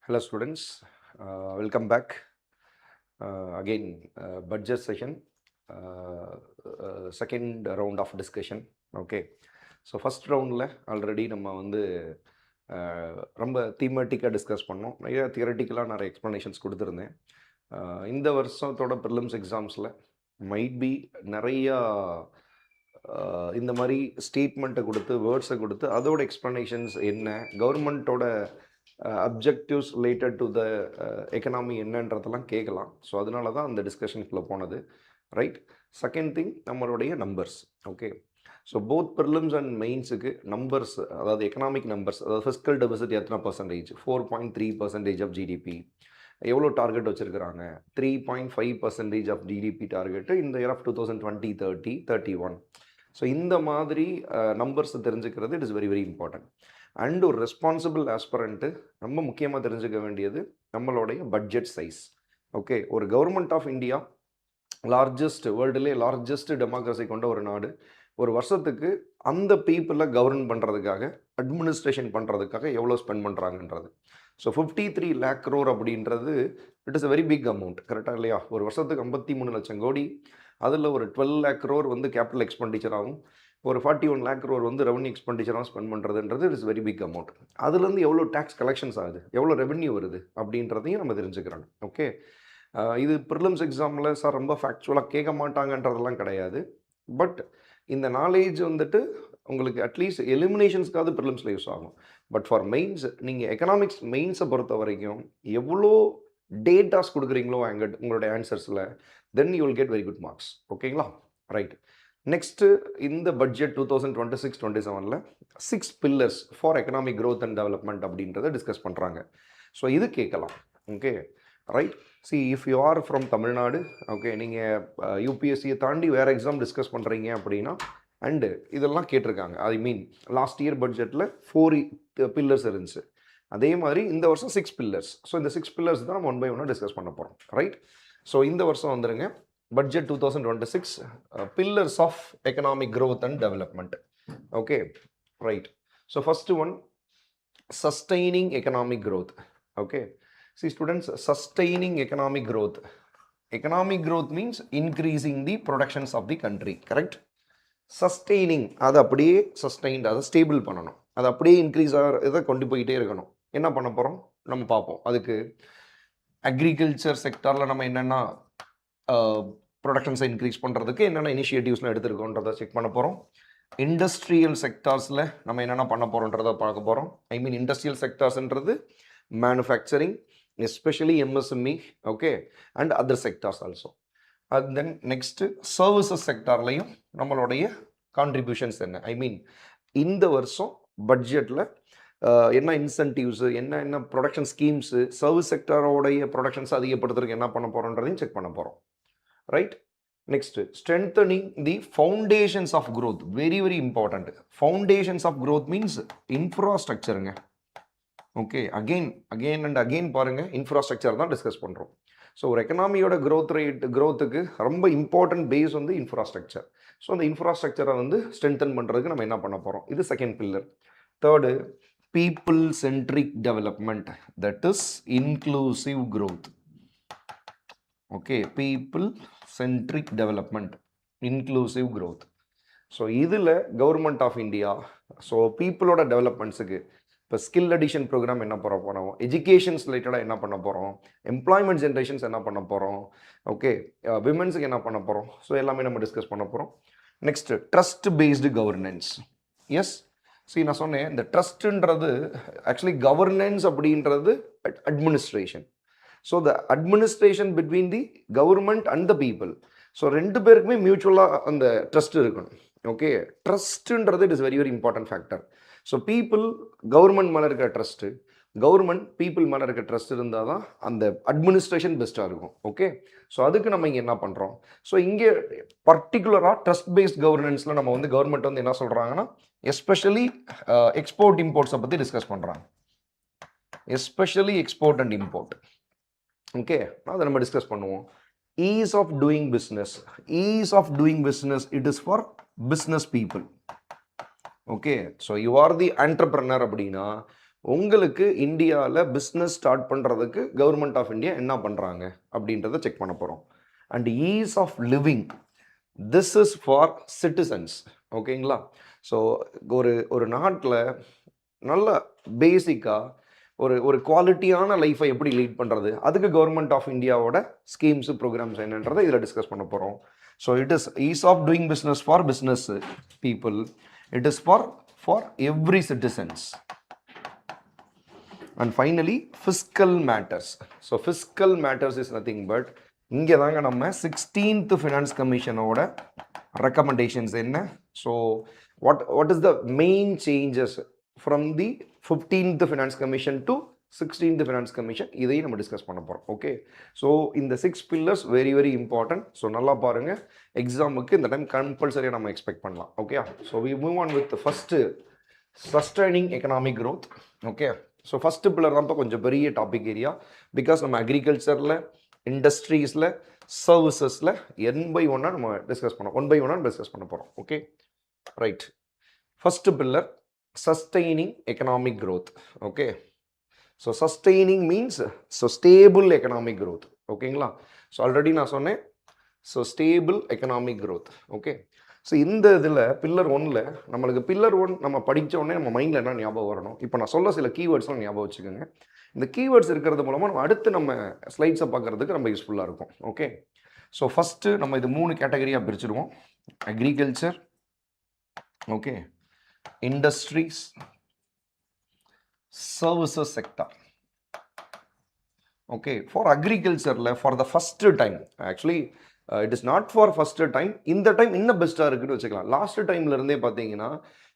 Hello students, welcome back. Again, budget session, second round of discussion. Okay, so first roundல already நம்ம வந்து ரொம்ப தீமேட்டிக்காக discuss பண்ணோம். நிறைய தியரட்டிக்கலாக நிறைய எக்ஸ்ப்ளனேஷன்ஸ் கொடுத்துருந்தேன். இந்த வருஷத்தோட ப்ரிலிம்ஸ் எக்ஸாம்ஸில் மைட் பி நிறையா இந்த மாதிரி ஸ்டேட்மெண்ட்டை கொடுத்து வேர்ட்ஸை கொடுத்து அதோட எக்ஸ்ப்ளனேஷன்ஸ் என்ன, கவர்மெண்ட்டோட objectives related to the economy என்னன்றதெல்லாம் கேட்கலாம். ஸோ அதனால தான் அந்த டிஸ்கஷனுக்குள்ளே போனது. ரைட். செகண்ட் திங் நம்மளுடைய numbers. Okay, so both prelims and மெயின்ஸுக்கு நம்பர்ஸ், அதாவது எக்கனாமிக் நம்பர்ஸ், அதாவது ஃபிஸ்கல் டெபிசிட் எத்தனை பர்சன்டேஜ், 4.3% ஆஃப் ஜிடிபி, எவ்வளோ டார்கெட் வச்சுருக்கிறாங்க, 3.5% ஆஃப் ஜிடிபி டார்கெட்டு இந்த இயர் ஆஃப் 2020, 30, 31. ஸோ இந்த மாதிரி நம்பர்ஸை தெரிஞ்சுக்கிறது it is very very important. And ஒரு ரெஸ்பான்சிபிள் ஆஸ்பிரண்ட்டு ரொம்ப முக்கியமாக தெரிஞ்சுக்க வேண்டியது நம்மளுடைய பட்ஜெட் சைஸ். ஓகே, ஒரு கவர்மெண்ட் ஆஃப் இந்தியா லார்ஜஸ்ட், வேர்ல்டுலேயே லார்ஜஸ்ட் டெமோக்ரஸி கொண்ட ஒரு நாடு, ஒரு வருஷத்துக்கு அந்த பீப்புளை கவர்ன் பண்ணுறதுக்காக, அட்மினிஸ்ட்ரேஷன் பண்ணுறதுக்காக எவ்வளோ ஸ்பெண்ட் பண்ணுறாங்கன்றது. ஸோ 53 lakh crore அப்படின்றது it is a very big amount. கரெக்டாக இல்லையா? ஒரு வருஷத்துக்கு 53 லட்சம் கோடி, அதில் ஒரு 12 lakh crore வந்து கேபிட்டல் எக்ஸ்பெண்டிச்சர் ஆகும், ஒரு 41 lakh crore வந்து ரெவன்யூ எக்ஸ்பெண்டிச்சராக ஸ்பெண்ட் பண்ணுறதுன்றது it is very big amount. அதுலேருந்து எவ்வளோ டேக்ஸ் கலெக்ஷன்ஸ் ஆகுது, எவ்வளோ ரெவன்யூ வருது அப்படின்றதையும் நம்ம தெரிஞ்சுக்கிறோம். ஓகே, இது ப்ரிலிம்ஸ் எக்ஸாமில் சார் ரொம்ப ஃபேக்சுவலாக கேட்க மாட்டாங்கன்றதெல்லாம் கிடையாது. பட் இந்த நாலேஜ் வந்துட்டு உங்களுக்கு அட்லீஸ்ட் எலிமினேஷன்ஸ்க்காவது ப்ரிலிம்ஸில் யூஸ் ஆகும். பட் ஃபார் மெயின்ஸ், நீங்கள் எக்கனாமிக்ஸ் மெயின்ஸை பொறுத்த வரைக்கும் எவ்வளோ டேட்டாஸ் கொடுக்குறீங்களோ உங்களுடைய ஆன்சர்ஸில், then you will get very good marks. ஓகேங்களா? ரைட். நெக்ஸ்ட்டு இந்த budget 2026-27 6 pillars for economic growth and development அப்படின்றத டிஸ்கஸ் பண்ணுறாங்க. ஸோ இது கேட்கலாம். Okay, right. See, if you are from Tamil Nadu, okay, நீங்கள் யூபிஎஸ்சியை தாண்டி வேறு எக்ஸாம் டிஸ்கஸ் பண்ணுறீங்க அப்படின்னா, அண்டு இதெல்லாம் கேட்டிருக்காங்க. ஐ மீன் லாஸ்ட் இயர் பட்ஜெட்டில் 4 pillars இருந்துச்சு. அதே மாதிரி இந்த வருஷம் 6 pillars. ஸோ இந்த 6 pillars தான் நம்ம 1 by 1 டிஸ்கஸ் பண்ண போகிறோம். ரைட். ஸோ இந்த வருஷம் வந்துருங்க budget 2026 pillars of economic growth and development. Okay, right. So first one, sustaining economic growth. Okay, see students, sustaining economic growth. Economic growth means increasing the productions of the country. Correct? Sustaining, அது அப்படியே sustained, அதை stable பண்ணணும், அது அப்படியே increase இதை கொண்டு போயிட்டே இருக்கணும். என்ன பண்ண போகிறோம் நம்ம பார்ப்போம். அதுக்கு அக்ரிகல்ச்சர் செக்டாரில் நம்ம என்னென்னா ப்ரொடக்ஷன்ஸை இன்க்ரீஸ் பண்ணுறதுக்கு என்னென்ன இனிஷியேட்டிவ்ஸ்லாம் எடுத்துருக்கோன்றதை செக் பண்ண போகிறோம். இண்டஸ்ட்ரியல் செக்டார்ஸில் நம்ம என்னென்ன பண்ண போகிறோன்றதை பார்க்க போகிறோம். ஐ மீன் இண்டஸ்ட்ரியல் செக்டார்ஸ்ன்றது manufacturing, especially MSME, okay, and other sectors also. And then next services செக்டார்லையும் நம்மளுடைய கான்ட்ரிபியூஷன்ஸ் என்ன, ஐ மீன் இந்த வருஷம் பட்ஜெட்டில் என்ன இன்சென்டிவ்ஸு, என்ன ப்ரொடக்ஷன் ஸ்கீம்ஸு, சர்வீஸ் செக்டாரோடைய ப்ரொடக்ஷன்ஸ் அதிகப்படுத்துறதுக்கு என்ன பண்ண போகிறோன்றதையும் செக் பண்ண போகிறோம். Right. Next, strengthening the foundations of growth. Very very important. Foundations of growth means இன்ஃப்ராஸ்ட்ரக்சருங்க. ஓகே, அகெயின் பாருங்கள், இன்ஃப்ராஸ்ட்ரக்சர் தான் டிஸ்கஸ் பண்ணுறோம். ஸோ ஒரு எக்கனாமியோட க்ரோத்துக்கு ரொம்ப இம்பார்ட்டன்ட் பேஸ் வந்து இன்ஃப்ராஸ்ட்ரக்சர். ஸோ அந்த இன்ஃப்ராஸ்ட்ரக்சரை வந்து ஸ்ட்ரென்தன் பண்ணுறதுக்கு நம்ம என்ன பண்ண போகிறோம், இது second pillar. Third, people centric development, that is inclusive growth. Okay, people centric development, inclusive growth. So இதில் கவர்மெண்ட் ஆஃப் இந்தியா, ஸோ பீப்புளோட டெவலப்மெண்ட்ஸுக்கு இப்போ ஸ்கில் அடிஷன் ப்ரோக்ராம் என்ன பண்ண போகிறோம், எஜுகேஷன்ஸ் ரிலேட்டடாக என்ன பண்ண போகிறோம், எம்ப்ளாய்மெண்ட் ஜென்ரேஷன்ஸ் என்ன பண்ண போகிறோம், ஓகே, விமென்ஸுக்கு என்ன பண்ண போகிறோம். ஸோ எல்லாமே நம்ம டிஸ்கஸ் பண்ண போகிறோம். Next, trust based governance. Yes, சரி, நான் சொன்னேன் இந்த ட்ரஸ்ட்ன்றது ஆக்சுவலி கவர்னன்ஸ் அப்படின்றது administration. So the administration between the government and the people. So ரெண்டு பேருக்குமே மியூச்சுவலாக அந்த ட்ரஸ்ட் இருக்கணும். ஓகே, ட்ரஸ்ட்ன்றது it is very very important factor. So people government மேலே இருக்க ட்ரஸ்ட்டு, கவர்மெண்ட் பீப்புள் மேலே இருக்க ட்ரஸ்ட் இருந்தால் தான் அந்த அட்மினிஸ்ட்ரேஷன் பெஸ்ட்டாக இருக்கும். ஓகே, ஸோ அதுக்கு நம்ம இங்கே என்ன பண்ணுறோம், ஸோ இங்கே பர்டிகுலராக ட்ரஸ்ட் பேஸ்ட் கவர்னன்ஸில் நம்ம வந்து கவர்மெண்ட் வந்து என்ன சொல்கிறாங்கன்னா, எஸ்பெஷலி எக்ஸ்போர்ட் இம்போர்ட்ஸை பற்றி டிஸ்கஸ் பண்ணுறாங்க. Especially export and import. Okay, அதை நம்ம டிஸ்கஸ் பண்ணுவோம். Ease of doing business. Ease of doing business, it is for business people. Okay, so you are the entrepreneur அப்படின்னா உங்களுக்கு இந்தியாவில் பிஸ்னஸ் ஸ்டார்ட் பண்ணுறதுக்கு கவர்மெண்ட் ஆஃப் இந்தியா என்ன பண்ணுறாங்க அப்படின்றத செக் பண்ண போகிறோம். And ease of living, this is for citizens. ஓகேங்களா? ஸோ ஒரு நாட்டில் நல்ல பேசிக்காக ஒரு குவாலிட்டியான லைஃப்பை எப்படி லீட் பண்ணுறது, அதுக்கு கவர்மெண்ட் ஆஃப் இந்தியாவோட ஸ்கீம்ஸு ப்ரோக்ராம்ஸ் என்னன்றதை இதில் டிஸ்கஸ் பண்ண போகிறோம். So it is ease of doing business for business people. It is for every citizens. And finally fiscal matters. So fiscal matters is nothing but இங்கே தாங்க நம்ம 16th ஃபினான்ஸ் கமிஷனோட recommendations என்ன. So what is the main changes from the 15th finance commission to 16th finance commission, இதையும் நம்ம discuss பண்ண போகிறோம். Okay, so இந்த 6 pillars very very important. So நல்லா பாருங்கள், எக்ஸாமுக்கு இந்த டைம் கம்பல்சரியாக நம்ம எக்ஸ்பெக்ட் பண்ணலாம். Okay, so we move on with first sustaining economic growth. Okay, so first pillar தான் இப்போ கொஞ்சம் பெரிய டாபிக் ஏரியா. பிகாஸ் நம்ம அக்ரிகல்ச்சரில், இண்டஸ்ட்ரீஸில், சர்வீசஸில் ஒன் பை ஒன்னாக நம்ம டிஸ்கஸ் பண்ண போகிறோம். Okay, right. First pillar sustaining economic growth. Okay, so sustaining means stable economic growth. ஓகேங்களா? ஸோ ஆல்ரெடி நான் சொன்னேன், so stable economic growth. Okay, so இந்த இதில் பில்லர் 1ல் நம்மளுக்கு பில்லர் 1 நம்ம படித்த உடனே நம்ம மைண்டில் என்ன ஞாபகம் வரணும், இப்போ நான் சொல்ல சில கீவேர்ட்ஸ்லாம் ஞாபகம் வச்சுக்கோங்க. இந்த கீவேர்ட்ஸ் இருக்கிறது மூலமாக நம்ம அடுத்து நம்ம ஸ்லைட்ஸை பார்க்குறதுக்கு ரொம்ப யூஸ்ஃபுல்லாக இருக்கும். ஓகே, ஸோ ஃபஸ்ட்டு நம்ம இது 3 கேட்டகரியாக பிரிச்சுடுவோம். Agriculture, okay, industries, services sector. Okay, for அக்ரிகல்ச்சரில் for the first time, actually it is not for first time, இந்த டைம் இன்னும் பெஸ்ட்டாக இருக்குன்னு வச்சுக்கலாம். லாஸ்ட் டைம்லேருந்தே பார்த்தீங்கன்னா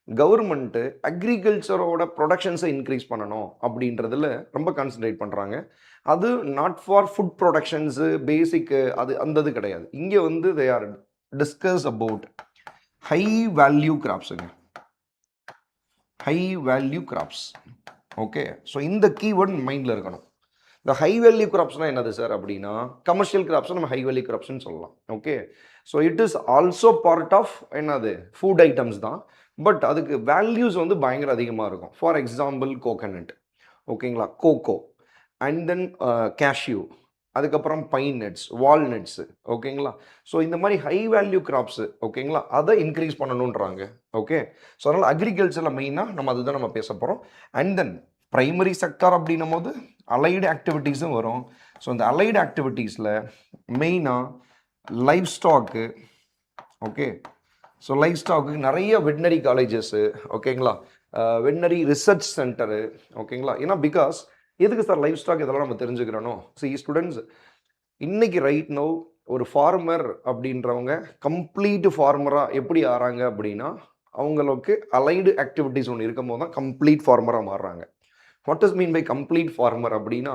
கவர்மெண்ட்டு அக்ரிகல்ச்சரோட ப்ரொடக்ஷன்ஸை இன்க்ரீஸ் பண்ணணும் அப்படின்றதுல ரொம்ப கான்சன்ட்ரேட் பண்ணுறாங்க. அது நாட் ஃபார் ஃபுட் ப்ரொடக்ஷன்ஸு பேசிக்கு, அது அந்த இது கிடையாது. இங்கே வந்து they are discuss about high value கிராப்ஸுங்க, high value crops. Okay, so இந்த கீவேர்ட் மைண்டில் இருக்கணும். இந்த ஹை வேல்யூ கிராப்ஸ்னால் என்னது சார் அப்படின்னா, கமர்ஷியல் கிராப்ஸை நம்ம ஹை வேல்யூ கிராப்ஸ்னு சொல்லலாம். Okay, so it is also part of என்னது ஃபுட் ஐட்டம்ஸ் தான், பட் அதுக்கு வேல்யூஸ் வந்து பயங்கர அதிகமாக இருக்கும். ஃபார் எக்ஸாம்பிள் கோகனட், ஓகேங்களா, கோகோ, அண்ட் தென் கேஷ்யூ, அதுக்கப்புறம் பைன் நட்ஸ், வால்நட்ஸு. ஓகேங்களா, ஸோ இந்த மாதிரி ஹை வேல்யூ கிராப்ஸு, ஓகேங்களா, அதை இன்க்ரீஸ் பண்ணணுன்றாங்க. ஓகே, ஸோ அதனால் அக்ரிகல்ச்சரில் மெயினாக நம்ம அதுதான் நம்ம பேச போகிறோம். அண்ட் தென் ப்ரைமரி செக்டார் அப்படின்னும் போது அலைடு ஆக்டிவிட்டீஸும் வரும். ஸோ இந்த அலைடு ஆக்டிவிட்டீஸில் மெயினாக life stock. Okay, so life stock நிறைய வெட்னரி காலேஜஸ்ஸு, ஓகேங்களா, வெட்னரி ரிசர்ச் சென்டரு. ஓகேங்களா, ஏன்னா பிகாஸ் எதுக்கு சார் லைஃப் ஸ்டாக் இதெல்லாம் நம்ம தெரிஞ்சுக்கிறோம். ஸோ ஸ்டூடெண்ட்ஸ், இன்னைக்கு ரைட் நோ ஒரு ஃபார்மர் அப்படின்றவங்க கம்ப்ளீட் ஃபார்மராக எப்படி ஆறாங்க அப்படின்னா, அவங்களுக்கு அலைடு ஆக்டிவிட்டீஸ் ஒன்று இருக்கும் போது தான் கம்ப்ளீட் ஃபார்மராக மாறுறாங்க. What is mean by complete farmer அப்படின்னா,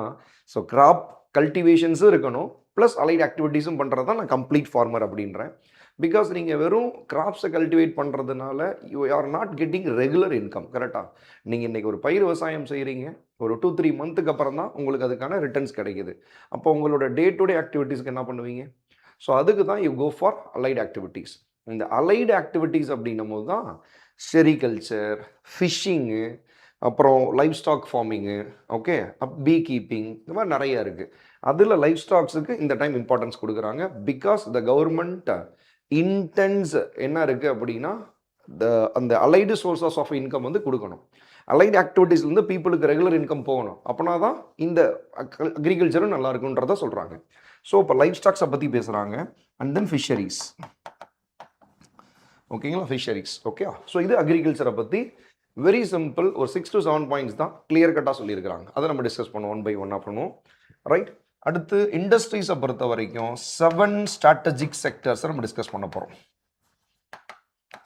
ஸோ கிராப் கல்டிவேஷன்ஸும் இருக்கணும், ப்ளஸ் அலைட் ஆக்டிவிட்டீஸும் பண்ணுறது தான் நான் கம்ப்ளீட் ஃபார்மர் அப்படின்றேன். பிகாஸ் நீங்கள் வெறும் கிராப்ஸை கல்டிவேட் பண்ணுறதுனால you are not getting regular income. கரெக்டாக, நீங்கள் இன்றைக்கி ஒரு பயிர் விவசாயம் செய்கிறீங்க, ஒரு 2-3 மந்த்துக்கு அப்புறம் தான் உங்களுக்கு அதுக்கான ரிட்டர்ன்ஸ் கிடைக்குது. அப்போ உங்களோட டே டு டே ஆக்டிவிட்டீஸ்க்கு என்ன பண்ணுவீங்க? ஸோ அதுக்கு தான் you go for allied activities. இந்த அலைடு ஆக்டிவிட்டீஸ் அப்படின்னும் போது தான் செரிகல்ச்சர், ஃபிஷ்ஷிங்கு, அப்புறம் life stock farming, okay, bee keeping, இந்த மாதிரி நிறையா இருக்குது. அதில் லைஃப் ஸ்டாக்ஸுக்கு இந்த டைம் இம்பார்ட்டன்ஸ் கொடுக்குறாங்க. பிகாஸ் த கவர்மெண்ட் இன்டென்ஸ் என்ன இருக்குது அப்படின்னா, அந்த அலைடு சோர்ஸஸ் ஆஃப் இன்கம் வந்து கொடுக்கணும். அலைடு ஆக்டிவிட்டீஸ்லேருந்து பீப்புளுக்கு ரெகுலர் இன்கம் போகணும். அப்படின்னா தான் இந்த அக்ரிகல்ச்சரும் நல்லா இருக்குன்றத சொல்கிறாங்க. ஸோ இப்போ லைஃப் ஸ்டாக்ஸை பற்றி பேசுகிறாங்க. And then fisheries. ஓகேங்களா, ஃபிஷரிஸ். ஓகே, ஸோ இது அக்ரிகல்ச்சரை பற்றி வெரி சிம்பிள், ஒரு 6 to 7 பாயிண்ட்ஸ் தான் கிளியர் கட்டாக சொல்லியிருக்கிறாங்க. அதை நம்ம டிஸ்கஸ் பண்ணுவோம், ஒன் பை ஒன்னாக பண்ணுவோம். ரைட், அடுத்து இண்டஸ்ட்ரீஸை பொறுத்த வரைக்கும் 7 ஸ்ட்ராட்டஜிக் செக்டர்ஸை நம்ம டிஸ்கஸ் பண்ண போகிறோம்.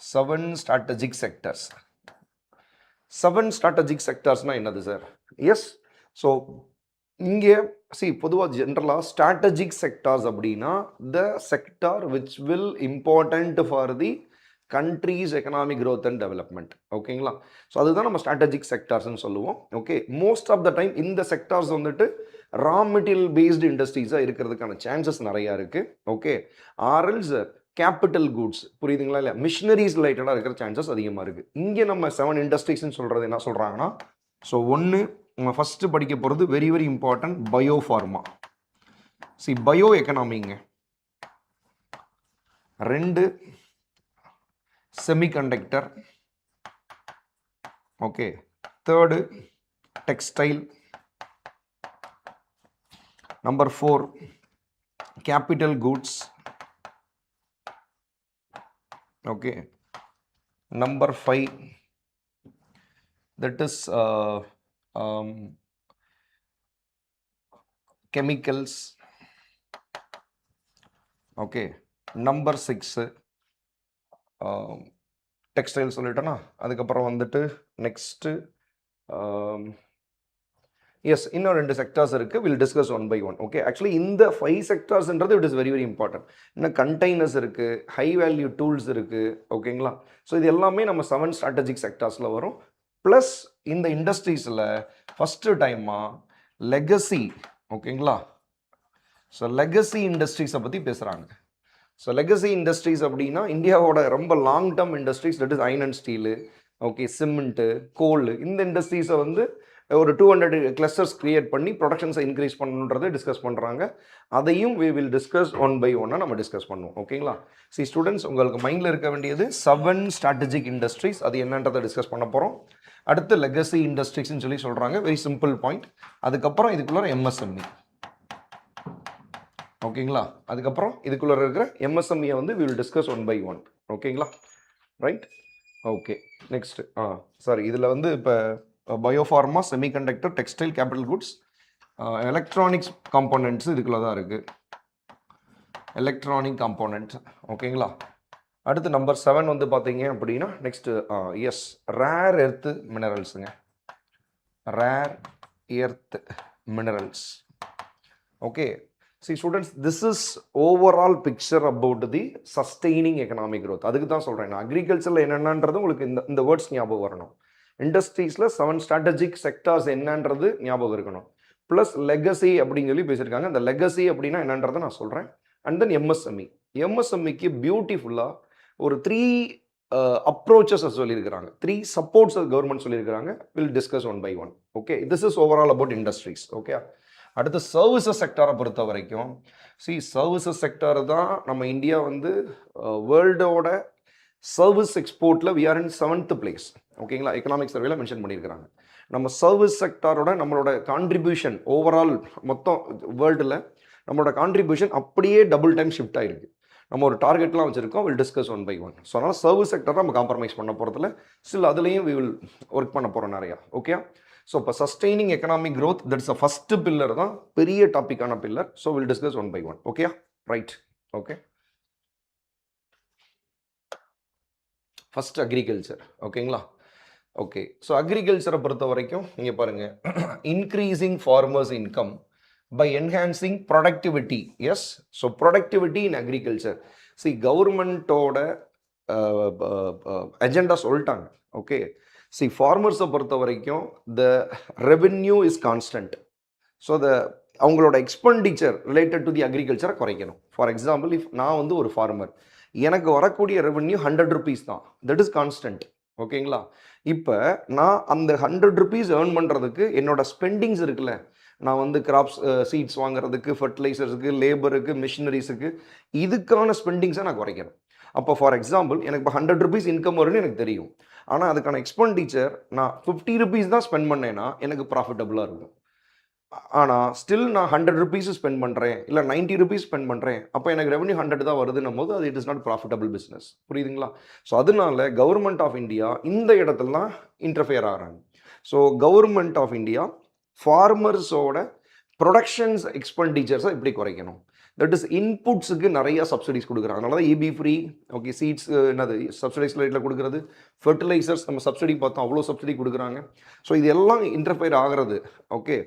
7 ஸ்ட்ராட்டஜிக் செக்டர்ஸ். 7 ஸ்ட்ராட்டஜிக் செக்டர்ஸ்னால் என்னது சார்? எஸ், ஸோ இங்கே பொதுவாக ஜென்ரலாக ஸ்ட்ராட்டஜிக் செக்டார்ஸ் அப்படின்னா the sector which will important for the country's economic growth and development. ஓகேங்களா, ஸோ அதுதான் நம்ம ஸ்ட்ராட்டஜிக் செக்டார்ஸ்ன்னு சொல்லுவோம். Okay, most of the time இந்த செக்டார்ஸ் வந்துட்டு ரா மெட்டீரியல் பேஸ்டு இண்டஸ்ட்ரீஸாக இருக்கிறதுக்கான சான்சஸ் நிறையா இருக்குது. ஓகே, ஆர்எல்ஸ் கேபிட்டல் குட்ஸ், புரியுதுங்களா இல்லையா, மிஷினரிஸ் ரிலேட்டடாக இருக்கிற சான்சஸ் அதிகமாக இருக்குது. இங்கே நம்ம 7 இண்டஸ்ட்ரீஸ்ன்னு சொல்கிறது என்ன சொல்கிறாங்கன்னா, ஸோ ஒன்று நம்ம ஃபஸ்ட்டு படிக்க போகிறது very very important bio-pharma. Bio எக்கனாமிங்க. 2 semiconductor. Okay. 3 textile. Number 4 capital goods. Okay. Number 5 that is chemicals. Okay. Number 6 textile சொல்லிட்டேனா. அதுக்கப்புறம் வந்துட்டு நெக்ஸ்ட்டு எஸ் இன்னும் 2 செக்டார்ஸ் இருக்குது. Will discuss one by one. Okay. Actually இந்த 5 செக்டார்ஸ்ன்றது it is very very important. இன்னும் containers இருக்குது, ஹை வேல்யூ டூல்ஸ் இருக்குது. ஓகேங்களா. ஸோ இது எல்லாமே நம்ம 7 ஸ்ட்ராட்டஜிக் செக்டார்ஸில் வரும். ப்ளஸ் இந்த இண்டஸ்ட்ரீஸில் ஃபஸ்ட்டு டைமாக லெகசி. ஓகேங்களா. ஸோ லெகசி இண்டஸ்ட்ரீஸை பற்றி பேசுகிறாங்க. ஸோ லெகசி இண்டஸ்ட்ரீஸ் அப்படின்னா இந்தியாவோட ரொம்ப long term industries, that is iron and steel, okay, cement, coal, இந்த இண்டஸ்ட்ரீஸை வந்து ஒரு 200 கிளஸ்டர்ஸ் கிரியேட் பண்ணி ப்ரொடக்ஷன்ஸை இன்க்ரீஸ் பண்ணணுன்றதை டிஸ்கஸ் பண்ணுறாங்க. அதையும் we will discuss one by ஒன்னாக நம்ம டிஸ்கஸ் பண்ணுவோம். ஓகேங்களா. ஸ்டூடெண்ட்ஸ், உங்களுக்கு மைண்டில் இருக்க வேண்டியது 7 ஸ்ட்ராட்டஜிக் இண்டஸ்ட்ரீஸ், அது என்னன்றதை டிஸ்கஸ் பண்ண போகிறோம். அடுத்து லெகசி இண்டஸ்ட்ரீஸ்ன்னு சொல்லி சொல்கிறாங்க, வெரி சிம்பிள் பாயிண்ட். அதுக்கப்புறம் இதுக்குள்ள MSME. ஓகேங்களா. அதுக்கப்புறம் இதுக்குள்ளே இருக்கிற MSME வந்து we will discuss one by one. ஓகேங்களா. ரைட். ஓகே. நெக்ஸ்ட் சாரி, இதில் வந்து இப்போ bio-pharma, semiconductor, textile, capital goods, electronics components இதுக்குள்ள தான் இருக்குது. Electronic components. ஓகேங்களா. அடுத்து நம்பர் 7 வந்து பார்த்தீங்க அப்படின்னா நெக்ஸ்ட் எஸ் ரேர் எர்த்து மினரல்ஸுங்க. Rare earth minerals. Okay. Students, this is overall picture about the sustaining economic growth. அதுக்கு தான் சொல்கிறேன் நான். அக்ரிகல்ச்சரில் என்னென்னன்றது உங்களுக்கு இந்த வேர்ட்ஸ் ஞாபகம் வரணும். இண்டஸ்ட்ரீஸில் 7 ஸ்ட்ராட்டஜிக் செக்டார்ஸ் என்னன்றது ஞாபகம் இருக்கணும். ப்ளஸ் லெகசி அப்படின்னு சொல்லி பேசியிருக்காங்க. அந்த லெகசி அப்படின்னா என்னன்றதை நான் சொல்கிறேன். அண்ட் தென் எம்எஸ்எம்இக்கு பியூட்டிஃபுல்லாக ஒரு 3 அப்ரோச்சஸ் சொல்லியிருக்கிறாங்க. 3 சப்போர்ட்ஸ் கவர்மெண்ட் சொல்லியிருக்கிறாங்க. Will discuss one by one. Okay. This is overall about industries. Okay. அடுத்து சர்வீசஸ் செக்டாரை பொறுத்த வரைக்கும் சர்வீசஸ் செக்டார் தான் நம்ம இந்தியா வந்து வேர்ல்டோட சர்வீஸ் எக்ஸ்போர்ட்டில் we are in 7th place. ஓகேங்களா. எக்கனாமிக் சர்வேல மென்ஷன் பண்ணியிருக்கிறாங்க. நம்ம சர்வீஸ் செக்டாரோட நம்மளோட கான்ட்ரிபியூஷன் ஓவரால் மொத்தம் வேர்ல்டில் நம்மளோட கான்ட்ரிபியூஷன் அப்படியே டபுள் டைம் ஷிஃப்ட் ஆகிருக்கு. நம்ம ஒரு டார்கெட்லாம் வச்சுருக்கோம். Will discuss one by one. So அதனால் சர்வீஸ் செக்டர் நம்ம காம்ப்ரமைஸ் பண்ண போகிறதுல ஸ்டில் அதுலேயும் வி வில் ஒர்க் பண்ண போகிறோம் நிறையா. ஓகே. ஸோ இப்போ sustaining economic growth, that's a first pillar தான், பெரிய டாப்பிக்கான pillar. So will discuss one by one. Okay. Right. Okay. First agriculture. ஓகேங்களா. ஓகே. ஸோ அக்ரிகல்ச்சரை பொறுத்த வரைக்கும் நீங்கள் பாருங்கள், increasing farmers income by enhancing productivity. Yes. So productivity in agriculture. கவர்மெண்ட்டோட அஜெண்டா சொல்லிட்டாங்க. ஓகே. ஃபார்மர்ஸை பொறுத்த வரைக்கும் the revenue is constant. So அவங்களோட எக்ஸ்பெண்டிச்சர் ரிலேட்டட் டு தி அக்ரிகல்ச்சரை குறைக்கணும். ஃபார் எக்ஸாம்பிள், இஃப் நான் வந்து ஒரு ஃபார்மர், எனக்கு வரக்கூடிய ரெவென்யூ 100 rupees தான். That is constant. ஓகேங்களா. இப்போ நான் அந்த 100 rupees ஏர்ன் பண்ணுறதுக்கு என்னோட ஸ்பெண்டிங்ஸ் இருக்குல்ல, நான் வந்து கிராப்ஸ் சீட்ஸ் வாங்குறதுக்கு, ஃபர்டிலைசர்ஸுக்கு, லேபருக்கு, மிஷினரிஸுக்கு, இதுக்கான ஸ்பெண்டிங்ஸை நான் குறைக்கணும். அப்போ ஃபார் எக்ஸாம்பிள், எனக்கு இப்போ 100 rupees இன்கம் வரும்னு எனக்கு தெரியும். ஆனால் அதுக்கான எக்ஸ்பெண்டிச்சர் நான் 50 rupees தான் ஸ்பெண்ட் பண்ணேன்னா எனக்கு ப்ராஃபிட்டபுளாக இருக்கும். ஆனால் ஸ்டில் நான் 100 rupees ஸ்பெண்ட் பண்ணுறேன், இல்லை 90 rupees ஸ்பெண்ட் பண்ணுறேன், அப்போ எனக்கு ரெவன்யூ 100 தான் வருதுன்னும் போது அது it is not profitable business. புரியுதுங்களா. ஸோ அதனால கவர்மெண்ட் ஆஃப் இந்தியா இந்த இடத்துலலாம் இன்டர்ஃபியர் ஆகிறாங்க. ஸோ கவர்மெண்ட் ஆஃப் இந்தியா ஃபார்மர்ஸோட ப்ரொடக்ஷன்ஸ் எக்ஸ்பெண்டிச்சர்ஸை எப்படி குறைக்கணும், தட் இஸ் இன்புட்ஸுக்கு நிறையா சப்சிடிஸ் கொடுக்குறாங்க. அதனால தான் EB ஃப்ரீ, ஓகே, சீட்ஸ் என்னது சப்சிடைஸ் ரேட்டில் கொடுக்குறது, ஃபர்டிலைசர்ஸ் நம்ம சப்சிடி பார்த்தோம், அவ்வளோ சப்சிடி கொடுக்குறாங்க. ஸோ இது எல்லாம் இன்டர்ஃபியர் ஆகிறது. ஓகே.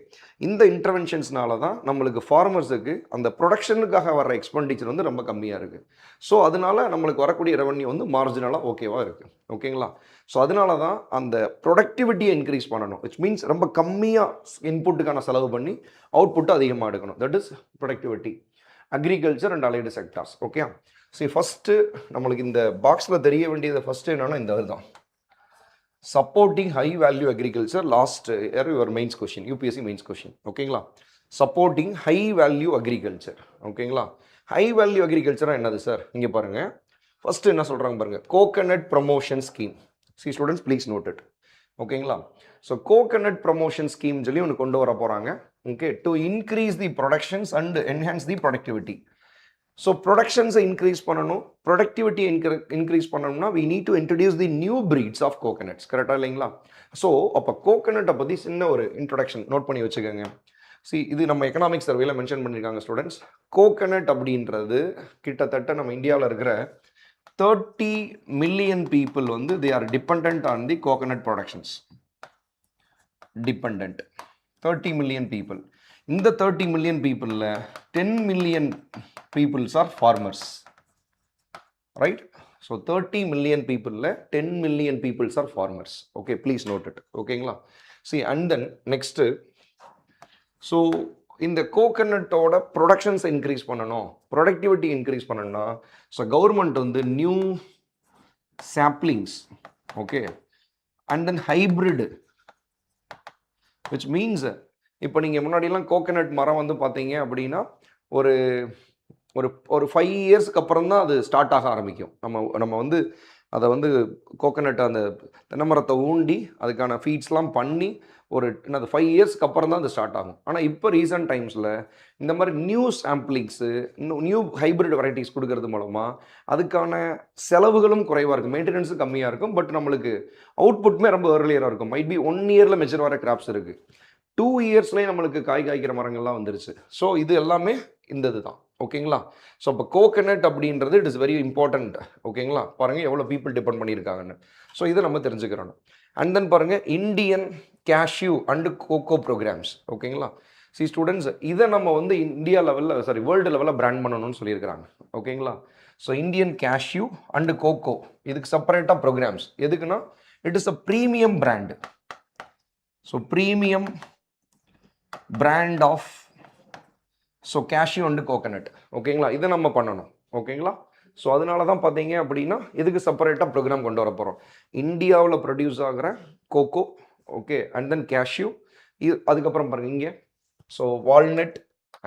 இந்த இன்டர்வென்ஷன்ஸ்னால தான் நம்மளுக்கு ஃபார்மர்ஸுக்கு அந்த ப்ரொடக்ஷனுக்காக வர எக்ஸ்பெண்டிச்சர் வந்து ரொம்ப கம்மியாக இருக்குது. ஸோ அதனால நம்மளுக்கு வரக்கூடிய ரெவன்யூ வந்து மார்ஜினலாக ஓகேவாக இருக்குது. ஓகேங்களா. ஸோ அதனால தான் அந்த ப்ரொடக்டிவிட்டியை இன்க்ரீஸ் பண்ணணும். விச் மீன்ஸ் ரொம்ப கம்மியாக இன்புட்டுக்கான செலவு பண்ணி அவுட்புட்டு அதிகமாக எடுக்கணும். That is productivity. Agriculture and allied sectors. Okay. First நம்மளுக்கு இந்த பாக்ஸில் தெரிய வேண்டியது ஃபஸ்ட்டு என்னென்னா இந்த தான் supporting high value agriculture last year your mains question, UPSC mains question. ஓகேங்களா? Supporting high value agriculture. ஓகேங்களா? ஹை வேல்யூ அக்ரிகல்ச்சரா என்னது சார்? இங்கே பாருங்க, ஃபர்ஸ்ட் என்ன சொல்றாங்க பாருங்க, coconut promotion scheme. See students please note it. ஓகேங்களா? ஸோ கோகனட் ப்ரமோஷன் ஸ்கீம் சொல்லி ஒன்று கொண்டு வர போறாங்க. Okay, to increase the productions and enhance the productivity. So ப்ரொடக்ஷன்ஸை இன்க்ரீஸ் பண்ணணும், ப்ரொடக்டிவிட்டி இன்க்ரீஸ் பண்ணணும்னா we need to introduce the new breeds of coconuts. கரெக்டாக இல்லைங்களா? ஸோ அப்போ கோகனட்டை பற்றி சின்ன ஒரு இன்ட்ரொடக்ஷன் நோட் பண்ணி வச்சுக்கோங்க. இது நம்ம எக்கனாமிக் சர்வேல மென்ஷன் பண்ணியிருக்காங்க ஸ்டூடெண்ட்ஸ். கோகனட் அப்படின்றது கிட்டத்தட்ட நம்ம இந்தியாவில் இருக்கிற 30 மில்லியன் பீப்புள் வந்து they are depend on the coconut productions. Depend 30 million people. இந்த 30 மில்லியன் பீப்புளில் 10 million peoples are farmers, right? So 30 million பீப்புளில் 10 million peoples are farmers. Okay, please note it. ஓகேங்களா? See and then next, so இந்த கோகனட்டோட ப்ரொடக்ஷன்ஸை increase பண்ணணும், productivity increase பண்ணணும்னா so government வந்து new saplings, okay, and then hybrid, which means இப்போ நீங்கள் முன்னாடிலாம் கோகனட் மரம் வந்து பார்த்தீங்க அப்படின்னா ஒரு ஒரு ஒரு 5 இயர்ஸ்க்கு அப்புறம் தான் அது ஸ்டார்ட் ஆக ஆரம்பிக்கும். நம்ம வந்து அதை வந்து கோகனட் அந்த தென்னை மரத்தை ஊண்டி அதுக்கான ஃபீட்ஸ்லாம் பண்ணி ஒரு என்னது 5 இயர்ஸ்க்கு அப்புறம் தான் அது ஸ்டார்ட் ஆகும். ஆனால் இப்போ ரீசன்ட் டைம்ஸில் இந்த மாதிரி நியூ சாம்பிளிங்ஸு, நியூ ஹைப்ரிட் வெரைட்டிஸ் கொடுக்கறது மூலமாக அதுக்கான செலவுகளும் குறைவாக இருக்கும், மெயின்டெனன்ஸும் கம்மியாக இருக்கும், பட் நம்மளுக்கு அவுட்புட்மே ரொம்ப ஏர்லியராக இருக்கும். மைட் பி 1 இயரில் மெச்சூர் வர கிராப்ஸ் இருக்குது, 2 இயர்ஸ்லேயே நம்மளுக்கு காய்க்கிற மரங்கள்லாம் வந்துருச்சு. ஸோ இது எல்லாமே இந்த இதுதான். ஓகேங்களா? ஸோ அப்போ கோகனட் அப்படின்றது இட் இஸ் வெரி இம்பார்ட்டண்ட். ஓகேங்களா? பாருங்கள் எவ்வளோ பீப்புள் டிபெண்ட் பண்ணியிருக்காங்கன்னு. ஸோ இதை நம்ம தெரிஞ்சுக்கிறோம். அண்ட் தென் பாருங்கள், Indian cashew and cocoa programs. ஓகேங்களா? சி ஸ்டூடெண்ட்ஸ், இதை நம்ம வந்து இந்தியா லெவலில் வேர்ல்டு லெவலில் பிராண்ட் பண்ணணும்னு சொல்லியிருக்கிறாங்க. ஓகேங்களா? So Indian cashew and cocoa இதுக்கு செப்பரேட்டாக ப்ரோக்ராம்ஸ். எதுக்குன்னா it is a premium brand. So premium brand of cashew and coconut. ஓகேங்களா? இதை நம்ம பண்ணணும். ஓகேங்களா? ஸோ அதனால தான் பார்த்தீங்க அப்படின்னா இதுக்கு செப்பரேட்டாக ப்ரோக்ராம் கொண்டு வர போகிறோம். இந்தியாவில் ப்ரொடியூஸ் ஆகிற cocoa, okay, and then cashew, அதுக்கப்புறம் பாருங்கள் இங்கே so walnut,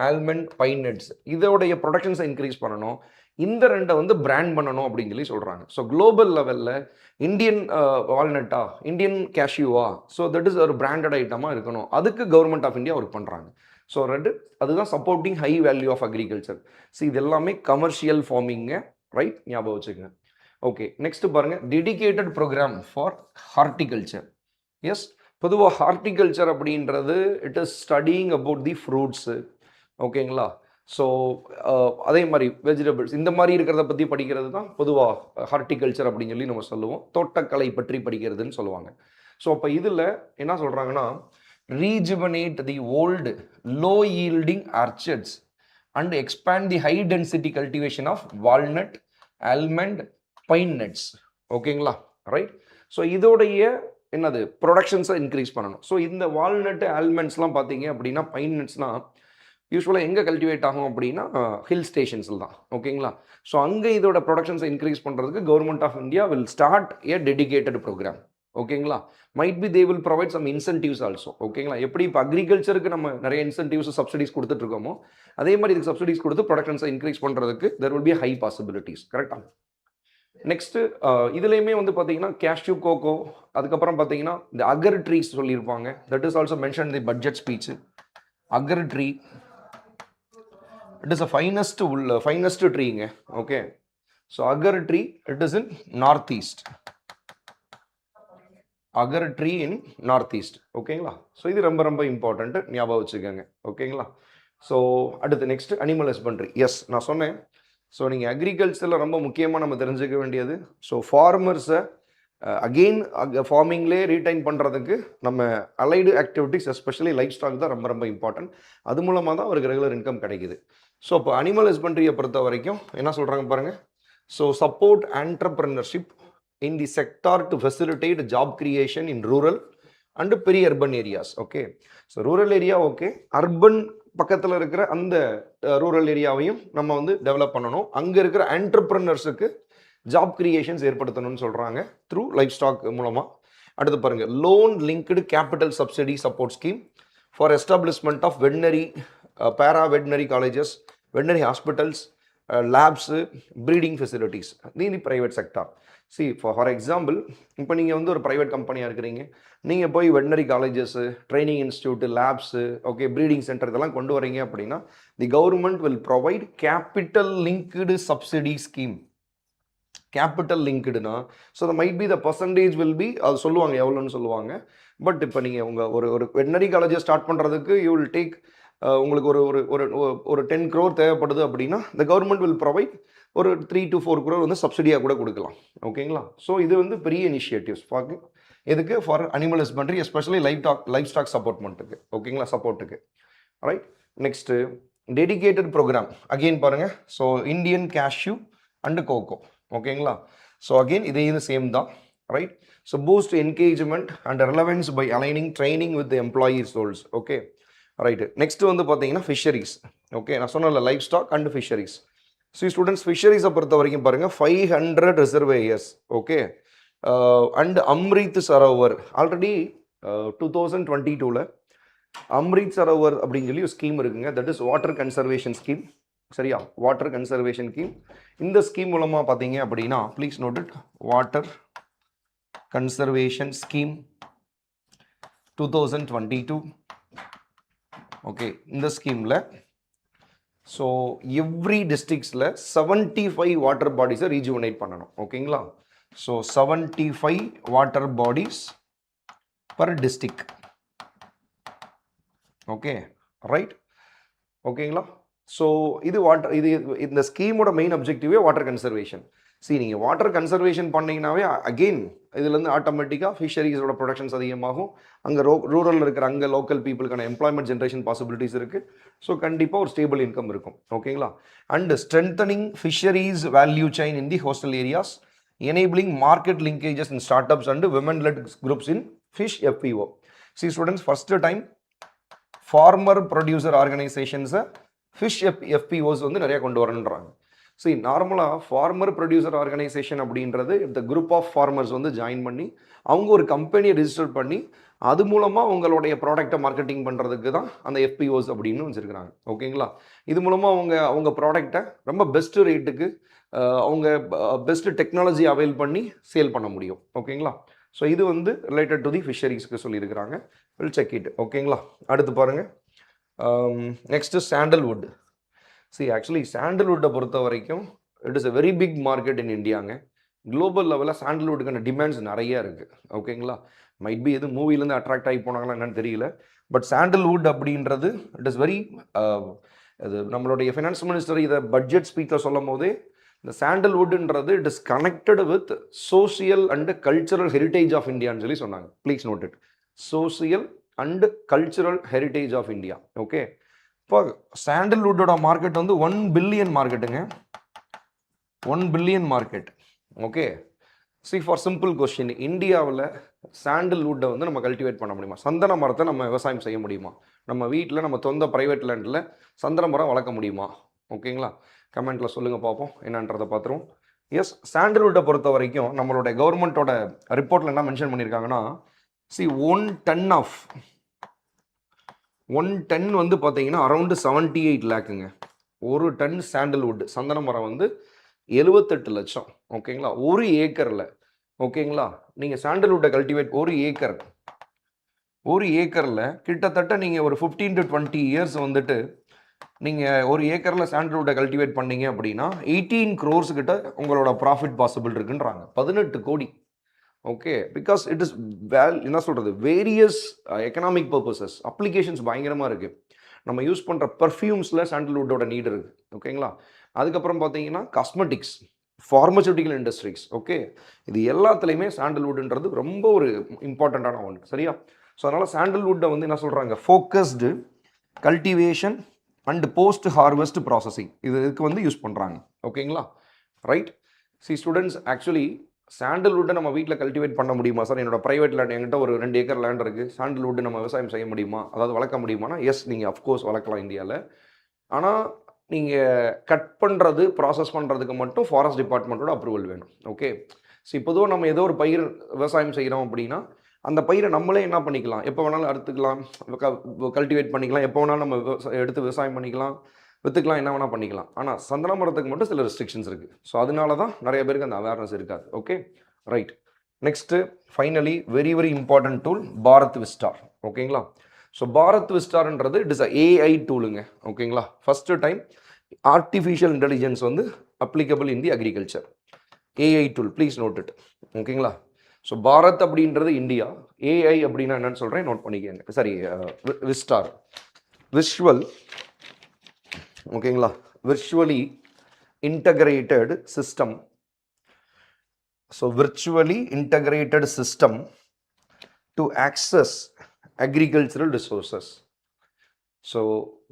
almond, pine nuts, இதோடைய ப்ரொடக்ஷன்ஸை இன்க்ரீஸ் பண்ணணும். இந்த ரெண்டை வந்து பிராண்ட் பண்ணணும் அப்படின்னு சொல்லி சொல்கிறாங்க. ஸோ குளோபல் லெவலில் இந்தியன் வால்நட்டா, இந்தியன் cashew-வா, ஸோ தட் இஸ் ஒரு பிராண்டட் ஐட்டமாக இருக்கணும். அதுக்கு கவர்மெண்ட் ஆஃப் இந்தியா ஒர்க் பண்ணுறாங்க. ஸோ அதுதான் supporting high value of agriculture. So இது எல்லாமே கமர்ஷியல் ஃபார்மிங்க, ரைட்? ஞாபகம் வச்சுக்கோங்க. ஓகே, நெக்ஸ்ட் பாருங்க, dedicated program for horticulture. Yes, பொதுவாக ஹார்டிகல்ச்சர் அப்படின்றது it is studying about the fruits. ஓகேங்களா? ஸோ அதே மாதிரி வெஜிடபிள்ஸ் இந்த மாதிரி இருக்கிறத பற்றி படிக்கிறது தான் பொதுவாக ஹார்டிகல்ச்சர் அப்படின்னு சொல்லி நம்ம சொல்லுவோம். தோட்டக்கலை பற்றி படிக்கிறதுன்னு சொல்லுவாங்க. ஸோ அப்போ இதில் என்ன சொல்கிறாங்கன்னா, rejuvenate the old low yielding orchards and expand the high density cultivation of walnut, almond, pine nuts. ஓகேங்களா? ரைட்? ஸோ இதோடைய என்னது ப்ரொடக்ஷன்ஸை இன்க்ரீஸ் பண்ணணும். ஸோ இந்த வால்நட், ஆல்மண்ட்ஸ்லாம் பார்த்தீங்க அப்படின்னா, பைன் நட்ஸ்லாம் யூஸ்வலாக எங்கே கல்டிவேட் ஆகும் அப்படின்னா ஹில் ஸ்டேஷன்ஸில் தான். ஓகேங்களா? ஸோ அங்கே இதோட ப்ரொடக்ஷன்ஸை இன்க்ரீஸ் பண்ணுறதுக்கு government of India will start a dedicated program. ஓகேங்களா? Might be they will provide some incentives also. ஓகேங்களா? எப்படி இப்போ அக்ரிகல்ச்சருக்கு நம்ம நிறைய இன்சென்டிவ்ஸ், சப்சிடிஸ் கொடுத்துட்டு இருக்கோமோ, அதே மாதிரி இதுக்கு சப்சிடிஸ் கொடுத்து ப்ரொடக்ஷன்ஸை இன்க்ரீஸ் பண்ணுறதுக்கு there will be high possibilities. கரெக்டாக? நெக்ஸ்ட்டு இதுலேயுமே வந்து பார்த்தீங்கன்னா cashew, கோகோ, அதுக்கப்புறம் பார்த்தீங்கன்னா இந்த அகர் ட்ரீஸ் சொல்லியிருப்பாங்க. That is also mention the budget speech. Agar tree it is a finest ட்ரீங்க. Okay, so agar tree it is in north east. Agar tree in north east. ஓகேங்களா? So இது ரொம்ப ரொம்ப important, ஞாபகம் வச்சுக்கோங்க. ஓகேங்களா? So அடுத்து நெக்ஸ்ட் அனிமல் ஹஸ்பண்ட்ரி. எஸ், நான் சொன்னேன். ஸோ நீங்கள் அக்ரிகல்ச்சரில் ரொம்ப முக்கியமாக நம்ம தெரிஞ்சுக்க வேண்டியது, ஸோ ஃபார்மர்ஸை அகெயின் ஃபார்மிங்லேயே ரீடைன் பண்ணுறதுக்கு நம்ம allied activities, especially life stock தான் ரொம்ப ரொம்ப இம்பார்ட்டன்ட். அது மூலமாக தான் அவருக்கு ரெகுலர் இன்கம் கிடைக்குது. ஸோ இப்போ அனிமல் ஹஸ்பண்ட்ரியை பொறுத்த வரைக்கும் என்ன சொல்கிறாங்க பாருங்கள். So support entrepreneurship in the sector to facilitate job creation in rural and peri-urban areas. Okay, so rural area okay, urban பக்கத்தில் இருக்கிற அந்த ரூரல் ஏரியாவையும் நம்ம வந்து டெவலப் பண்ணணும். அங்கே இருக்கிற என்டர்பிரனர்ஸுக்கு ஜாப் கிரியேஷன்ஸ் ஏற்படுத்தணும்னு சொல்கிறாங்க த்ரூ லைஃப் ஸ்டாக் மூலமாக. அடுத்து பாருங்க, loan linked capital subsidy support scheme for establishment of veterinary para veterinary colleges, veterinary hospitals, labs, breeding facilities, நீ private sector. See for example, இப்போ நீங்கள் வந்து ஒரு ப்ரைவேட் கம்பெனியாக இருக்கிறீங்க, நீங்கள் போய் veterinary colleges, training institute, labs, okay, breeding centre இதெல்லாம் கொண்டு வரீங்க அப்படின்னா the government will provide capital linked subsidy scheme. Capital லிங்க்டுனா so the might be the percentage will be, அது சொல்லுவாங்க எவ்வளோன்னு சொல்லுவாங்க. பட் இப்போ நீங்கள் உங்கள் ஒரு வெட்னரி காலேஜை ஸ்டார்ட் பண்ணுறதுக்கு யூ வில் டேக் உங்களுக்கு ஒரு ஒரு ஒரு ஒரு 10 crore தேவைப்படுது அப்படின்னா த கவர்மெண்ட் வில் ப்ரொவைட் ஒரு 3 to 4 crore வந்து சப்சிடியாக கூட கொடுக்கலாம். ஓகேங்களா? ஸோ இது வந்து பெரிய இனிஷியேட்டிவ்ஸ் எதுக்கு? For animal husbandry, especially life stock சப்போர்ட்மெண்ட்டுக்கு. ஓகேங்களா? சப்போர்ட்டுக்கு. Right. Next dedicated program again பாருங்க. So Indian cashew and cocoa. ஓகேங்களா? ஸோ அகெயின் இதே இது சேம் தான். Right. So boost engagement and relevance by aligning training with employees roles. Okay, right. Next வந்து பார்த்தீங்கன்னா ஃபிஷரிஸ். ஓகே, நான் சொன்னல life stock and fisheries. So students ஃபிஷரிஸை பொறுத்த வரைக்கும் பாருங்கள் 500 reservoirs. Okay, and Amrit Sarovar already 2022 Amrit Sarovar அப்படின்னு சொல்லி ஒரு ஸ்கீம் இருக்குங்க. That is water conservation scheme. சரியா? Water conservation scheme. இந்த ஸ்கீம் மூலமாக பார்த்தீங்க அப்படின்னா please note it, water conservation scheme 2022. Okay, இந்த ஸ்கீமில் ஸோ எவ்ரி டிஸ்ட்ரிக்ஸில் 75 வாட்டர் பாடிஸை ரீஜுவனேட் பண்ணணும். ஓகேங்களா? So 75 water bodies per district. Okay, right. ஓகேங்களா? ஸோ இது இந்த ஸ்கீமோட மெயின் அப்ஜெக்டிவே வாட்டர் கன்சர்வேஷன். நீங்கள் வாட்டர் கன்சர்வேஷன் பண்ணிங்கனாவே அகெயின் இதுலேருந்து ஆட்டோமேட்டிக்காக ஃபிஷரிஸோட ப்ரொடக்ஷன்ஸ் அதிகமாகும். அங்கே ரூரலில் இருக்கிற அங்கே லோக்கல் பீப்புளுக்கான எம்ப்ளாய்மெண்ட் ஜென்ரேஷன் பாசிபிலிட்டிஸ் இருக்குது. ஸோ கண்டிப்பாக ஒரு ஸ்டேபிள் இன்கம் இருக்கும். ஓகேங்களா? And strengthening fisheries value chain in the coastal areas, enabling market linkages in start ups and women led groups in fish FPO. Students first time farmer producer ஆர்கனைசேஷன்ஸை fish FPOஸ் வந்து நிறையா கொண்டு வரணுன்றாங்க. நார்மலாக ஃபார்மர் ப்ரொடியூசர் ஆர்கனைசேஷன் அப்படின்றது இந்த group of farmers வந்து join பண்ணி அவங்க ஒரு கம்பெனியை ரிஜிஸ்டர் பண்ணி அது மூலமாக உங்களுடைய ப்ராடக்டை மார்க்கெட்டிங் பண்ணுறதுக்கு தான் அந்த FPOஸ் அப்படின்னு வச்சுருக்கிறாங்க. ஓகேங்களா? இது மூலமாக அவங்க ப்ராடக்டை ரொம்ப பெஸ்ட்டு ரேட்டுக்கு அவங்க பெஸ்ட்டு டெக்னாலஜி அவைல் பண்ணி சேல் பண்ண முடியும். ஓகேங்களா? ஸோ இது வந்து ரிலேட்டட் டு தி ஃபிஷரிஸ்க்கு சொல்லியிருக்கிறாங்க. Will check it. ஓகேங்களா? அடுத்து பாருங்கள். Next sandalwood. ஆக்சுவலி சாண்டல்வுட்டை பொறுத்த வரைக்கும் it is a very big market in இந்தியாங்க. குளோபல் லெவலில் சாண்டல்வுட்டுக்கான டிமாண்ட்ஸ் நிறையா இருக்குது. ஓகேங்களா? மைட் பி எது மூவிலேருந்து அட்ராக்ட் ஆகி போனாங்களா என்னன்னு தெரியல. பட் சாண்டல்வுட் அப்படின்றது இட் இஸ் வெரி அது நம்மளுடைய ஃபினான்ஸ் மினிஸ்டர் இதை பட்ஜெட் ஸ்பீச்சில் சொல்லும் போதே இந்த சாண்டல்வுட்ன்றது it is connected with social and cultural heritage of இந்தியான்னு சொல்லி சொன்னாங்க. Please note it, social and cultural heritage of India. Okay, இப்போ சாண்டல்வுட்டோட மார்க்கெட் வந்து 1 பில்லியன் மார்க்கெட்டுங்க. 1 billion market. Okay, for simple question, இந்தியாவில் சாண்டல்வுட்டை வந்து நம்ம கல்டிவேட் பண்ண முடியுமா? சந்தன மரத்தை நம்ம விவசாயம் செய்ய முடியுமா? நம்ம வீட்டில் நம்ம சொந்த ப்ரைவேட் லேண்டில் சந்தன மரம் வளர்க்க முடியுமா? ஓகேங்களா? கமெண்ட்டில் சொல்லுங்கள் பார்ப்போம், என்னன்றதை பார்த்துருவோம். எஸ், சாண்டல்வுட்டை பொறுத்த வரைக்கும் நம்மளுடைய கவர்மெண்ட்டோட ரிப்போர்ட்டில் என்ன மென்ஷன் பண்ணியிருக்காங்கன்னா, 1 டன் வந்து பார்த்தீங்கன்னா அரௌண்டு 78 லேக்குங்க. 1 டன் சாண்டல்வுட் சந்தன மரம் வந்து 78 லட்சம். ஓகேங்களா? 1 ஏக்கரில். ஓகேங்களா? நீங்கள் சாண்டல்வுட்டை கல்டிவேட் 1 ஏக்கரில் கிட்டத்தட்ட நீங்கள் ஒரு 15 to 20 இயர்ஸ் வந்துட்டு நீங்கள் 1 ஏக்கரில் சாண்டல்வுட்டை கல்டிவேட் பண்ணீங்க அப்படின்னா 18 crores கிட்ட உங்களோட ப்ராஃபிட் பாசிபிள் இருக்குன்றாங்க. 18 கோடி. ஓகே, பிகாஸ் இட் இஸ் என்ன சொல்கிறது, வேரியஸ் எக்கனாமிக் பர்பஸஸ் அப்ளிகேஷன்ஸ் பயங்கரமாக இருக்குது. நம்ம யூஸ் பண்ணுற பர்ஃப்யூம்ஸில் சாண்டல்வுட்டோட நீட் இருக்குது. ஓகேங்களா? அதுக்கப்புறம் பார்த்தீங்கன்னா காஸ்மெட்டிக்ஸ், ஃபார்மசூட்டிக்கல் இண்டஸ்ட்ரீஸ். ஓகே, இது எல்லாத்துலேயுமே சாண்டல்வுட்ன்றது ரொம்ப ஒரு இம்பார்ட்டண்ட்டான ஒன்று. சரியா? ஸோ அதனால் சாண்டல்வுட்டை வந்து என்ன சொல்கிறாங்க, focused cultivation and post harvest processing இதுக்கு வந்து யூஸ் பண்ணுறாங்க. ஓகேங்களா? ரைட். ஸ்டூடெண்ட்ஸ், ஆக்சுவலி சாண்டல்வுட்டை நம்ம வீட்டில் கல்டிவேட் பண்ண முடியுமா சார்? என்னோட ப்ரைவேட் லேண்ட், என்கிட்ட ஒரு 2 ஏக்கர் லேண்ட் இருக்குது, சாண்டல்வுட் நம்ம விவசாயம் செய்ய முடியுமா, அதாவது வளர்க்க முடியுமானா எஸ், நீங்கள் அஃப்கோர்ஸ் வளர்க்கலாம் இந்தியாவில். ஆனால் நீங்கள் கட் பண்ணுறது, ப்ராசஸ் பண்ணுறதுக்கு மட்டும் ஃபாரஸ்ட் டிபார்ட்மெண்ட்டோட அப்ரூவல் வேணும். ஓகே, பொதுவாக நம்ம ஏதோ ஒரு பயிர் விவசாயம் செய்கிறோம் அப்படின்னா அந்த பயிரை நம்மளே என்ன பண்ணிக்கலாம், எப்போ வேணாலும் அறுத்துக்கலாம், கல்டிவேட் பண்ணிக்கலாம், எப்போ வேணாலும் நம்ம எடுத்து விவசாயம் பண்ணிக்கலாம், விற்றுக்கலாம், என்ன வேணால் பண்ணிக்கலாம். ஆனால் சந்தன மரத்துக்கு மட்டும் சில ரெஸ்ட்ரிக்ஷன்ஸ் இருக்குது. ஸோ அதனால தான் நிறைய பேருக்கு அந்த அவேர்னஸ் இருக்காது. Okay, right. Next finally very very important tool Bharat Vistaar. ஓகேங்களா? ஸோ பாரத் விஸ்டார்ன்றது இட் இஸ் ஏஐ டூலுங்க. ஓகேங்களா? ஃபஸ்ட்டு டைம் ஆர்டிஃபிஷியல் இன்டெலிஜென்ஸ் வந்து applicable in the agriculture. AI tool, please note it. ஓகேங்களா? ஸோ பாரத் அப்படின்றது இந்தியா, ஏஐ அப்படின்னா என்னன்னு சொல்கிறேன், நோட் பண்ணிக்கங்க. சரி, விஸ்டார் விஷுவல், ஓகேங்களா, virtually integrated system. So virtually integrated system to access agricultural resources. So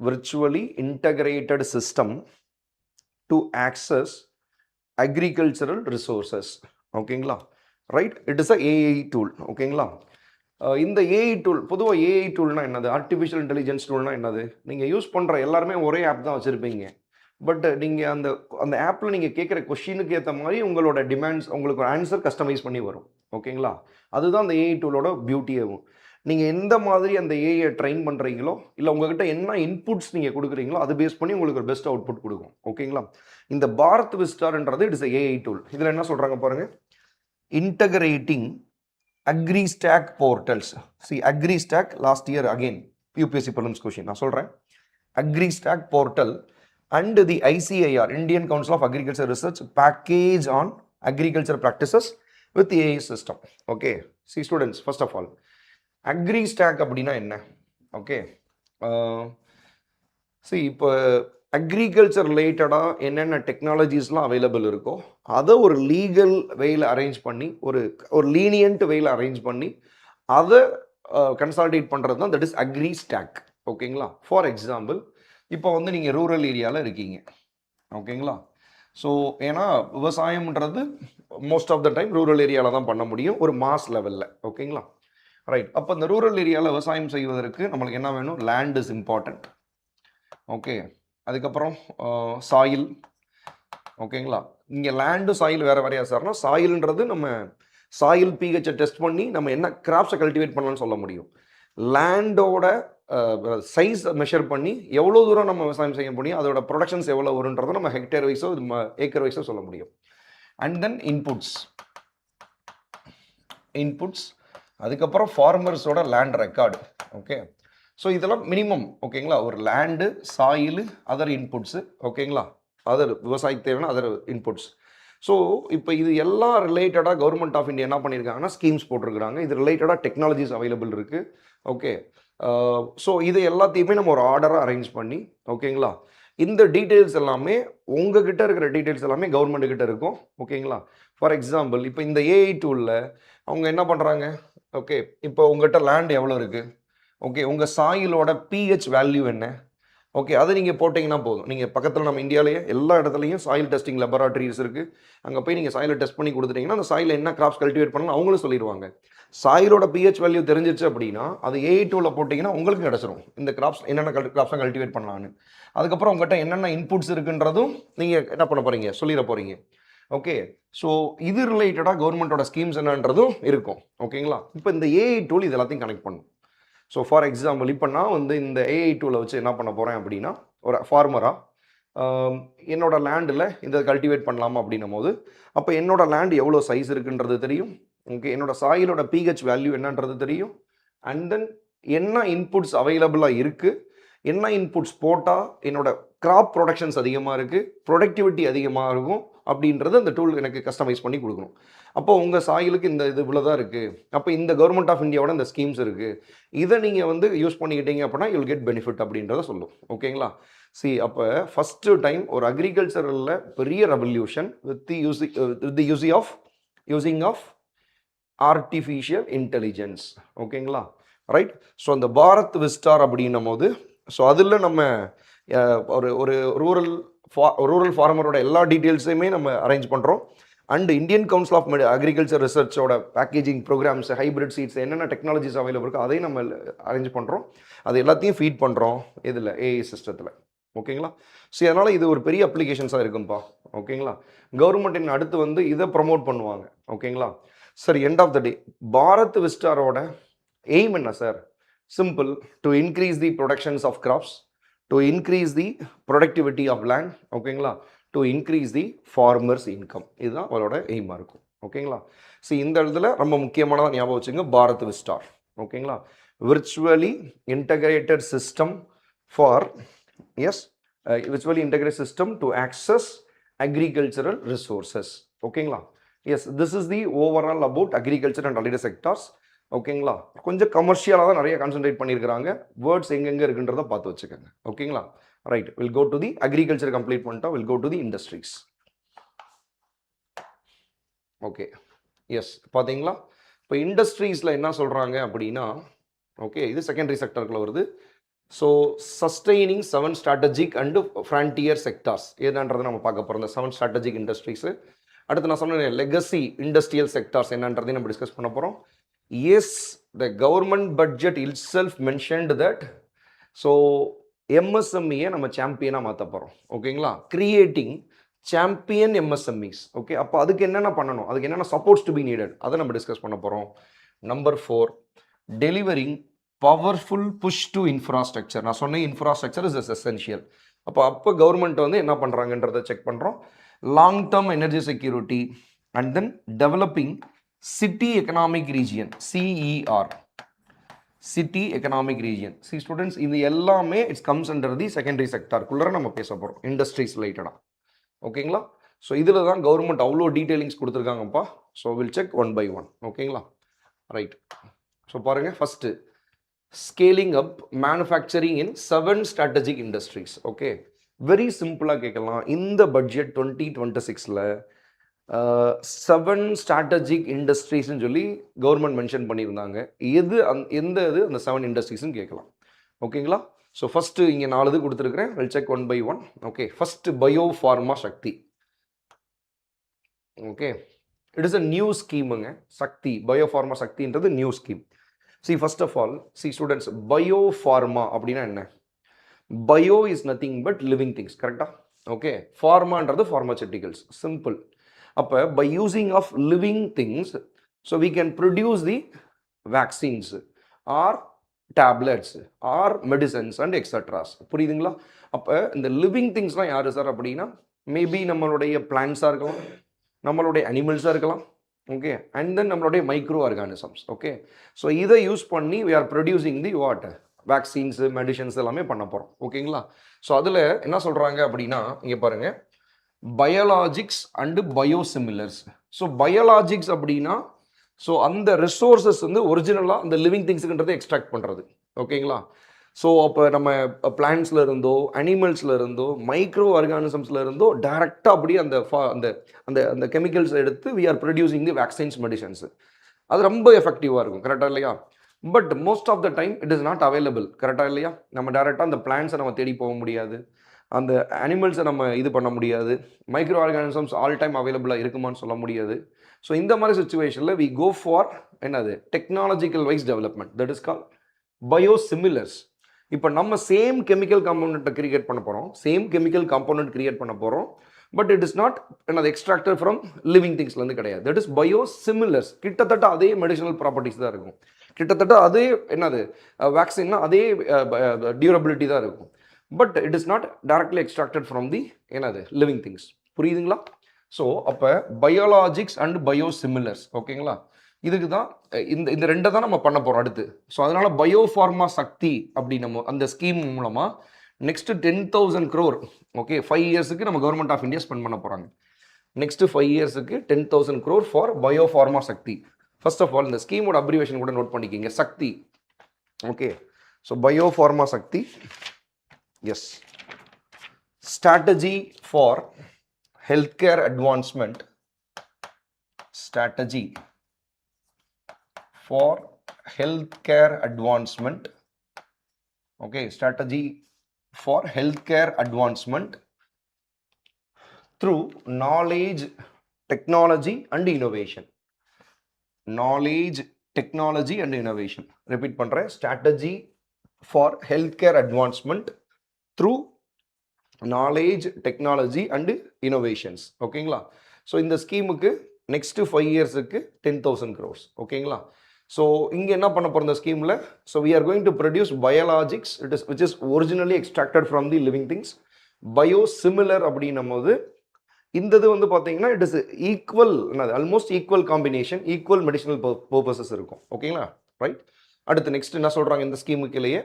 virtually integrated system to access agricultural resources. ஓகேங்களா? Right, it is a AI tool. ஓகேங்களா? இந்த ஏஐ டூல், பொதுவாக ஏஐ டூல்னா என்னது, ஆர்டிஃபிஷியல் இன்டெலிஜென்ஸ் டூல்னா என்னது, நீங்கள் use பண்ணுற எல்லாருமே ஒரே ஆப் தான் வச்சுருப்பீங்க. பட் நீங்கள் அந்த அந்த ஆப்பில் நீங்கள் கேட்குற கொஷினுக்கு ஏற்ற மாதிரி உங்களோட டிமாண்ட்ஸ், உங்களுக்கு ஒரு ஆன்சர் கஸ்டமைஸ் பண்ணி வரும். ஓகேங்களா? அதுதான் அந்த ஏஐ டூலோட பியூட்டியாகும். நீங்கள் எந்த மாதிரி அந்த ஏஐயை ட்ரெயின் பண்ணுறீங்களோ, இல்லை உங்கள்கிட்ட என்ன இன்புட்ஸ் நீங்கள் கொடுக்குறீங்களோ அது பேஸ் பண்ணி உங்களுக்கு ஒரு பெஸ்ட் அவுட்புட் கொடுக்கும். ஓகேங்களா? இந்த பாரத் விஸ்டார்ன்றது இட் இஸ் ஏஐ டூல். இதில் என்ன சொல்கிறாங்க பாருங்கள், integrating AgriStack portals. See, AgriStack last year again UPSC Prelims question நான் சொல்றேன். AgriStack portal and the ICAR, Indian Council of Agriculture Research package on agriculture practices with the AI system. Okay, see students, first of all AgriStack அப்படின்னா என்ன? Okay, see இப்போ agriculture ரிலேட்டடாக என்னென்ன டெக்னாலஜிஸ்லாம் available இருக்கோ அதை ஒரு லீகல் வேயில் அரேஞ்ச் பண்ணி, ஒரு லீனியன்ட் வேயில் அரேஞ்ச் பண்ணி அதை கன்சாலிடேட் பண்ணுறது தான் தட் இஸ் அக்ரி ஸ்டாக். ஓகேங்களா? ஃபார் எக்ஸாம்பிள், இப்போ வந்து நீங்கள் ரூரல் ஏரியாவில் இருக்கீங்க. ஓகேங்களா? ஸோ ஏன்னா விவசாயம்ன்றது most of the time rural ஏரியாவில் தான் பண்ண முடியும், ஒரு மாஸ் லெவலில். ஓகேங்களா? ரைட். அப்போ இந்த ரூரல் ஏரியாவில் விவசாயம் செய்வதற்கு நம்மளுக்கு என்ன வேணும்? Land is important. ஓகே, அதுக்கப்புறம் சாயில். ஓகேங்களா? இங்கே லேண்டு சாயில் வேறு வேறையா சார்னா, சாயில்ன்றது நம்ம சாயில் பிஹெச்சை டெஸ்ட் பண்ணி நம்ம என்ன கிராப்ஸை கல்டிவேட் பண்ணலாம்னு சொல்ல முடியும். லேண்டோட சைஸ் மெஷர் பண்ணி எவ்வளோ தூரம் நம்ம விவசாயம் செய்ய முடியும், அதோட ப்ரொடக்ஷன்ஸ் எவ்வளோ வருன்றதை நம்ம ஹெக்டேர் வைஸோ ஏக்கர் வைஸோ சொல்ல முடியும். அண்ட் தென் இன்புட்ஸ், அதுக்கப்புறம் ஃபார்மர்ஸோட லேண்ட் ரெக்கார்டு. ஓகே, ஸோ இதெல்லாம் மினிமம். ஓகேங்களா? ஒரு லேண்டு, சாயில், அதர் இன்புட்ஸு. ஓகேங்களா? அதர் விவசாயத்துக்கு தேவையான அதர் இன்புட்ஸ். ஸோ இப்போ இது எல்லாம் ரிலேட்டடாக கவர்மெண்ட் ஆஃப் இந்தியா என்ன பண்ணியிருக்காங்கன்னா ஸ்கீம்ஸ் போட்டிருக்கிறாங்க. இது ரிலேட்டடாக டெக்னாலஜிஸ் அவைலபிள் இருக்குது. ஓகே, ஸோ இது எல்லாத்தையுமே நம்ம ஒரு ஆர்டராக அரேஞ்ச் பண்ணி, ஓகேங்களா, இந்த டீட்டெயில்ஸ் எல்லாமே உங்ககிட்ட இருக்கிற டீட்டெயில்ஸ் எல்லாமே கவர்மெண்ட் கிட்ட இருக்கும். ஓகேங்களா? ஃபார் எக்ஸாம்பிள், இப்போ இந்த ஏஐ டூலில் அவங்க என்ன பண்ணுறாங்க, ஓகே, இப்போ உங்கள்கிட்ட லேண்ட் எவ்வளோ இருக்குது, ஓகே, உங்கள் சாயிலோட பிஹெச் வேல்யூ என்ன, ஓகே, அதை நீங்கள் போட்டிங்கன்னா போதும். நீங்கள் பக்கத்தில் நம்ம இந்தியாவிலேயே எல்லா இடத்துலையும் சாயில் டெஸ்டிங் லெபராட்டரிஸ் இருக்குது. அங்கே போய் நீங்கள் சாயிலை டெஸ்ட் பண்ணி கொடுத்துட்டீங்கன்னா அந்த சாயில் என்ன கிராப்ஸ் கல்டிவேட் பண்ணலாம் அவங்களும் சொல்லிடுவாங்க. சாயிலோட பிஹெச் வேல்யூ தெரிஞ்சிச்சு அப்படின்னா அது ஏஐ டூவில் போட்டிங்கன்னா உங்களுக்கு கிடச்சிரும் இந்த கிராப்ஸ் என்னென்ன கிராப்ஸாக கல்டிவேட் பண்ணலான்னு. அதுக்கப்புறம் உங்கள்கிட்ட என்னென்ன இன்புட்ஸ் இருக்குன்றதும் நீங்கள் என்ன பண்ண போகிறீங்க, சொல்லிட போகிறீங்க. ஓகே, ஸோ இது ரிலேட்டடாக கவர்மெண்ட்டோட ஸ்கீம்ஸ் என்னன்றதும் இருக்கும். ஓகேங்களா? இப்போ இந்த ஏஐ டூல் இது எல்லாத்தையும் கனெக்ட் பண்ணும். ஸோ ஃபார் எக்ஸாம்பிள், இப்போ நான் வந்து இந்த ஏஐ டூலை வச்சு என்ன பண்ண போகிறேன் அப்படின்னா, ஒரு ஃபார்மராக என்னோட லேண்டில் இந்த கல்டிவேட் பண்ணலாமா அப்படின்னும் போது, அப்போ என்னோட லேண்ட் எவ்வளோ சைஸ் இருக்குன்றது தெரியும். ஓகே, என்னோட சாயிலோட பிஹெச் வேல்யூ என்னன்றது தெரியும். அண்ட் தென் என்ன இன்புட்ஸ் அவைலபிளாக இருக்குது, என்ன இன்புட்ஸ் போட்டால் என்னோட கிராப் ப்ரொடக்ஷன்ஸ் அதிகமாக இருக்குது, ப்ரொடக்டிவிட்டி அதிகமாக இருக்கும் அப்படின்றது அந்த டூல் எனக்கு கஸ்டமைஸ் பண்ணி கொடுக்கணும். அப்போ உங்கள் சாயிலுக்கு இந்த இது இவ்வளோ தான் இருக்குது, அப்போ இந்த கவர்மெண்ட் ஆஃப் இந்தியாவோட இந்த ஸ்கீம்ஸ் இருக்குது, இதை நீங்கள் வந்து யூஸ் பண்ணிக்கிட்டீங்க அப்படின்னா யூல் கெட் பெனிஃபிட் அப்படின்றத சொல்லும். ஓகேங்களா? அப்போ ஃபஸ்ட்டு டைம் ஒரு அக்ரிகல்ச்சரில் பெரிய revolution with the using of artificial intelligence. ஓகேங்களா? ரைட். ஸோ அந்த பாரத் விஸ்டார் அப்படின்னும் போது, ஸோ அதில் நம்ம ஒரு ரூரல் ஃபார்மரோட எல்லா டீட்டெயில்ஸையுமே நம்ம அரேஞ்ச் பண்ணுறோம். And Indian council of agriculture ரிசர்ச்சோட பேக்கேஜிங் ப்ரோக்ராம்ஸ், ஹைப்ரிட் சீட்ஸ், என்னென்ன டெக்னாலஜிஸ் அவைலபிள் இருக்கோ அதையும் நம்ம அரேஞ்ச் பண்ணுறோம். அது எல்லாத்தையும் ஃபீட் பண்ணுறோம் இதில் ஏஐ சிஸ்டத்தில். ஓகேங்களா? ஸோ அதனால் இது ஒரு பெரிய அப்ளிகேஷன்ஸாக இருக்கும்பா. ஓகேங்களா? கவர்மெண்ட்டின் அடுத்து வந்து இதை ப்ரமோட் பண்ணுவாங்க. ஓகேங்களா? சரி, end of the day Bharat விஸ்டாரோட எய்ம் என்ன sir? Simple, to increase the productions of crops, to increase the productivity of land, ஓகேங்களா, to increase the farmers income. இதுதான் அவரோட எய்மாக இருக்கும். ஓகேங்களா. ஸோ இந்த இடத்துல ரொம்ப முக்கியமானதாக ஞாபகம் வச்சுங்க, பாரத் விஸ்டார். ஓகேங்களா, virtually integrated system for virtually integrated system to access agricultural resources. ஓகேங்களா. Yes, this is the overall about agriculture and related sectors. ஓகேங்களா, கொஞ்சம் கமர்ஷியலாக தான் நிறைய கான்சென்ட்ரேட் பண்ணியிருக்கிறாங்க. வேர்ட்ஸ் எங்கெங்கே இருக்குன்றதை பார்த்து வச்சுக்கோங்க. ஓகேங்களா. Right, will go to the agriculture complete பண்ணிட்டோம். Will go to the industries. Okay, yes, பார்த்தீங்களா. இப்போ இண்டஸ்ட்ரீஸில் என்ன சொல்கிறாங்க அப்படின்னா, ஓகே, இது செகண்டரி செக்டருக்குள்ள வருது. So sustaining 7 strategic and frontier sectors என்னன்றதை நம்ம பார்க்க போகிறோம். இந்த 7 ஸ்ட்ராட்டஜிக் இண்டஸ்ட்ரீஸு. அடுத்து நான் சொன்னேன் லெகசி இண்டஸ்ட்ரியல் செக்டார்ஸ் என்னன்றதையும் நம்ம டிஸ்கஸ் பண்ண போகிறோம். Yes, the government budget itself mentioned that so எம்எஸ்எம்இயை நம்ம சாம்பியனாக மாற்ற போகிறோம். ஓகேங்களா, கிரியேட்டிங் சாம்பியன் எம்எஸ்எம்இஸ். ஓகே, அப்போ அதுக்கு என்னென்ன பண்ணணும், அதுக்கு என்னென்ன சப்போர்ட்ஸ் டு பி நீடட், அதை நம்ம டிஸ்கஸ் பண்ண போகிறோம். Number 4, delivering powerful push to infrastructure. நான் சொன்னேன் இன்ஃப்ராஸ்ட்ரக்சர் இஸ் எசென்ஷியல். அப்போ கவர்மெண்ட் வந்து என்ன பண்ணுறாங்கன்றதை செக் பண்ணுறோம். Long term energy security and then developing city economic region, CER, city economic region. Students, இது எல்லாமே it's comes under the secondary செக்டாருக்குள்ளே நம்ம பேச போகிறோம், இண்டஸ்ட்ரீஸ் ரிலேட்டடாக. ஓகேங்களா. ஸோ இதில் தான் கவர்மெண்ட் அவ்வளோ டீட்டெயிலிங்ஸ் கொடுத்துருக்காங்கப்பா. So will check one by one. ஓகேங்களா. ரைட், ஸோ பாருங்கள், first scaling up manufacturing in 7 strategic industries. Okay, very சிம்பிளாக கேட்கலாம். இந்த பட்ஜெட் 2026ல் 7 ஸ்ட்ராட்டஜிக் இண்டஸ்ட்ரீஸ்ன்னு சொல்லி கவர்மெண்ட் மென்ஷன் பண்ணியிருந்தாங்க. எந்த இது அந்த 7 இண்டஸ்ட்ரீஸ்ன்னு கேட்கலாம். ஓகேங்களா. ஸோ ஃபஸ்ட்டு இங்கே 4 இது கொடுத்துருக்குறேன். Will check one by one. Okay, first biopharma Shakti. Okay, it is a new ஸ்கீமுங்க. சக்தி, பயோ-ஃபார்மா சக்தின்றது new scheme. First of all students, biopharma அப்படின்னா என்ன? Bio is nothing but living things, கரெக்டாக? ஓகே, ஃபார்மான்றது ஃபார்மாசூட்டிகல்ஸ், சிம்பிள். அப்போ by using of living things so we can produce the vaccines or tablets or medicines and extras. புரியுதுங்களா? அப்போ இந்த living திங்ஸ்லாம் யார் சார் அப்படின்னா, மேபி நம்மளுடைய பிளான்ஸாக இருக்கலாம், நம்மளுடைய அனிமல்ஸாக இருக்கலாம். ஓகே, அண்ட் தென் நம்மளுடைய மைக்ரோ ஆர்கானிசம்ஸ். ஓகே, ஸோ இதை யூஸ் பண்ணி we are producing the what vaccines medicines எல்லாமே பண்ண போகிறோம். ஓகேங்களா. ஸோ அதில் என்ன சொல்கிறாங்க அப்படின்னா, இங்கே பாருங்கள், பயாலாஜிக்ஸ் அண்டு பயோசிமிலர்ஸ். ஸோ பயாலாஜிக்ஸ் அப்படின்னா ஸோ அந்த ரிசோர்ஸஸ் வந்து ஒரிஜினலாக அந்த லிவிங் திங்ஸுக்குன்றதை எக்ஸ்ட்ராக்ட் பண்ணுறது. ஓகேங்களா. ஸோ அப்போ நம்ம பிளான்ஸில் இருந்தோ அனிமல்ஸில் இருந்தோ மைக்ரோ ஆர்கானிசம்ஸில் இருந்தோ டைரெக்டாக அப்படி அந்த அந்த அந்த கெமிக்கல்ஸ் எடுத்து we are producing the vaccines medicines. அது ரொம்ப எஃபெக்டிவாக இருக்கும், கரெக்டாக இல்லையா? But most of the time it is not available, கரெக்டாக இல்லையா? நம்ம டேரெக்டாக அந்த பிளான்ஸை நம்ம தேடி போக முடியாது, அந்த அனிமல்ஸை நம்ம இது பண்ண முடியாது, மைக்ரோ ஆர்கானிசம்ஸ் ஆல் டைம் அவைலபிளாக இருக்குமான்னு சொல்ல முடியாது. ஸோ இந்த மாதிரி சுச்சுவேஷனில் வி கோ ஃபார் என்னது டெக்னாலஜிக்கல் wise development, that is call biosimilars. இப்போ நம்ம சேம் கெமிக்கல் காம்பவுண்ட்டை கிரியேட் பண்ண போகிறோம், சேம் கெமிக்கல் காம்பவுண்ட் கிரியேட் பண்ண போகிறோம், பட் இட் இஸ் நாட் என்னது எக்ஸ்ட்ராக்டட் ஃப்ரம் லிவிங் திங்ஸ்லேருந்து கிடையாது. That is biosimilars. கிட்டத்தட்ட அதே மெடிசனல் ப்ராப்பர்ட்டிஸ் தான் இருக்கும், கிட்டத்தட்ட அதே என்னது வேக்சின்னா அதே டியூரபிலிட்டி தான் இருக்கும், but it is not directly extracted from தி என்னது லிவிங் திங்ஸ். புரியுதுங்களா? ஸோ அப்போ பயாலாஜிக்ஸ் அண்ட் பயோசிமிலர்ஸ். ஓகேங்களா, இதுக்கு தான் இந்த ரெண்டை தான் நம்ம பண்ண போகிறோம் அடுத்து. ஸோ அதனால் பயோ-ஃபார்மா சக்தி அப்படி நம்ம அந்த ஸ்கீம் மூலமாக நெக்ஸ்ட்டு 10,000 crore, ஓகே, 5 இயர்ஸுக்கு நம்ம கவர்மெண்ட் ஆஃப் இந்தியா ஸ்பெண்ட் பண்ண போகிறாங்க. நெக்ஸ்ட்டு 5 இயர்ஸுக்கு 10,000 crore for biopharma Shakti. First of all இந்த ஸ்கீமோட அப்ரிவேஷன் கூட நோட் பண்ணிக்கிங்க, Shakti. Okay, so biopharma Shakti. Yes, strategy for healthcare advancement, strategy for healthcare advancement. Okay, strategy for healthcare advancement through knowledge, technology and innovation. Knowledge, technology and innovation. Repeat பண்றேன், strategy for healthcare advancement through knowledge, technology and innovations. ஓகேங்களா. So இந்த ஸ்கீமுக்கு next 5 இயர்ஸுக்கு 10,000 crores. ஓகேங்களா? So இங்கே என்ன பண்ண போகிறோம் இந்த ஸ்கீமில்? So we are going to produce biologics which is originally extracted from the living things. Biosimilar அப்படின்னும் போது இந்த இது வந்து பார்த்தீங்கன்னா it is equal, almost equal combination, equal medicinal purposes இருக்கும். ஓகேங்களா? ரைட். அடுத்து நெக்ஸ்ட் என்ன சொல்கிறாங்க இந்த ஸ்கீமுக்குள்ளேயே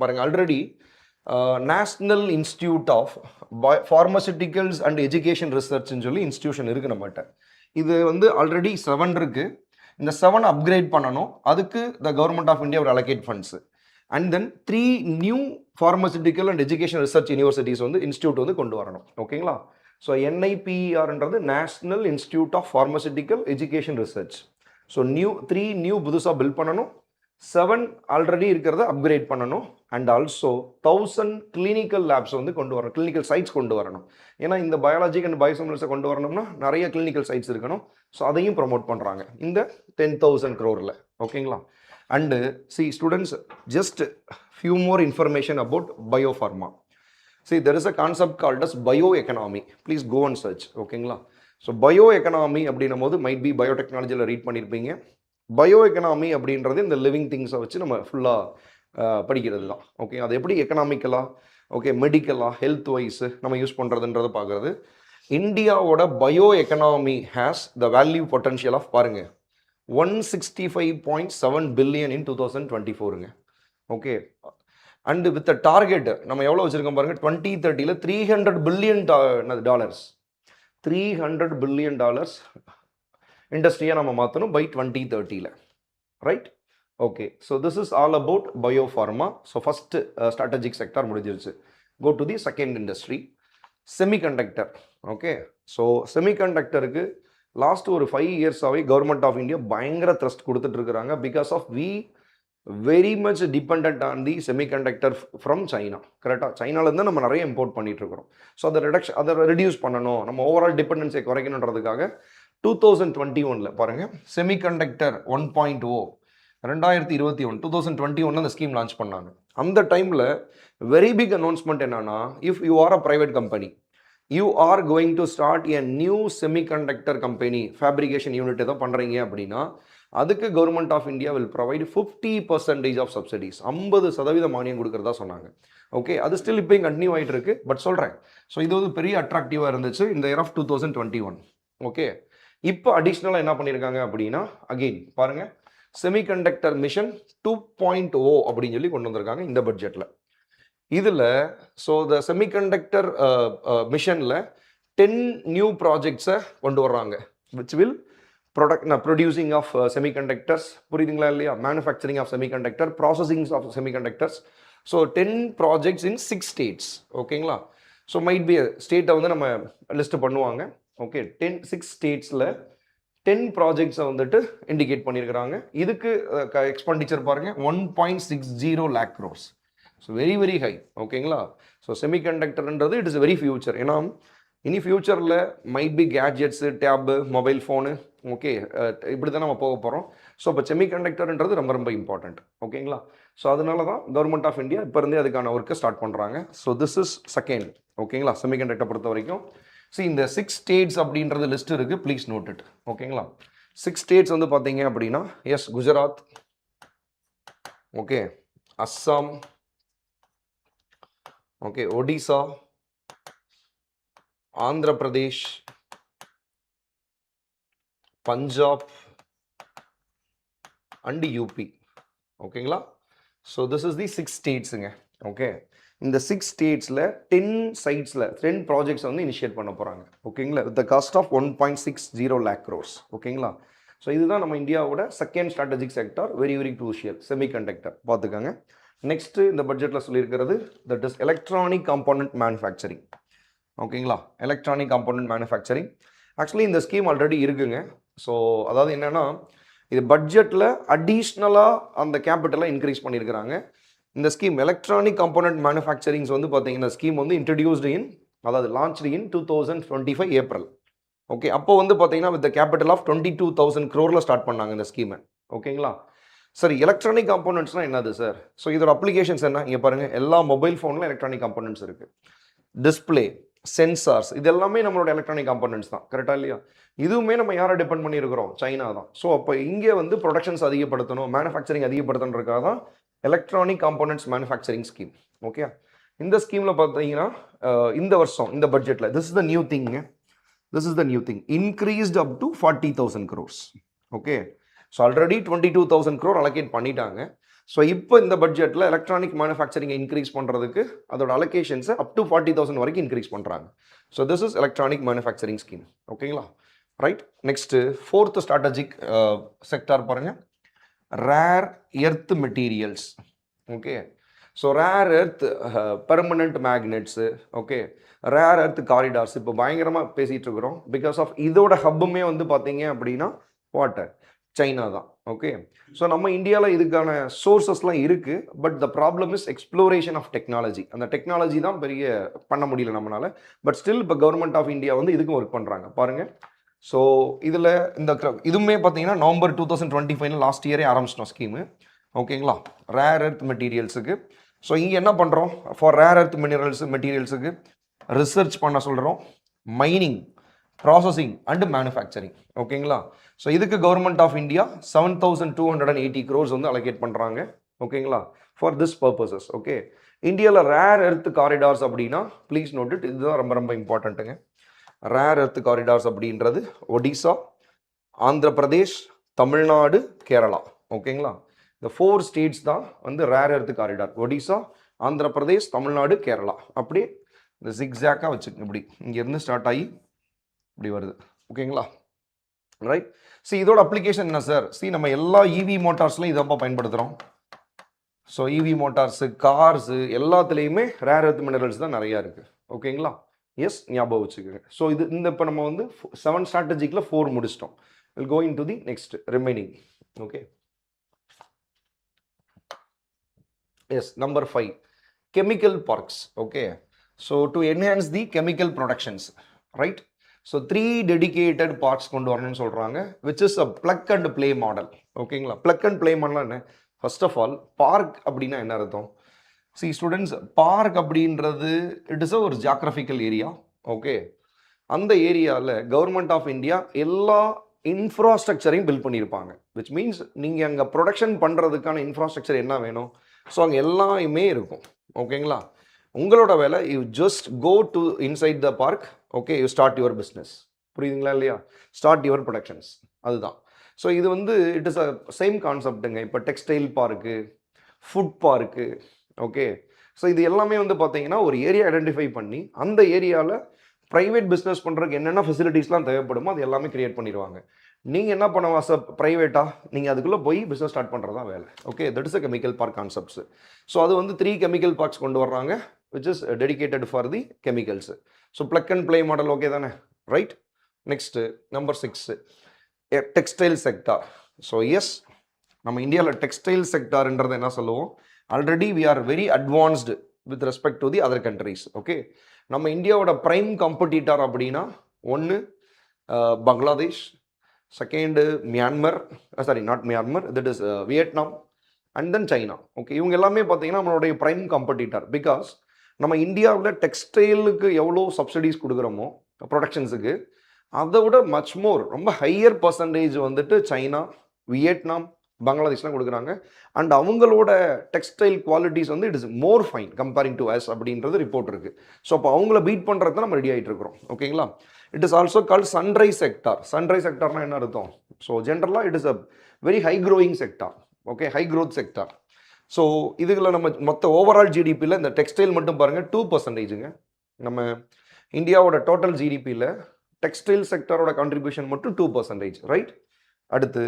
பாருங்கள். Already national institute of pharmaceuticals and education ரிசர்ச்னு சொல்லி இன்ஸ்டிடியூஷன் இருக்குது நம்மகிட்ட. இது வந்து ஆல்ரெடி 7 இருக்குது. இந்த 7 அப்கிரேட் பண்ணணும். அதுக்கு த கவர்மெண்ட் ஆஃப் இந்தியா ஒரு allocate funds. And then 3 new pharmaceutical and education research universities வந்து இன்ஸ்டியூட் வந்து கொண்டு வரணும். ஓகேங்களா? ஸோ NIPERன்றது national institute of pharmaceutical education research. So 3 new புதுசாக பில்ட் பண்ணணும். 7 ஆல்ரெடி இருக்கிறத அப்கிரேட் பண்ணணும். அண்ட் ஆல்சோ 1000 கிளினிக்கல் லேப்ஸ் வந்து கொண்டு வரணும், கிளினிக்கல் சைட்ஸ் கொண்டு வரணும். ஏன்னா இந்த பயாலஜிக் அண்ட் பயோசிமிலர்ஸை கொண்டு வரணும்னா நிறைய கிளினிக்கல் சைட்ஸ் இருக்கணும். ஸோ அதையும் ப்ரொமோட் பண்ணுறாங்க இந்த 10,000 crore. ஓகேங்களா? And students, just few more information about bio-pharma. there is a concept called as bioeconomy. Please go and search. ஓகேங்களா? ஸோ bioeconomy அப்படின்னும் போது மைட் பி பயோடெக்னாலஜியில் ரீட் பண்ணியிருப்பீங்க. பயோஎக்கனாமி அப்படின்றது இந்த லிவிங் திங்ஸை வச்சு நம்ம ஃபுல்லாக படிக்கிறது தான். ஓகே, அது எப்படி எக்கனாமிக்கலாக, ஓகே, மெடிக்கலாக, ஹெல்த் வைஸு நம்ம யூஸ் பண்ணுறதுன்றதை பார்க்குறது. இந்தியாவோட bio economy has the value potential of பாருங்கள் 165.7 billion in 2024. Okay, and with target நம்ம எவ்வளோ வச்சுருக்கோம் பாருங்கள், 2030 $300 பில்லியன் டாலர்ஸ், $300 பில்லியன் இண்டஸ்ட்ரியாக நம்ம மாற்றணும் by 2030. Right? Okay, so this is all about bio-pharma. So first strategic sector முடிஞ்சிருச்சு. Go to the second industry, semiconductor. Okay, so செமிகண்டக்டருக்கு லாஸ்ட் ஒரு 5 இயர்ஸாகவே கவர்மெண்ட் ஆஃப் இந்தியா பயங்கர த்ரஸ்ட் கொடுத்துட்ருக்குறாங்க. Because of we very much depend on the semiconductor from China. கரெக்டாக? சைனாலேருந்து நம்ம நிறைய இம்போர்ட் பண்ணிகிட்ருக்குறோம். ஸோ அதை ரெடியூஸ் பண்ணணும், நம்ம ஓவரால் டிபெண்டன்ஸை குறைக்கணுன்றதுக்காக 2021 பாருங்கள், செமிகண்டக்டர் 1.0 2021 2021 அந்த ஸ்கீம் லான்ச் பண்ணாங்க. அந்த டைமில் வெரி பிக் அனௌன்ஸ்மெண்ட் என்னன்னா, if you are a private company, you are going to start a new semiconductor company, fabrication unit ஏதோ பண்ணுறீங்க அப்படின்னா அதுக்கு government of India will provide 50% of subsidies, 50% மானியம் கொடுக்குறதா சொன்னாங்க. ஓகே, அது ஸ்டில் இப்போ கண்டினியூ ஆகிட்டு இருக்கு. பட் சொல்கிறேன், ஸோ இது வந்து பெரிய அட்ராக்டிவாக இருந்துச்சு இந்த இயர் ஆஃப் 2021. ஓகே, இப்போ அடிஷ்னலாக என்ன பண்ணியிருக்காங்க அப்படின்னா, அகெயின் பாருங்கள், செமிகண்டக்டர் மிஷன் 2.0 அப்படின்னு சொல்லி கொண்டு வந்திருக்காங்க இந்த பட்ஜெட்டில். இதில் ஸோ த செமிகண்டக்டர் மிஷனில் 10 நியூ ப்ராஜெக்ட்ஸை கொண்டு வர்றாங்க, which will producing of semiconductors, புரியுதுங்களா இல்லையா, manufacturing of semiconductor, processings of semiconductors. So 10 projects in 6 states. ஓகேங்களா? ஸோ மைட் பி ஸ்டேட்டை வந்து நம்ம லிஸ்ட் பண்ணுவாங்க. ஓகே, 6 ஸ்டேட்ஸில் 10 ப்ராஜெக்ட்ஸை வந்துட்டு இண்டிகேட் பண்ணியிருக்கிறாங்க. இதுக்கு எக்ஸ்பெண்டிச்சர் பாருங்கள் 1.60 lakh crores. So very very high. ஓகேங்களா? ஸோ செமிகண்டக்டர்ன்றது இட் இஸ் வெரி ஃபியூச்சர். ஏன்னா இனி ஃபியூச்சரில் might be gadgets, tab, mobile phone, okay, இப்படி தான் நம்ம போக போகிறோம். ஸோ இப்போ செமிகண்டக்டர்ன்றது ரொம்ப ரொம்ப இம்பார்ட்டண்ட். ஓகேங்களா? ஸோ அதனால தான் கவர்மெண்ட் ஆஃப் இந்தியா இப்போ இருந்தே அதுக்கான ஒர்க்கை ஸ்டார்ட் பண்ணுறாங்க. So this is second. ஓகேங்களா? செமிகண்டக்டர் பொறுத்த வரைக்கும் இந்த 6 states அப்படின்றது லிஸ்ட் இருக்குது, ப்ளீஸ் நோட் இட். ஓகேங்களா? 6 states வந்து பார்த்தீங்க அப்படின்னா, yes, Gujarat, okay, Assam, okay, Odisha, Andhra Pradesh, Punjab and UP. ஓகேங்களா? ஸோ திஸ் இஸ் தி 6 states-ங்க. ஓகே, இந்த 6 states-ல 10 sites-ல 10 ப்ராஜெக்ட்ஸ் வந்து இனிஷியேட் பண்ண போகிறாங்க. ஓகேங்களா? With the cost of 1.60 lakh crores. ஓகேங்களா? ஸோ இதுதான் நம்ம இந்தியாவோட second strategic sector, very very crucial, semiconductor. பார்த்துக்கோங்க. நெக்ஸ்ட்டு இந்த பட்ஜெட்டில் சொல்லியிருக்கிறது that is electronic component manufacturing. ஓகேங்களா? எலக்ட்ரானிக் காம்போனன்ட் மேனுஃபேக்சரிங் ஆக்சுவலி இந்த ஸ்கீம் ஆல்ரெடி இருக்குங்க. ஸோ அதாவது என்னென்னா, இது பட்ஜெட்டில் அடிஷ்னலாக அந்த கேபிட்டலை இன்க்ரீஸ் பண்ணியிருக்கிறாங்க. இந்த ஸ்கீம் எலக்ட்ரானிக் காம்போனன்ட் மேனுஃபேக்சரிங்ஸ் வந்து பார்த்தீங்கன்னா ஸ்கீம் வந்து இன்ட்ரடியூஸ்டு இன், அதாவது லான்ச்டு இன் 2025 ஏப்ரல். ஓகே, அப்போ வந்து பார்த்தீங்கன்னா with capital of 22,000 crore start பண்ணாங்க இந்த ஸ்கீமை. ஓகேங்களா? சரி, எலக்ட்ரானிக் காம்போனன்ட்ஸ்னால் என்னது சார்? ஸோ இதோட அப்ளிகேஷன்ஸ் என்ன? இங்கே பாருங்கள், எல்லா மொபைல் ஃபோனில் எலக்ட்ரானிக் காம்போனன்ட்ஸ் இருக்குது. டிஸ்பிளே, சென்சார்ஸ், இது எல்லாமே நம்மளோட எலக்ட்ரானிக் காம்பனன்ட்ஸ் தான். கரெக்டாக இல்லையா? இதுவுமே நம்ம யாரை டிபெண்ட் பண்ணியிருக்கிறோம்? சைனா தான். ஸோ அப்போ இங்கே வந்து ப்ரொடக்ஷன்ஸ் அதிகப்படுத்தணும், மேனுஃபேக்சரிங் அதிகப்படுத்தணுன்றதுக்காக தான் electronic components manufacturing scheme. Okay, இந்த ஸ்கீமில் பார்த்தீங்கன்னா இந்த வருஷம் இந்த பட்ஜெட்டில் this is the new thing, increased up to 40,000 crores. Okay, so already 22,000 crore allocate பண்ணிட்டாங்க. ஸோ இப்போ இந்த பட்ஜெட்டில் எலக்ட்ரானிக் மேனுஃபேக்சரிங்கை இன்க்ரீஸ் பண்ணுறதுக்கு அதோட அலோகேஷன்ஸை அப் டு 40,000 வரைக்கும் இன்க்ரீஸ் பண்ணுறாங்க. So this is electronic manufacturing scheme. ஓகேங்களா? Right. Next fourth strategic sector பாருங்கள், rare earth materials. Okay, so rare earth permanent magnets, okay, rare earth corridors இப்போ பயங்கரமாக பேசிகிட்டு இருக்கிறோம். பிகாஸ் ஆஃப் இதோட ஹப்புமே வந்து பார்த்தீங்க அப்படின்னா வாட்டர் சைனா தான். ஓகே, ஸோ நம்ம இந்தியாவில் இதுக்கான சோர்சஸ்லாம் இருக்குது. But the problem is exploration of technology. அந்த டெக்னாலஜி தான் பெரிய பண்ண முடியல நம்மளால். பட் ஸ்டில் இப்போ கவர்மெண்ட் ஆஃப் இந்தியா வந்து இதுக்கும் ஒர்க் பண்ணுறாங்க பாருங்கள். ஸோ இதில் இந்த இதுவுமே பார்த்தீங்கன்னா நவம்பர் 2025 லாஸ்ட் இயரே ஆரம்பிச்சிட்டோம் ஸ்கீமு. ஓகேங்களா? Rare earth மெட்டீரியல்ஸுக்கு. ஸோ இங்கே என்ன பண்ணுறோம்? ஃபார் ரேர் எர்த் மெட்டீரியல்ஸுக்கு ரிசர்ச் பண்ண சொல்கிறோம், மைனிங், ப்ராசஸிங் அண்ட் மேனுஃபேக்சரிங். ஓகேங்களா? ஸோ இதுக்கு கவர்மெண்ட் ஆஃப் இந்தியா 7,280 crores வந்து அலோகேட் பண்ணுறாங்க. ஓகேங்களா? For this purposes. ஓகே, இந்தியாவில் ரேர் எர்த் காரிடார்ஸ் அப்படின்னா ப்ளீஸ் நோட் இட், இதுதான் ரொம்ப ரொம்ப இம்பார்ட்டண்ட்டுங்க. ரேர் எர்த் காரிடார்ஸ் அப்படின்றது ஒடிசா, ஆந்திர பிரதேஷ், தமிழ்நாடு, கேரளா. ஓகேங்களா? இந்த 4 ஸ்டேட்ஸ் தான் வந்து rare earth corridor. Odisha, Andhra Pradesh, Tamil Nadu, Kerala. அப்படியே இந்த ஜிக்ஸாக்காக வச்சுக்கோங்க. இப்படி இங்கேருந்து ஸ்டார்ட் ஆகி இப்படி வருது. ஓகேங்களா? ரைட். சி இதோட அப்ளிகேஷன் என்ன சார்? சி நம்ம எல்லா இவி மோட்டார்ஸ்லையும் இதப்பா பயன்படுத்துகிறோம். ஸோ இவி மோட்டார்ஸு, கார்ஸு எல்லாத்துலேயுமே ரேர் எர்த் மினரல்ஸ் தான் நிறையா இருக்குது. ஓகேங்களா? எஸ், ஞாபகம் வச்சுக்கோங்க. ஸோ இது இந்த இப்போ நம்ம வந்து 7 ஸ்ட்ராட்டஜிக்கில் 4 முடிச்சிட்டோம். Will go into the next remaining. Okay, yes, number 5 chemical parks. Okay, so to enhance the chemical productions, right? So 3 dedicated parks கொண்டு வரணும்னு சொல்கிறாங்க, which is a plug and play model. ஓகேங்களா? plug and play மாடல் என்ன? First of all park அப்படின்னா என்ன அர்த்தம்? C students, park அப்படின்றது it is ஒரு ஜியாகிரபிக்கல் ஏரியா. ஓகே, அந்த ஏரியாவில் கவர்மெண்ட் ஆஃப் இந்தியா எல்லா இன்ஃப்ராஸ்ட்ரக்சரையும் பில்ட் பண்ணியிருப்பாங்க. விச் மீன்ஸ் நீங்கள் அங்கே ப்ரொடக்ஷன் பண்ணுறதுக்கான இன்ஃப்ராஸ்ட்ரக்சர் என்ன வேணும், ஸோ அங்கே எல்லாமே இருக்கும். ஓகேங்களா? உங்களோட வேலை, you just go to inside the park. Okay, you start your business. புரியுதுங்களா இல்லையா? ஸ்டார்ட் யுவர் ப்ரொடக்ஷன்ஸ், அதுதான். ஸோ இது வந்து இட் இஸ் அ சேம் கான்செப்டுங்க. இப்போ textile park, food park. Okay, so இது எல்லாமே வந்து பார்த்தீங்கன்னா ஒரு ஏரியா ஐடென்டிஃபை பண்ணி அந்த ஏரியாவில் ப்ரைவேட் பிஸ்னஸ் பண்ணுறதுக்கு என்னென்ன ஃபெசிலிட்டிஸ்லாம் தேவைப்படுமோ அது எல்லாமே கிரியேட் பண்ணிடுவாங்க. நீங்கள் என்ன பண்ண சார் ப்ரைவேட்டாக நீங்கள் அதுக்குள்ளே போய் பிஸ்னஸ் ஸ்டார்ட் பண்ணுறது தான் வேலை. Okay, that is a chemical park concepts. So அது வந்து 3 கெமிக்கல் பார்க்ஸ் கொண்டு வர்றாங்க, which is dedicated for the chemicals. So plug and play model. Okay தானே? Right. Next number 6 textile sector. So yes, நம்ம இந்தியாவில் டெக்ஸ்டைல் செக்டார்ன்றது என்ன சொல்லுவோம்? Already we are very advanced with respect to the other countries. Okay, நம்ம இந்தியாவோட prime competitor அப்படின்னா ஒன்று Bangladesh, second Myanmar, sorry not Myanmar, that is Vietnam, and then China. Okay, இவங்க எல்லாமே பார்த்தீங்கன்னா நம்மளுடைய ப்ரைம் காம்படிட்டர். பிகாஸ் நம்ம இந்தியாவில் டெக்ஸ்டைலுக்கு எவ்வளோ சப்சிடிஸ் கொடுக்குறோமோ ப்ரொடக்ஷன்ஸுக்கு, அதை விட மச் மோர் ரொம்ப ஹையர் பர்சன்டேஜ் வந்துட்டு சைனா, வியட்நாம், பங்களாதேஷ்லாம் கொடுக்குறாங்க. அண்ட் அவங்களோட டெக்ஸ்டைல் குவாலிட்டிஸ் வந்து it is more fine comparing to us அப்படின்றது ரிப்போர்ட் இருக்குது. ஸோ அப்போ அவங்கள பீட் பண்ணுறது தான் நம்ம ரெடி ஆகிட்டு இருக்கிறோம். ஓகேங்களா? It is also called sunrise sector. Sunrise செக்டார்னா என்ன அர்த்தம்? ஸோ ஜென்ரலாக it is a very high growing sector. Okay, high growth sector. So இதுல நம்ம மொத்த ஓவரால் ஜிடிபியில் இந்த டெக்ஸ்டைல் மட்டும் பாருங்கள் 2%. நம்ம இந்தியாவோட டோட்டல் ஜிடிபியில் டெக்ஸ்டைல் செக்டாரோட கான்ட்ரிபியூஷன் மட்டும் 2%. ரைட். அடுத்து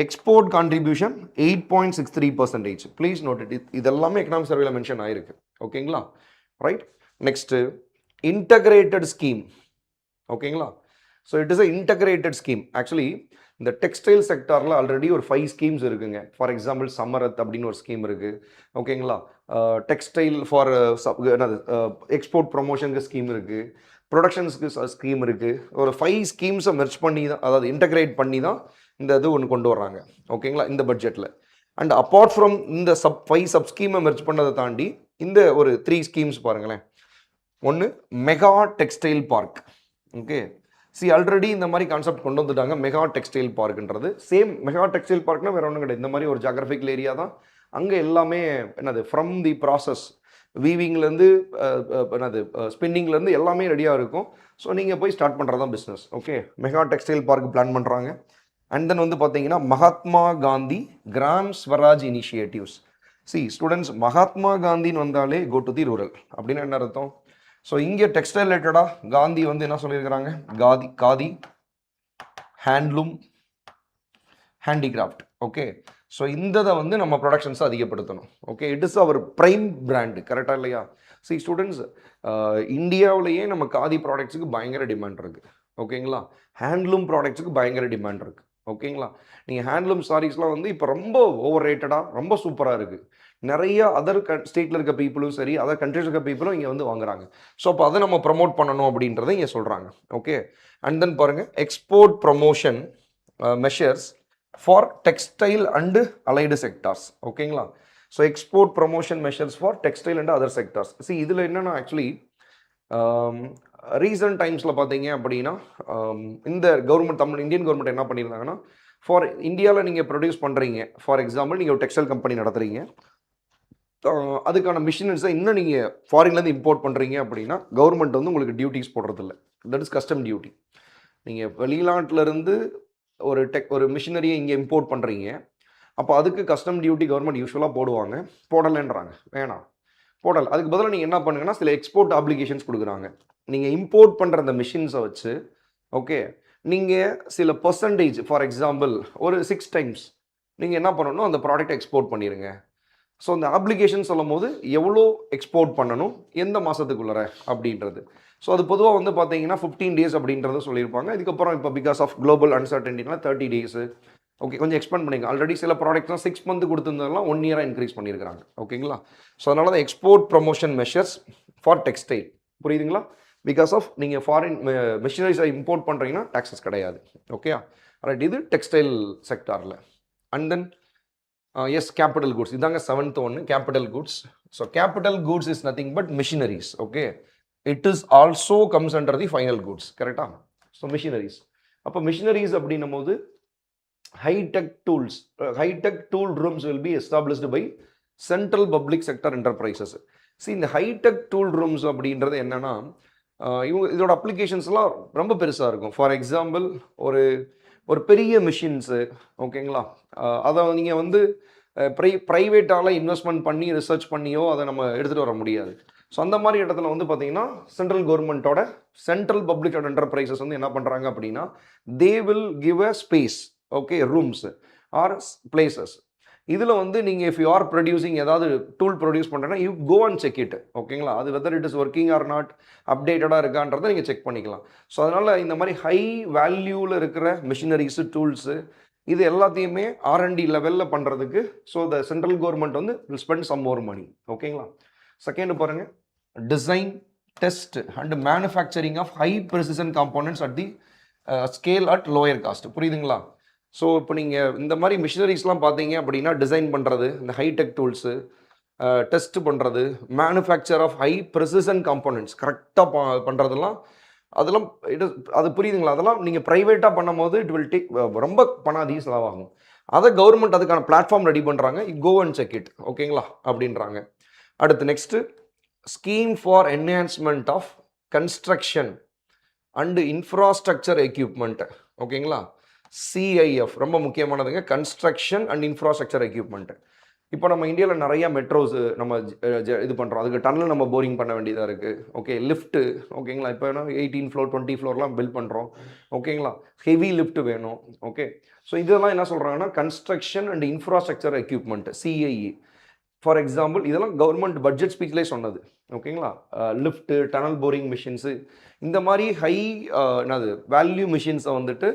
export contribution 8.63%. Please note it. இதெல்லாமே எக்கனாமிக் சர்வேல மென்ஷன் ஆயிருக்கு. ஓகேங்களா? ரைட். Next integrated scheme. ஓகேங்களா? So it is a integrated scheme. Actually இந்த டெக்ஸ்டைல் செக்டாரில் ஆல்ரெடி ஒரு 5 ஸ்கீம்ஸ் இருக்குங்க. ஃபார் எக்ஸாம்பிள் சமரத் அப்படின்னு ஒரு ஸ்கீம் இருக்குது. ஓகேங்களா? டெக்ஸ்டைல் ஃபார் என்னது எக்ஸ்போர்ட் ப்ரொமோஷனுக்கு ஸ்கீம் இருக்குது, ப்ரொடக்ஷன்ஸ்க்கு ஸ்கீம் இருக்குது. ஒரு 5 ஸ்கீம்ஸை மெர்ஜ் பண்ணி தான், அதாவது இன்டகிரேட் பண்ணி தான் இந்த இது ஒன்று கொண்டு வர்றாங்க. ஓகேங்களா? இந்த பட்ஜெட்டில். அண்ட் அப்பார்ட் ஃப்ரம் இந்த 5 சப் ஸ்கீமை மெர்ஜ் பண்ணதை தாண்டி இந்த ஒரு 3 ஸ்கீம்ஸ் பாருங்களேன். ஒன்று mega textile park. Okay, already இந்த மாதிரி கான்செப்ட் கொண்டு வந்துட்டாங்க. மெகா டெக்ஸ்டைல் பார்க்ன்றது சேம் மெகா டெக்ஸ்டைல் பார்க்னா வேற ஒன்றும் கிடையாது, இந்த மாதிரி ஒரு ஜாகிரபிக்கல் ஏரியா தான். அங்கே எல்லாமே என்னது ஃப்ரம் தி ப்ராசஸ் வீவிங்லேருந்து என்னது ஸ்பின்னிங்லேருந்து எல்லாமே ரெடியாக இருக்கும். ஸோ நீங்கள் போய் ஸ்டார்ட் பண்ணுறது தான் business. Okay, mega textile park plan பண்ணுறாங்க. அண்ட் தென் வந்து பார்த்தீங்கன்னா மகாத்மா காந்தி கிராம் ஸ்வராஜ் இனிஷியேட்டிவ்ஸ். ஸ்டூடெண்ட்ஸ், மகாத்மா காந்தின்னு வந்தாலே கோ டு தி ரூரல் அப்படின்னு என்ன அர்த்தம்? ஸோ இங்கே டெக்ஸ்டைல் ரிலேட்டடாக காந்தி வந்து என்ன சொல்லியிருக்கிறாங்க? Khadi handloom handicraft. Okay, so இந்த வந்து நம்ம ப்ரொடக்ஷன்ஸை அதிகப்படுத்தணும். Okay, it is our prime brand, கரெக்டாக இல்லையா? ஸ்டூடெண்ட்ஸ், இந்தியாவிலேயே நம்ம காதி ப்ராடக்ட்ஸுக்கு பயங்கர டிமாண்ட் இருக்குது. ஓகேங்களா, ஹேண்ட்லூம் ப்ராடக்ட்ஸுக்கு பயங்கர டிமாண்ட் இருக்குது. ஓகேங்களா, நீங்கள் ஹேண்ட்லூம் சாரீஸ்லாம் வந்து இப்போ ரொம்ப ஓவர் ரேட்டடாக ரொம்ப சூப்பராக இருக்குது. நிறைய அதர் ஸ்டேட்டில் இருக்க பீப்புளும் சரி, அதர் கண்ட்ரிஸ் இருக்க பீப்புளும் இங்கே வந்து வாங்குறாங்க. ஸோ அப்போ அதை நம்ம ப்ரமோட் பண்ணணும் அப்படின்றத இங்கே சொல்கிறாங்க. ஓகே, அண்ட் தென் பாருங்கள், export promotion measures for textile and allied sectors. ஓகேங்களா, so export promotion measures for textile and other sectors. இதில் என்னென்னா ஆக்சுவலி ரீசன்ட் டைம்ஸில் பார்த்தீங்க அப்படின்னா இந்த கவர்மெண்ட் இந்தியன் கவர்மெண்ட் என்ன பண்ணியிருந்தாங்கன்னா, ஃபார் இந்தியாவில் நீங்கள் ப்ரொடியூஸ் பண்ணுறீங்க, ஃபார் எக்ஸாம்பிள் நீங்கள் ஒரு டெக்ஸ்டைல் கம்பெனி நடத்துகிறீங்க, அதுக்கான மிஷினரிஸை இன்னும் நீங்கள் ஃபாரின்லேருந்து இம்போர்ட் பண்ணுறீங்க அப்படின்னா கவர்மெண்ட் வந்து உங்களுக்கு டியூட்டிஸ் போடுறதில்ல. That is custom duty. நீங்கள் வெளிநாட்டிலேருந்து ஒரு மிஷினரியை இங்கே இம்போர்ட் பண்ணுறீங்க, அப்போ அதுக்கு கஸ்டம் டியூட்டி கவர்மெண்ட் யூஸ்வலாக போடுவாங்க. போடலைன்றாங்க, வேணாம் போடலை. அதுக்கு பதிலாக நீங்கள் என்ன பண்ணுங்கன்னா சில எக்ஸ்போர்ட் அப்ளிகேஷன்ஸ் கொடுக்குறாங்க. நீங்கள் இம்போர்ட் பண்ணுற அந்த மிஷின்ஸை வச்சு ஓகே நீங்கள் சில பர்சன்டேஜ், ஃபார் எக்ஸாம்பிள் ஒரு 6 times நீங்கள் என்ன பண்ணணும், அந்த ப்ராடக்ட் எக்ஸ்போர்ட் பண்ணிடுங்க. ஸோ அந்த அப்ளிகேஷன் சொல்லும் போது எவ்வளோ எக்ஸ்போர்ட் பண்ணணும், எந்த மாதத்துக்குள்ளற அப்படின்றது. ஸோ அது பொதுவாக வந்து பார்த்தீங்கன்னா 15 days அப்படின்றத சொல்லியிருப்பாங்க. இதுக்கப்புறம் இப்போ பிகாஸ் ஆஃப் குளோபல் அன்சர்டன்டினா 30 days. ஓகே, கொஞ்சம் எக்ஸ்பெண்ட் பண்ணிங்க. ஆல்ரெடி சில ப்ராடக்ட்ஸ்லாம் 6 month கொடுத்துருந்ததெல்லாம் 1 year இன்க்ரீஸ் பண்ணியிருக்காங்க. ஓகேங்களா, ஸோ அதனால தான் export promotion measures for textile. புரியுதுங்களா? பிகாஸ் ஆஃப் நீங்கள் ஃபாரின் மிஷினரிஸை இம்போர்ட் பண்ணுறீங்கன்னா டாக்ஸஸ் கிடையாது. ஓகே ரைட், இது டெக்ஸ்டைல் செக்டாரில். And then yes, capital goods. இதாங்க 7th ஒன்று, capital goods. So capital goods is nothing but machineries. Okay, it is also comes under the final goods. கரெக்டாக? So machineries. அப்போ machineries அப்படின்னும் போது high tech tools, high tech tool rooms will be established by central public sector enterprises. இந்த high tech tool rooms அப்படின்றது என்னன்னா, இதோட அப்ளிகேஷன்ஸ்லாம் ரொம்ப பெருசாக இருக்கும். ஃபார் எக்ஸாம்பிள் ஒரு பெரிய மிஷின்ஸு, ஓகேங்களா, அதை நீங்கள் வந்து ப்ரைவேட்டால் இன்வெஸ்ட்மெண்ட் பண்ணி ரிசர்ச் பண்ணியோ அதை நம்ம எடுத்துகிட்டு வர முடியாது. ஸோ அந்த மாதிரி இடத்துல வந்து பார்த்தீங்கன்னா சென்ட்ரல் கவர்மெண்ட்டோட சென்ட்ரல் பப்ளிக் என்டர்பிரைசஸ் வந்து என்ன பண்ணுறாங்க அப்படின்னா, they will give a space, okay, rooms or places. இதில் வந்து நீங்கள் இஃப் யூ ஆர் ப்ரொடியூசிங் ஏதாவது டூல் ப்ரொடியூஸ் பண்ணுறேன்னா you go and check it. ஓகேங்களா, அது whether it is working or not, அப்டேட்டடாக இருக்கான்றதை நீங்கள் செக் பண்ணிக்கலாம். ஸோ அதனால் இந்த மாதிரி ஹை வேல்யூவில் இருக்கிற மிஷினரிஸு, டூல்ஸு, இது எல்லாத்தையுமே R&D லெவலில் பண்ணுறதுக்கு ஸோ த சென்ட்ரல் கவர்மெண்ட் வந்து will spend some more money. ஓகேங்களா, செகண்ட் பாருங்கள், design, test and manufacturing of high precision components at the scale at lower cost. புரியுதுங்களா? ஸோ இப்போ நீங்கள் இந்த மாதிரி மிஷினரிஸ்லாம் பார்த்தீங்க அப்படின்னா டிசைன் பண்ணுறது, இந்த ஹைடெக் டூல்ஸு, டெஸ்ட் பண்ணுறது, manufacture of high precision components கரெக்டாக பண்ணுறதெல்லாம் அதெல்லாம் அது புரியுதுங்களா? அதெல்லாம் நீங்கள் ப்ரைவேட்டாக பண்ணும் போது இட் வில் டேக் ரொம்ப பணம் அதிக செலவாகும். அதை கவர்மெண்ட் அதுக்கான பிளாட்ஃபார்ம் ரெடி பண்ணுறாங்க, கோ அண்ட் செக் இட். ஓகேங்களா அப்படின்றாங்க. அடுத்து next, scheme for enhancement of construction and infrastructure equipment. ஓகேங்களா, CIF ரொம்ப முக்கியமானதுங்க, கன்ஸ்ட்ரக்ஷன் அண்ட் இன்ஃப்ராஸ்ட்ரக்சர் எக்யூப்மெண்ட். இப்போ நம்ம இந்தியாவில் நிறைய மெட்ரோஸ் நம்ம இது பண்ணுறோம், அதுக்கு டன்னல் நம்ம போரிங் பண்ண வேண்டியதாக இருக்குது. ஓகே, லிஃப்ட்டு, ஓகேங்களா, இப்போ 18 floor 20 floorலாம் பில்ட் பண்ணுறோம். ஓகேங்களா, ஹெவி லிஃப்ட் வேணும். ஓகே, ஸோ இதெல்லாம் என்ன சொல்கிறாங்கன்னா construction and infrastructure equipment, CIE. For example இதெல்லாம் கவர்மெண்ட் பட்ஜெட் ஸ்பீச்லேயே சொன்னது. ஓகேங்களா, லிஃப்ட்டு, டனல் போரிங் மிஷின்ஸு, இந்த மாதிரி ஹை என்னது வேல்யூ மிஷின்ஸை வந்துட்டு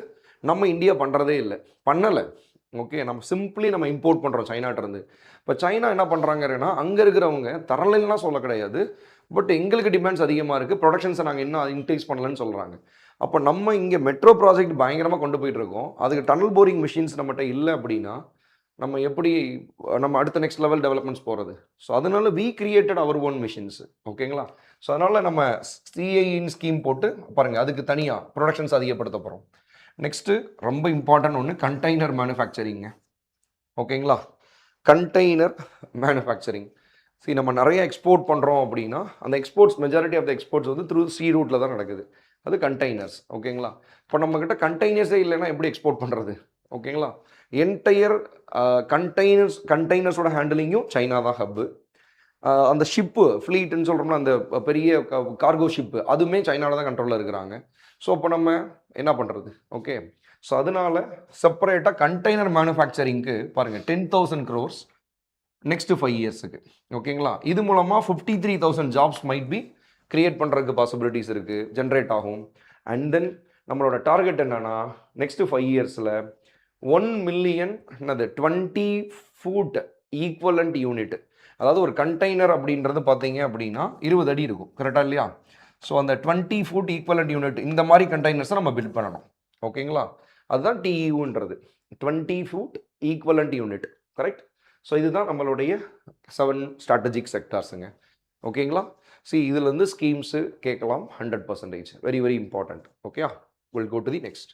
நம்ம இந்தியா பண்ணுறதே இல்லை, பண்ணலை. ஓகே, நம்ம சிம்பிளி நம்ம இம்போர்ட் பண்ணுறோம் சைனாட்டிருந்து. இப்போ சைனா என்ன பண்ணுறாங்கன்னா, அங்கே இருக்கிறவங்க தரலைன்னுலாம் சொல்ல கிடையாது, பட் எங்களுக்கு டிமாண்ட்ஸ் அதிகமாக இருக்குது, ப்ரொடக்ஷன்ஸை நாங்கள் இன்னும் இன்க்ரீஸ் பண்ணலன்னு சொல்கிறாங்க. அப்போ நம்ம இங்கே மெட்ரோ ப்ராஜெக்ட் பயங்கரமாக கொண்டு போயிட்டு இருக்கோம், அதுக்கு டனல் போரிங் மிஷின்ஸ் நம்மகிட்ட இல்லை அப்படின்னா நம்ம எப்படி நம்ம அடுத்த நெக்ஸ்ட் லெவல் டெவலப்மெண்ட்ஸ் போகிறது. ஸோ அதனால we created our own machines. ஓகேங்களா? ஸோ அதனால் நம்ம சிஐஇன் ஸ்கீம் போட்டு பாருங்கள், அதுக்கு தனியாக ப்ரொடக்ஷன்ஸ் அதிகப்படுத்த போகிறோம். நெக்ஸ்ட்டு ரொம்ப இம்பார்ட்டன்ட் ஒன்று கண்டெய்னர் மேனுஃபேக்சரிங்க. ஓகேங்களா? Container manufacturing. சரி, நம்ம நிறைய எக்ஸ்போர்ட் பண்ணுறோம் அப்படின்னா அந்த exports majority of the exports வந்து த்ரூ சி ரூட்டில் தான் நடக்குது. அது கண்டெய்னர்ஸ். ஓகேங்களா? இப்போ நம்மக்கிட்ட கண்டெய்னர்ஸே இல்லைன்னா எப்படி எக்ஸ்போர்ட் பண்ணுறது? ஓகேங்களா? என்டையர் கண்டெய்னர்ஸோட ஹேண்டிலிங்கும் சைனா தான் ஹப்பு. அந்த ஷிப்பு ஃப்ளீட்டுன்னு சொல்கிறோம்னா அந்த பெரிய கார்கோ ஷிப்பு அதுவுமே சைனாவில் தான் கண்ட்ரோலில் இருக்கிறாங்க. ஸோ இப்போ நம்ம என்ன பண்ணுறது? ஓகே, ஸோ அதனால செப்பரேட்டாக கண்டெய்னர் மேனுஃபேக்சரிங்க்கு பாருங்கள் 10,000 crores நெக்ஸ்ட்டு 5 இயர்ஸுக்கு. ஓகேங்களா? இது மூலமாக 53,000 ஜாப்ஸ் மைட் பி கிரியேட் பண்ணுறதுக்கு பாசிபிலிட்டிஸ் இருக்குது, ஜென்ரேட் ஆகும். அண்ட் தென் நம்மளோட டார்கெட் என்னன்னா நெக்ஸ்ட்டு 5 இயர்ஸில் 1 million 20 foot ஈக்குவலண்ட் யூனிட். அதாவது ஒரு கண்டெய்னர் அப்படின்றது பார்த்தீங்க அப்படின்னா 20 அடி இருக்கும், கரெக்டாக இல்லையா? ஸோ அந்த 20 foot ஈக்குவலண்ட் யூனிட் இந்த மாதிரி கண்டெய்னர்ஸை நம்ம பில்ட் பண்ணணும். ஓகேங்களா? அதுதான் டிஇயூன்றது, 20 foot equivalent unit. Correct? So இதுதான் நம்மளுடைய 7 ஸ்ட்ராட்டஜிக் செக்டார்ஸுங்க. ஓகேங்களா? இதுலேருந்து ஸ்கீம்ஸு கேட்கலாம் 100%. Very very important. Okay, will go to the next.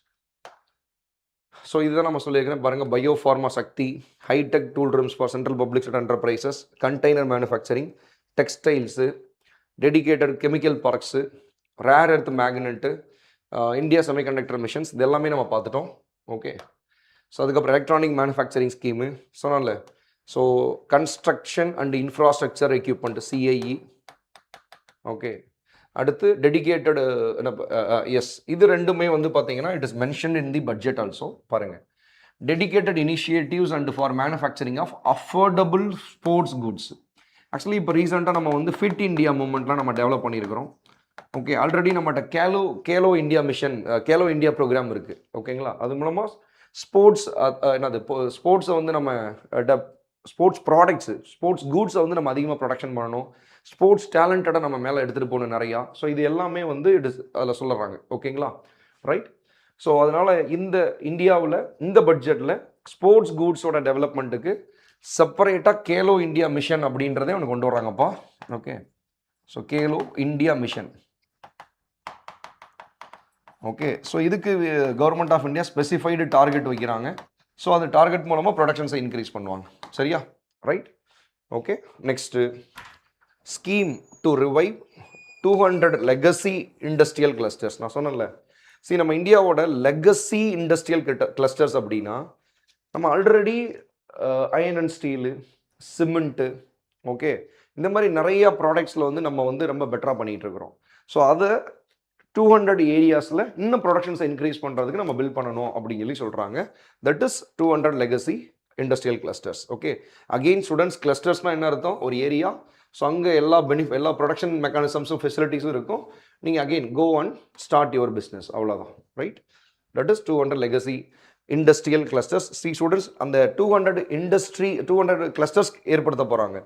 So இதுதான் நம்ம சொல்லியிருக்கிறேன் பாருங்கள், bio-pharma Shakti, high tech tool rooms for central public sector enterprises, container manufacturing, textiles, dedicated chemical parks, rare earth magnet, India semiconductor missions, இது எல்லாமே நம்ம பார்த்துட்டோம். Okay, so அதுக்கப்புறம் electronic manufacturing scheme சொன்னால. So construction and infrastructure equipment CIE. Okay, அடுத்து dedicated yes, இது ரெண்டுமே வந்து பார்த்தீங்கன்னா it is mention in the budget also. பாருங்கள், dedicated initiatives and for manufacturing of affordable sports goods. Actually இப்போ ரீசெண்டாக நம்ம வந்து ஃபிட் இந்தியா மூமெண்ட்லாம் நம்ம டெவலப் பண்ணியிருக்கிறோம். ஓகே, ஆல்ரெடி நம்மகிட்ட Khelo India mission, Khelo India program இருக்குது. ஓகேங்களா? அது மூலமாக ஸ்போர்ட்ஸ் என்னது ஸ்போர்ட்ஸை வந்து நம்ம ஸ்போர்ட்ஸ் ப்ராடக்ட்ஸு, ஸ்போர்ட்ஸ் குட்ஸை வந்து நம்ம அதிகமாக ப்ரொடக்ஷன் பண்ணணும், ஸ்போர்ட்ஸ் டேலண்டடை நம்ம மேலே எடுத்துகிட்டு போகணும் நிறையா. ஸோ இது எல்லாமே வந்து அதில் சொல்லுறாங்க. ஓகேங்களா? ரைட். ஸோ அதனால் இந்த இந்தியாவில் இந்த பட்ஜெட்டில் ஸ்போர்ட்ஸ் குட்ஸோட டெவலப்மெண்ட்டுக்கு செப்பரேட்டாக கேலோ இந்தியா மிஷன் அப்படின்றதே ஒன்று கொண்டு வராங்கப்பா. Okay, so Khelo India mission. Okay, so இதுக்கு government of India specified target வைக்கிறாங்க. ஸோ அந்த டார்கெட் மூலமாக ப்ரொடக்ஷன்ஸை இன்க்ரீஸ் பண்ணுவாங்க. சரியா? Right. Okay, next scheme to revive 200 legacy industrial clusters. நான் சொன்னேன்ல, நம்ம இந்தியாவோட லெகசி இண்டஸ்ட்ரியல் கிளஸ்டர்ஸ் அப்படின்னா நம்ம already iron and steel, cement, okay, இந்த மாதிரி நிறையா ப்ராடக்ட்ஸில் வந்து நம்ம வந்து ரொம்ப பெட்டராக பண்ணிகிட்டு இருக்கிறோம். ஸோ அதை 200 ஏரியாஸில் இன்னும் ப்ரொடக்ஷன்ஸை இன்க்ரீஸ் பண்ணுறதுக்கு நம்ம பில்ட் பண்ணணும் அப்படின்னு சொல்லி சொல்கிறாங்க. That is 200 legacy industrial clusters. Okay, again students, கிளஸ்டர்ஸ்னால் என்ன அர்த்தம்? ஒரு ஏரியா. ஸோ அங்கே எல்லா ப்ரொடக்ஷன் மெக்கானிசம்ஸும் ஃபெசிலிட்டிஸும் இருக்கும். நீங்கள் again go and start your business, அவ்வளோதான். Right. That is 200 legacy industrial clusters. Students, அந்த 200 கிளஸ்டர்ஸ் ஏற்படுத்த போகிறாங்க.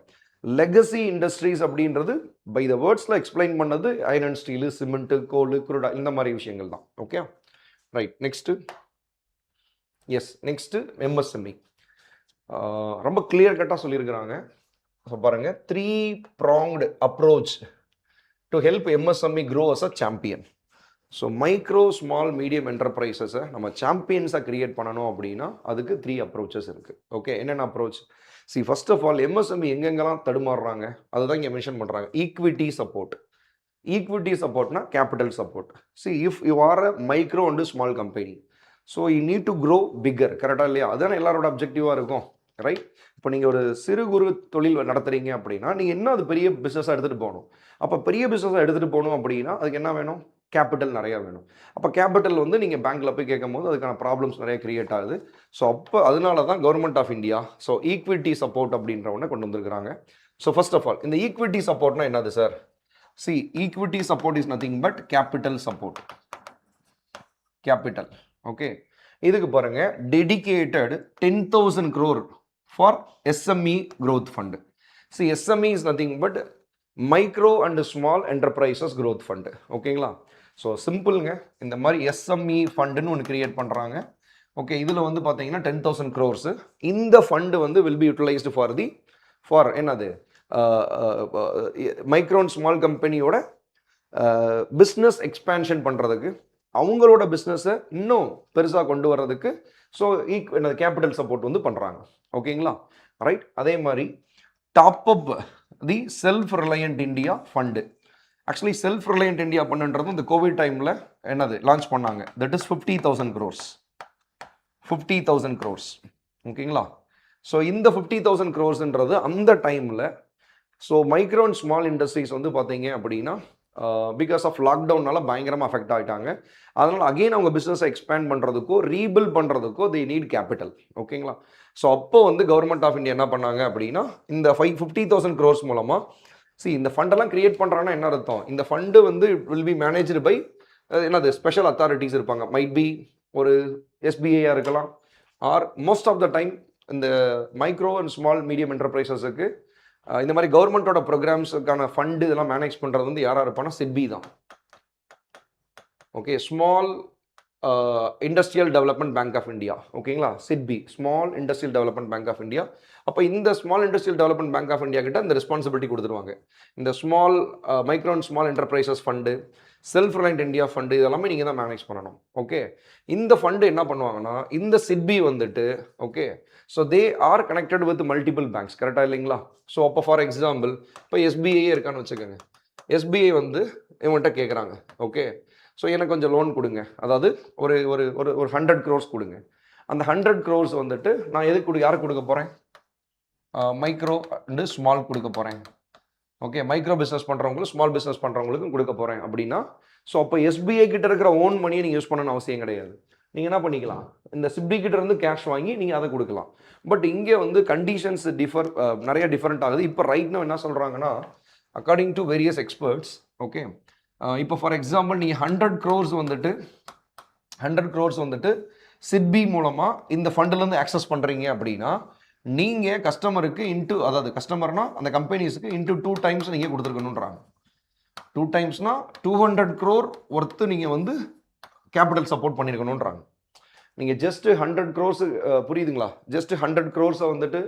லெகசி இண்டஸ்ட்ரீஸ் அப்படின்றது பை த வேர்ட்ஸில் எக்ஸ்பிளைன் பண்ணது iron and steel, cement, coal, குருடா, இந்த மாதிரி விஷயங்கள் தான். Okay, right. Next yes, next MSME. ரொம்ப கிளியர் கட்டாக சொல்லியிருக்கிறாங்க. ஸோ பாருங்கள், 3-pronged approach to help MSME grow as a champion. So micro, small, medium என்டர்பிரைசஸை நம்ம சாம்பியன்ஸாக கிரியேட் பண்ணணும் அப்படின்னா அதுக்கு 3 approaches இருக்குது. ஓகே, என்னென்ன approach? First of all MSME எங்கெங்கெல்லாம் தடுமாறுறாங்க அதை தான் இங்கே மென்ஷன் பண்ணுறாங்க. Equity support. ஈக்விட்டி சப்போர்ட்னா capital support. If you are a micro and small company, so you need to grow bigger. கரெக்டாக இல்லையா? அதுதானே எல்லாரோட அப்ஜெக்டிவாக இருக்கும். ரைட். இப்போ நீங்கள் ஒரு சிறு குறு தொழில் நடத்துகிறீங்க அப்படின்னா நீங்கள் இன்னும் அது பெரிய பிஸ்னஸாக எடுத்துகிட்டு போகணும். அப்போ பெரிய பிஸ்னஸாக எடுத்துகிட்டு போகணும் அப்படின்னா அதுக்கு என்ன வேணும்? கேபிட்டல் நிறையா வேணும். அப்போ கேபிட்டல் வந்து நீங்கள் பேங்க்கில் போய் கேட்கும் போது அதுக்கான ப்ராப்ளம்ஸ் நிறைய கிரியேட் ஆகுது. ஸோ அப்போ அதனால தான் government of India equity support அப்படின்ற ஒன்று கொண்டு வந்திருக்கிறாங்க. ஸோ ஃபர்ஸ்ட் ஆஃப் ஆல் இந்த ஈக்விட்டி சப்போர்ட்னா என்னது sir? Equity support is nothing but capital support. Capital. Okay, இதுக்கு பாருங்க, dedicated 10,000 crore for SME growth fund. SME is nothing but micro and small enterprises growth fund. ஓகேங்களா? So சிம்பிளுங்க, இந்த மாதிரி SME ஃபண்டுன்னு ஒன்று கிரியேட் பண்ணுறாங்க. ஓகே, இதில் வந்து பார்த்தீங்கன்னா 10,000 crores. இந்த ஃபண்டு வந்து வில் பி யூட்டிலைஸ்டு ஃபார் என்னது மைக்ரோ அண்ட் ஸ்மால் கம்பெனியோட பிஸ்னஸ் எக்ஸ்பேன்ஷன் பண்ணுறதுக்கு, அவங்களோட பிஸ்னஸை இன்னும் பெருசாக கொண்டு வர்றதுக்கு. ஸோ என்னது கேபிட்டல் சப்போர்ட் வந்து பண்ணுறாங்க. ஓகேங்களா, ரைட். அதே மாதிரி top up the self reliant India fund. Actually self reliant India ஃபண்டுன்றது இந்த கோவிட் டைமில் என்னது லான்ச் பண்ணாங்க. That is 50,000 crores. 50,000 crores. ஓகேங்களா. ஸோ இந்த 50,000 crores அந்த டைமில் so micro and small industries வந்து பார்த்தீங்க அப்படின்னா பிகாஸ் ஆஃப் லாக்டவுனால பயங்கரமாக அஃபெக்ட் ஆகிட்டாங்க. அதனால் அகெயின் அவங்க பிஸ்னஸை எக்ஸ்பேண்ட் பண்ணுறதுக்கோ ரீபில்ட் பண்ணுறதுக்கோ தே நீட் கேபிட்டல். ஓகேங்களா. ஸோ அப்போ வந்து கவர்மெண்ட் ஆஃப் இந்தியா என்ன பண்ணாங்க அப்படின்னா இந்த 50,000 crores மூலமாக இந்த ஃபண்டெல்லாம் கிரியேட் பண்ணுறாங்கன்னா என்ன அர்த்தம், இந்த ஃபண்டு வந்து வில் பி மேனேஜ்டு பை என்னது ஸ்பெஷல் அத்தாரிட்டிஸ் இருப்பாங்க. மைட் பி ஒரு எஸ்பிஐயாக இருக்கலாம், or most of the time இந்த மைக்ரோ அண்ட் ஸ்மால் மீடியம் என்டர்பிரைசஸுக்கு இந்த மாதிரி கவர்மெண்ட்டோட ப்ரோக்ராம்ஸுக்கான ஃபண்டு இதெல்லாம் மேனேஜ் பண்ணுறது வந்து யாராக இருப்பான்னா சிட்பி தான். Okay, small industrial development bank of India. ஓகேங்களா, SIDBI, small industrial development bank of India. அப்போ இந்த small industrial development bank of India கிட்ட இந்த ரெஸ்பான்சிபிலிட்டி கொடுத்துருவாங்க. இந்த small micro and small enterprises fund, self reliant India fund, இதெல்லாமே நீங்கள் தான் மேனேஜ் பண்ணணும். ஓகே, இந்த ஃபண்டு என்ன பண்ணுவாங்கன்னா இந்த சிட்பி வந்துட்டு okay, so they R connected with multiple banks. கரெக்டாக இல்லைங்களா. ஸோ அப்போ ஃபார் எக்ஸாம்பிள் இப்போ எஸ்பிஐ இருக்கான்னு வச்சுக்கோங்க. எஸ்பிஐ வந்து இவன்கிட்ட கேட்குறாங்க, ஓகே ஸோ எனக்கு கொஞ்சம் லோன் கொடுங்க, அதாவது ஒரு ஒரு ஒரு ஒரு 100 crores கொடுங்க. அந்த 100 crores வந்துட்டு நான் எதுக்கு யாருக்கு கொடுக்க போகிறேன், மைக்ரோ அண்டு ஸ்மால் கொடுக்க போகிறேன். ஓகே, மைக்ரோ பிஸ்னஸ் பண்ணுறவங்களும் ஸ்மால் பிஸ்னஸ் பண்ணுறவங்களுக்கும் கொடுக்க போகிறேன் அப்படின்னா, ஸோ அப்போ எஸ்பிஐ கிட்ட இருக்கிற ஓன் மணியை நீங்கள் யூஸ் பண்ணணும்னு அவசியம் கிடையாது. நீங்கள் என்ன பண்ணிக்கலாம், இந்த சிட்பி கிட்ட இருந்து கேஷ் வாங்கி நீங்கள் அதை கொடுக்கலாம். பட் இங்கே வந்து கண்டிஷன்ஸ் நிறைய டிஃபரெண்ட் ஆகுது. இப்போ ரைட் now என்ன சொல்கிறாங்கன்னா, according to various experts, okay இப்போ ஃபார் எக்ஸாம்பிள் நீங்கள் 100 crores வந்துட்டு சிட்பி மூலமாக இந்த ஃபண்டுலேருந்து ஆக்சஸ் பண்ணுறீங்க அப்படின்னா, நீங்கள் கஸ்டமருக்கு அதாவது கஸ்டமர்னா அந்த கம்பெனிஸுக்கு ×2 times நீங்கள் கொடுத்துருக்கணுன்றாங்க. 2 timesனா 200 crore ஒர்த்து நீங்கள் வந்து கேபிட்டல் சப்போர்ட் பண்ணியிருக்கணுன்றாங்க. நீங்கள் ஜஸ்ட்டு 100 crores புரியுதுங்களா, ஜஸ்ட் 100 crores வந்துட்டு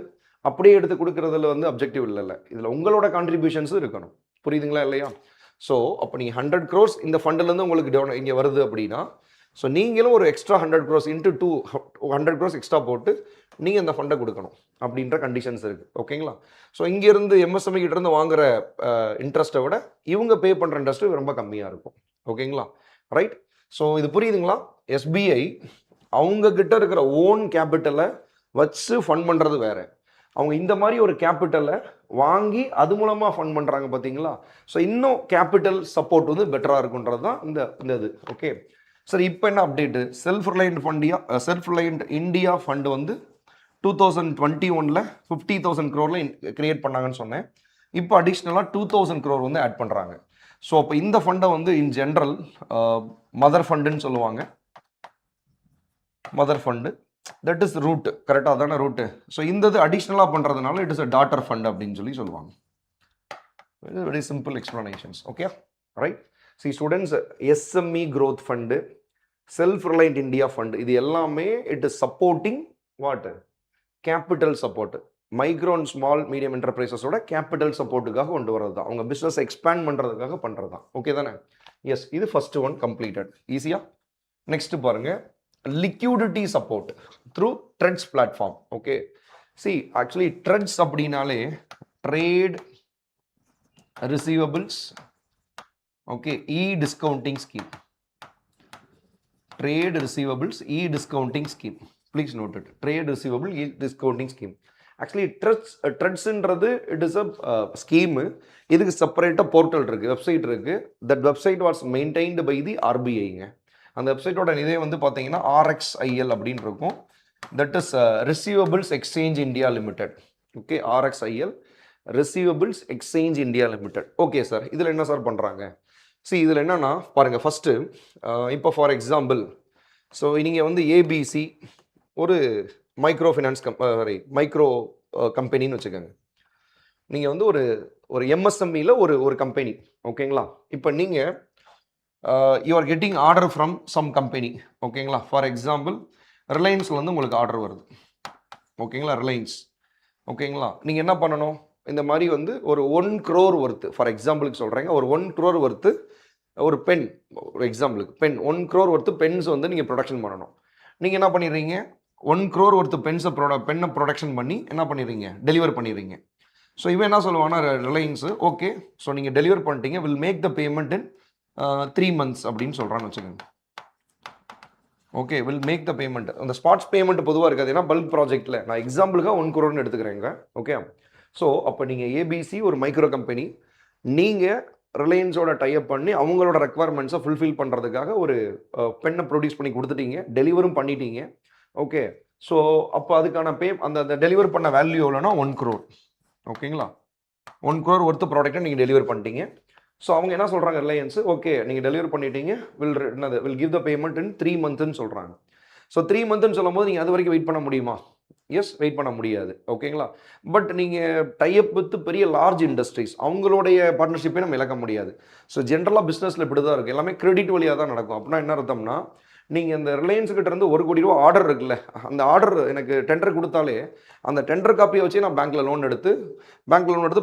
அப்படியே எடுத்து கொடுக்குறதுல வந்து அப்ஜெக்டிவ் இல்லைல்ல, இதில் உங்களோட கான்ட்ரிபியூஷன்ஸும் இருக்கணும். புரியுதுங்களா இல்லையா. ஸோ அப்போ நீங்கள் 100 crores இந்த ஃபண்டுலேருந்து உங்களுக்கு இங்கே வருது அப்படின்னா, ஸோ நீங்களும் ஒரு எக்ஸ்ட்ரா 100 crores ×2 100 crores எக்ஸ்ட்ரா போட்டு நீங்கள் இந்த ஃபண்டை கொடுக்கணும் அப்படின்ற கண்டிஷன்ஸ் இருக்குது. ஓகேங்களா. ஸோ இங்கேருந்து எம்எஸ்எம்இ கிட்டேருந்து வாங்குகிற இன்ட்ரெஸ்ட்டை விட இவங்க பே பண்ணுற இன்ட்ரெஸ்ட்டு ரொம்ப கம்மியாக இருக்கும். ஓகேங்களா, ரைட். ஸோ இது புரியுதுங்களா. எஸ்பிஐ அவங்கக்கிட்ட இருக்கிற ஓன் கேபிட்டலை வச்சு ஃபண்ட் பண்ணுறது வேறு, அவங்க இந்த மாதிரி ஒரு கேபிட்டலை வாங்கி அது மூலமாக ஃபண்ட் பண்ணுறாங்க பார்த்தீங்களா. ஸோ இன்னும் கேபிட்டல் சப்போர்ட் வந்து பெட்டராக இருக்குன்றது தான் இந்த இது. ஓகே சார், இப்போ என்ன update, self reliant India fund வந்து 2021 50,000 crore கிரியேட் பண்ணாங்கன்னு சொன்னேன். இப்போ அடிஷ்னலாக 2,000 crore வந்து ஆட் பண்ணுறாங்க. ஸோ அப்போ இந்த ஃபண்டை வந்து இன் ஜென்ரல் மதர் ஃபண்டுன்னு சொல்லுவாங்க. Mother fund that is root, கரெக்டாக தானே ரூட்டு. ஸோ இந்த இது அடிஷ்னலாக பண்ணுறதுனால it is a daughter fund அப்படின்னு சொல்லுவாங்க. Very simple explanations. Okay right. Students, SME growth fund, self reliant India fund, இது எல்லாமே it is supporting what, capital support. Micro and small medium என்டர்பிரைசஸோட கேபிட்டல் சப்போர்ட்டுக்காக கொண்டு வரது தான், அவங்க பிஸ்னஸ் எக்ஸ்பேண்ட் பண்ணுறதுக்காக பண்ணுறது தான். ஓகே தானே. எஸ், இது ஃபர்ஸ்ட் ஒன் கம்ப்ளீட்டட் ஈஸியா. நெக்ஸ்ட் பாருங்க, liquidity support through TREDS platform. Okay, actually TREDS அப்படினாலே trade receivables, okay, e-discounting scheme. Trade receivables e-discounting scheme, please note it. Trade receivable e-discounting scheme. Actually TREDSன்றது it is a scheme. இதுக்கு செப்பரேட்டாக portal இருக்குது, website இருக்குது. That website was maintained by the RBIங்க. அந்த வெப்சைட்டோட இதே வந்து பார்த்தீங்கன்னா RXIL அப்படின்னு இருக்கும். That is receivables exchange India limited. Okay, RXIL receivables exchange India limited. Okay sir, இதில் என்ன சார் பண்ணுறாங்க? இதில் என்னன்னா பாருங்கள், ஃபஸ்ட்டு இப்போ ஃபார் எக்ஸாம்பிள் நீங்கள் வந்து ஏபிசி ஒரு மைக்ரோ ஃபினான்ஸ் மைக்ரோ கம்பெனின்னு வச்சுக்கோங்க. நீங்கள் வந்து ஒரு எம்எஸ்எம்இயில் ஒரு கம்பெனி. ஓகேங்களா. இப்போ நீங்கள் you are getting order from some company. ஓகேங்களா. ஃபார் எக்ஸாம்பிள் ரிலையன்ஸில் வந்து உங்களுக்கு ஆர்டர் வருது. ஓகேங்களா, ரிலையன்ஸ். ஓகேங்களா, நீங்கள் என்ன பண்ணணும், இந்த மாதிரி வந்து ஒரு 1 crore ஒர்த்து, ஃபார் எக்ஸாம்பிளுக்கு சொல்கிறேங்க, ஒரு 1 crore ஒர்த்து ஒரு பென், ஒரு எக்ஸாம்பிளுக்கு பென் 1 crore ஒர்த்து பென்ஸ் வந்து நீங்கள் ப்ரொடக்ஷன் பண்ணணும். நீங்கள் என்ன பண்ணிடுறீங்க, 1 crore ஒர்த்து பென்னை ப்ரொடக்ஷன் பண்ணி என்ன பண்ணிடுறீங்க, டெலிவர் பண்ணிடுறீங்க. ஸோ இவன் என்ன சொல்லுவான்னா ரிலையன்ஸு, ஓகே ஸோ நீங்கள் டெலிவர் பண்ணிட்டீங்க, will make the payment in 3 months அப்படின்னு சொல்கிறான்னு வச்சுக்கோங்க. Okay, will make the payment. அந்த ஸ்பாட்ஸ் பேமெண்ட் பொதுவாக இருக்காது, ஏன்னா பல்க் ப்ராஜெக்ட்டில் நான் எக்ஸாம்பிளுக்காக 1 crore எடுத்துக்கிறேங்க. ஓகே, ஸோ அப்போ நீங்கள் ஏபிசி ஒரு மைக்ரோ கம்பெனி, நீங்கள் ரிலையன்ஸோட டைப் பண்ணி அவங்களோட ரெக்குவயர்மெண்ட்ஸை ஃபுல்ஃபில் பண்ணுறதுக்காக ஒரு பெண்ணை ப்ரொடியூஸ் பண்ணி கொடுத்துட்டீங்க, டெலிவரும் பண்ணிட்டீங்க. ஓகே, ஸோ அப்போ அதுக்கான அந்த டெலிவர் பண்ண வேல்யூ எவ்வளோனா 1 crore. ஓகேங்களா, 1 crore ஒர்த்து ப்ராடக்ட்டை நீங்கள் டெலிவர் பண்ணிட்டீங்க. ஸோ அவங்க என்ன சொல்கிறாங்க ரிலையன்ஸு, ஓகே நீங்கள் டெலிவர் பண்ணிட்டீங்க, will give the payment in 3 monthsன்னு சொல்கிறாங்க. ஸோ 3 monthsன்னு சொல்லும் போது நீங்கள் அது வரைக்கும் வெயிட் பண்ண முடியுமா? எஸ், வெயிட் பண்ண முடியாது. ஓகேங்களா, பட் நீங்கள் டைப் வித் பெரிய லார்ஜ் இண்டஸ்ட்ரீஸ், அவங்களுடைய பார்ட்னர்ஷிப்பே நம்ம இழக்க முடியாது. ஸோ ஜென்ரலாக பிஸ்னஸில் இப்படி தான் இருக்குது, எல்லாமே கிரெடிட் வழியாக தான் நடக்கும். அப்படின்னா என்ன அர்த்தம்னா, நீங்கள் இந்த ரிலையன்ஸுக்கிட்ட இருந்து 1 கோடி ரூபா ஆர்டர் இருக்குல்ல, அந்த ஆர்டர் எனக்கு டெண்டர் கொடுத்தாலே அந்த டெண்டர் காப்பியை வச்சு நான் பேங்க்கில் லோன் எடுத்து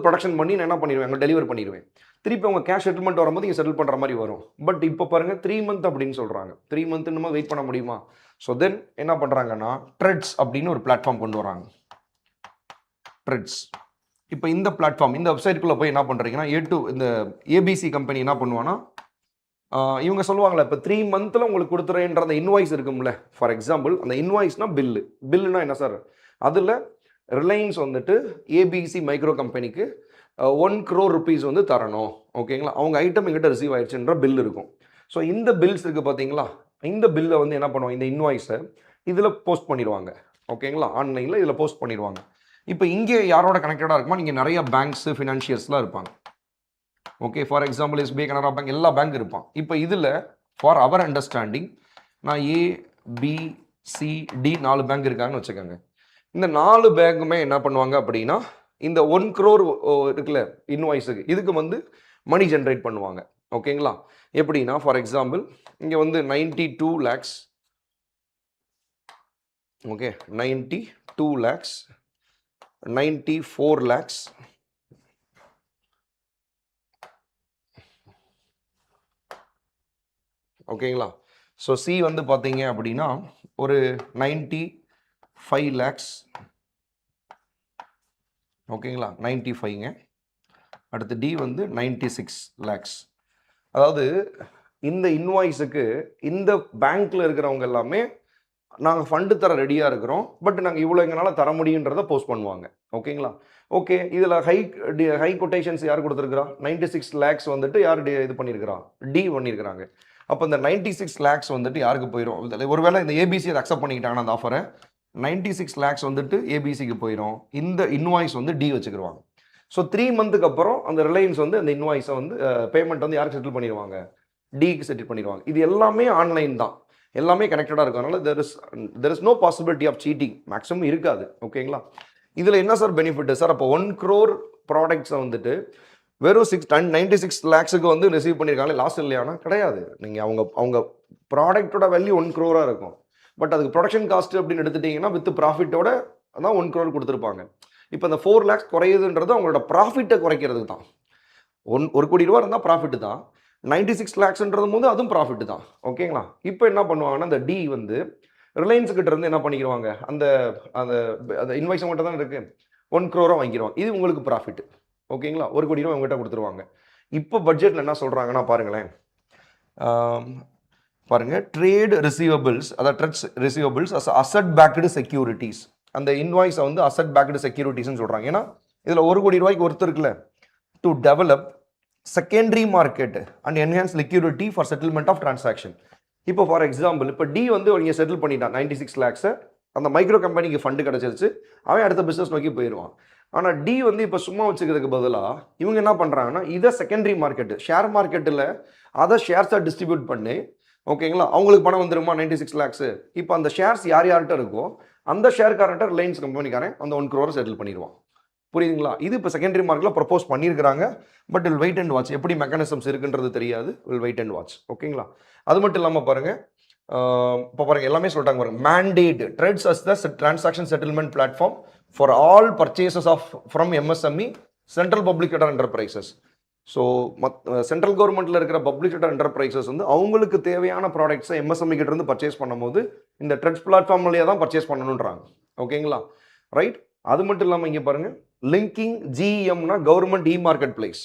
ப்ரொடக்ஷன் பண்ணி நான் என்ன பண்ணிடுவேன், அங்கே டெலிவர் பண்ணிடுவேன். திருப்பி அவங்க கேஷ் செட்டில்மெண்ட் வரும்போது நீங்கள் செட்டில் பண்ணுற மாதிரி வரும். பட் இப்போ பாருங்கள் 3 months அப்படின்னு சொல்கிறாங்க. 3 months இன்னும் வெயிட் பண்ண முடியுமா? ஸோ தென் என்ன பண்ணுறாங்கன்னா ட்ரெட்ஸ் அப்படின்னு ஒரு பிளாட்ஃபார்ம் கொண்டு வராங்க. ட்ரெட்ஸ். இப்போ இந்த பிளாட்ஃபார்ம், இந்த வெப்சைட்டுக்குள்ளே போய் என்ன பண்ணுறீங்கன்னா, இந்த ஏபிசி கம்பெனி என்ன பண்ணுவான்னா, இவங்க சொல்லுவாங்களே இப்போ 3 monthsல உங்களுக்கு கொடுத்துறேன்ற அந்த இன்வாய்ஸ் இருக்கும்ல, ஃபார் எக்ஸாம்பிள் அந்த இன்வாய்ஸ்னால் பில்லுனா என்ன சார், அதில் ரிலையன்ஸ் வந்துட்டு ஏபிசி மைக்ரோ கம்பெனிக்கு 1 crore rupees வந்து தரணும். ஓகேங்களா, அவங்க ஐட்டம் எங்கிட்ட ரிசீவ் ஆயிடுச்சுன்ற பில் இருக்கும். ஸோ இந்த பில்ஸ் இருக்குது பார்த்தீங்களா, இந்த பில்லை வந்து என்ன பண்ணுவாங்க, இந்த இன்வாய்ஸை இதில் போஸ்ட் பண்ணிடுவாங்க. ஓகேங்களா, ஆன்லைனில் இதில் போஸ்ட் பண்ணிடுவாங்க. இப்போ இங்கே யாரோட கனெக்டடாக இருக்குமா, நீங்கள் நிறைய பேங்க்ஸு ஃபினான்ஷியர்ஸ்லாம் இருப்பாங்க. Okay, for example SBI, Canara bank, எல்லா பேங்க் இருப்பான். இப்போ இதில் ஃபார் அவர் அண்டர்ஸ்டாண்டிங் நான் ABCD 4 பேங்க் இருக்காங்கன்னு வச்சுக்கோங்க. இந்த 4 பேங்க்குமே என்ன பண்ணுவாங்க அப்படின்னா, இந்த 1 crore இருக்குல்ல இன்வாய்ஸுக்கு, இதுக்கு வந்து மணி ஜென்ரேட் பண்ணுவாங்க. ஓகேங்களா, எப்படின்னா ஃபார் எக்ஸாம்பிள் இங்கே வந்து 92 lakhs, ஓகே 92 lakhs, 94 lakhs, ஓகேங்களா. ஸோ சி வந்து பார்த்தீங்க அப்படின்னா ஒரு 95 lakhs, ஓகேங்களா 95ங்க. அடுத்து டி வந்து 96 lakhs. அதாவது இந்த இன்வாய்ஸுக்கு இந்த பேங்க்கில் இருக்கிறவங்க எல்லாமே நாங்கள் ஃபண்டு தர ரெடியாக இருக்கிறோம், பட் நாங்கள் இவ்வளோ எங்களால் தர முடியுன்றதை போஸ்ட் பண்ணுவாங்க. ஓகேங்களா, ஓகே இதில் ஹை கொட்டேஷன்ஸ் யார் கொடுத்துருக்குறா, 96 lakhs வந்துட்டு யார் இது பண்ணியிருக்கிறா, டி பண்ணியிருக்கிறாங்க. அப்போ இந்த 96 lakhs வந்துட்டு யாருக்கு போயிடும், ஒருவேளை இந்த ஏபிசி அதை அக்செப்ட் பண்ணிக்கிட்டாங்கன்னா அந்த ஆஃபரை 96 lakhs வந்துட்டு ஏபிசிக்கு போயிடும், இந்த இன்வாய்ஸ் வந்து டி வச்சுக்கிடுவாங்க. ஸோ 3 months அப்புறம் அந்த ரிலையன்ஸ் வந்து அந்த இன்வாய்ஸை வந்து பேமெண்ட் வந்து யாருக்கு செட்டில் பண்ணிடுவாங்க, டிக்கு செட்டில் பண்ணிடுவாங்க. இது எல்லாமே ஆன்லைன் தான், எல்லாமே கனெக்டடாக இருக்கும். அதனால் there is no possibility of cheating, maximum இருக்காது. ஓகேங்களா, இதில் என்ன சார் பெனிஃபிட் சார், அப்போ 1 crore ப்ராடக்ட்ஸை வந்துட்டு வெறும் 96 lakhsக்கு வந்து ரிசீவ் பண்ணியிருக்காங்களே, லாஸ் இல்லையானா கிடையாது. நீங்கள் அவங்க ப்ராடக்டோட வேல்யூ 1 crore இருக்கும், பட் அதுக்கு ப்ரொடக்ஷன் காஸ்ட் அப்படின்னு எடுத்துட்டிங்கன்னா வித் ப்ராஃபிட்டோட தான் 1 crore கொடுத்துருப்பாங்க. இப்போ அந்த 4 lakhs குறையுதுன்றது அவங்களோட ப்ராஃபிட்டை குறைக்கிறது தான். 1 கோடி ரூபா இருந்தால் ப்ராஃபிட்டு தான், 96 lakhsன்றது போது அதுவும் ப்ராஃபிட்டு தான். ஓகேங்களா, இப்போ என்ன பண்ணுவாங்கன்னா அந்த டி வந்து ரிலையன்ஸ் கிட்ட இருந்து என்ன பண்ணிடுவாங்க, அந்த அந்த இன்வாய்ஸ் மட்டும் தான் இருக்குது, 1 crore வாங்கிடுவாங்க. இது உங்களுக்கு ப்ராஃபிட். ஓகேங்களா, 1 கோடி ரூபா உங்கள்கிட்ட கொடுத்துருவாங்க. இப்போ பட்ஜெட்டில் என்ன சொல்கிறாங்கன்னா பாருங்களேன், பாருங்கள் ட்ரேட் ரிசீவபிள்ஸ், அதாவது TReDS receivables asset backed securities, அந்த இன்வாய்ஸை வந்து அசட் பேக்டு செக்யூரிட்டிஸ்ன்னு சொல்கிறாங்க. ஏன்னா இதில் 1 கோடி ரூபாய்க்கு ஒருத்தர் இருக்குல்ல, to develop secondary market and enhance liquidity for settlement of transaction. இப்போ ஃபார் எக்ஸாம்பிள் இப்போ டி வந்து இங்கே செட்டில் பண்ணிட்டான் 96 lakhs, அந்த மைக்ரோ கம்பெனிக்கு ஃபண்டு கிடச்சிருச்சு, அவன் அடுத்த பிஸ்னஸ் நோக்கி போயிடுவான். ஆனால் டி வந்து இப்போ சும்மா வச்சுக்கிறதுக்கு பதிலாக இவங்க என்ன பண்ணுறாங்கன்னா இதை செகண்டரி மார்க்கெட்டு, ஷேர் மார்க்கெட்டில் அதை ஷேர்ஸாக டிஸ்ட்ரிபியூட் பண்ணி, ஓகேங்களா அவங்களுக்கு பணம் வந்துருமா 96 lakhs. இப்போ அந்த ஷேர்ஸ் யார்கிட்ட இருக்கோ அந்த ஷேர்காரன்ட்ட ரிலையன்ஸ் கம்பெனிக்காரன் அந்த 1 crore செட்டில் பண்ணிடுவான். புரியுதுங்களா, இது இப்போ செகண்டரி மார்க்கெட்டில் ப்ரப்போஸ் பண்ணியிருக்கிறாங்க, but will wait and watch. எப்படி மெக்கானிசம்ஸ் இருக்குன்றது தெரியாது, வில் வெயிட் அண்ட் வாட்ச். ஓகேங்களா, அது மட்டும் இல்லாமல் பாருங்கள் இப்போ பாருங்க எல்லாமே சொல்லிட்டாங்க பாருங்க. Mandate TReDS as the transaction settlement platform for all purchases of from MSME central public sector enterprises. So central கவர்மெண்ட்டில் இருக்கிற பப்ளிக் செக்டர் என்டர்பிரைசஸ் வந்து அவங்களுக்கு தேவையான ப்ராடக்ட்ஸை MSME கிட்ட இருந்து பர்ச்சேஸ் பண்ணும்போது இந்த ட்ரெட்ஸ் பிளாட்ஃபார்ம்லேயே தான் பர்ச்சேஸ் பண்ணணுன்றாங்க. ஓகேங்களா, ரைட். அது மட்டும் இல்லாமல் இங்கே பாருங்க, லிங்கிங் GEMனா கவர்மெண்ட் மார்க்கெட் பிளேஸ்.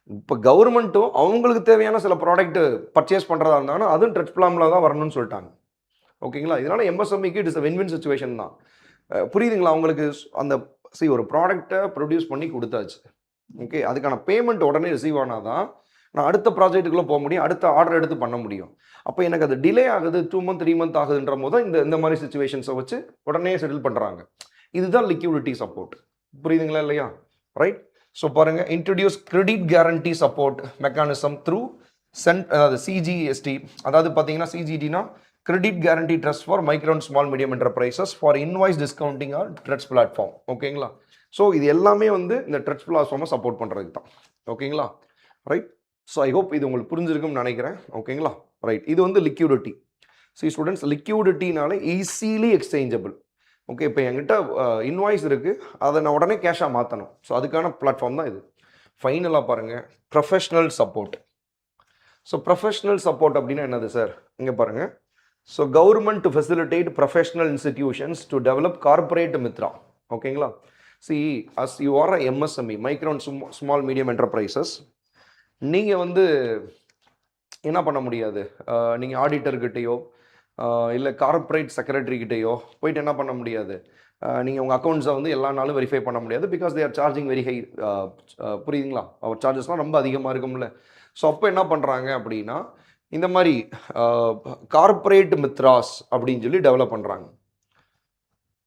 இப்போ கவர்மெண்ட்டும் அவங்களுக்கு தேவையான சில ப்ராடக்ட் பர்ச்சேஸ் பண்ணுறதா இருந்தாங்கன்னா அதுவும் ட்ரெட்ஸ் பிளாட்ஃபார்மில் தான் வரணும்னு சொல்லிட்டாங்க. ஓகேங்களா, இதனால MSMEக்கு இட் இஸ் வின்-வின் சுச்சுவேஷன் தான். புரியுதுங்களா அவங்களுக்கு? அந்த ஒரு ப்ராடக்டை ப்ரொடியூஸ் பண்ணி கொடுத்தாச்சு. ஓகே, அதுக்கான பேமெண்ட் உடனே ரிசீவ் ஆனால் தான் நான் அடுத்த ப்ராஜெக்ட்டுக்குள்ளே போக முடியும், அடுத்த ஆர்டர் எடுத்து பண்ண முடியும். அப்போ எனக்கு அது டிலே ஆகுது, 2 month 3 month ஆகுதுன்ற போது தான் இந்த மாதிரி சுச்சுவேஷன்ஸை வச்சு உடனே செட்டில் பண்ணுறாங்க. இதுதான் லிக்விடிட்டி சப்போர்ட். புரியுதுங்களா இல்லையா? ரைட். ஸோ பாருங்க, introduce credit guarantee support mechanism through அதாவது CGST. அதாவது பார்த்தீங்கன்னா CGDனா credit guarantee trust for micro and small medium enterprises for invoice discounting or TReDS platform. ஓகேங்களா, ஸோ இது எல்லாமே வந்து இந்த ட்ரெட்ஸ் பிளாட்ஃபார்மை சப்போர்ட் பண்ணுறதுக்கு தான். ஓகேங்களா, ரைட். ஸோ ஐ ஹோப் இது உங்களுக்கு புரிஞ்சிருக்கும்னு நினைக்கிறேன். ஓகேங்களா, ரைட். இது வந்து லிக்யூடிட்டி. ஸ்டூடெண்ட்ஸ், லிக்யூடிட்டினால ஈஸிலி எக்ஸ்சேஞ்சபிள். ஓகே, இப்போ என்கிட்ட இன்வாய்ஸ் இருக்குது, அதை நான் உடனே கேஷாக மாற்றணும். ஸோ அதுக்கான பிளாட்ஃபார்ம் தான் இது. ஃபைனலாக பாருங்கள், professional support. So professional support அப்படின்னா என்னது சார்? இங்கே பாருங்கள். So government to facilitate professional institutions to develop corporate Mitra. ஓகேங்களா, as you are a MSME, micro and small medium enterprises, நீங்கள் வந்து என்ன பண்ண முடியாது, நீங்கள் ஆடிட்டர்கிட்டையோ இல்லை கார்பரேட் செக்ரட்டரிக்கிட்டையோ போயிட்டு என்ன பண்ண முடியாது, நீங்கள் உங்கள் அக்கௌண்ட்ஸை வந்து எல்லா நாளும் வெரிஃபை பண்ண முடியாது. Because they are charging very high. புரியுதுங்களா, அவர் சார்ஜஸ்லாம் ரொம்ப அதிகமாக இருக்கும்ல. ஸோ அப்போ என்ன பண்ணுறாங்க அப்படின்னா இந்த மாதிரி கார்பரேட் மித்ராஸ் அப்படின்னு சொல்லி டெவலப் பண்ணுறாங்க.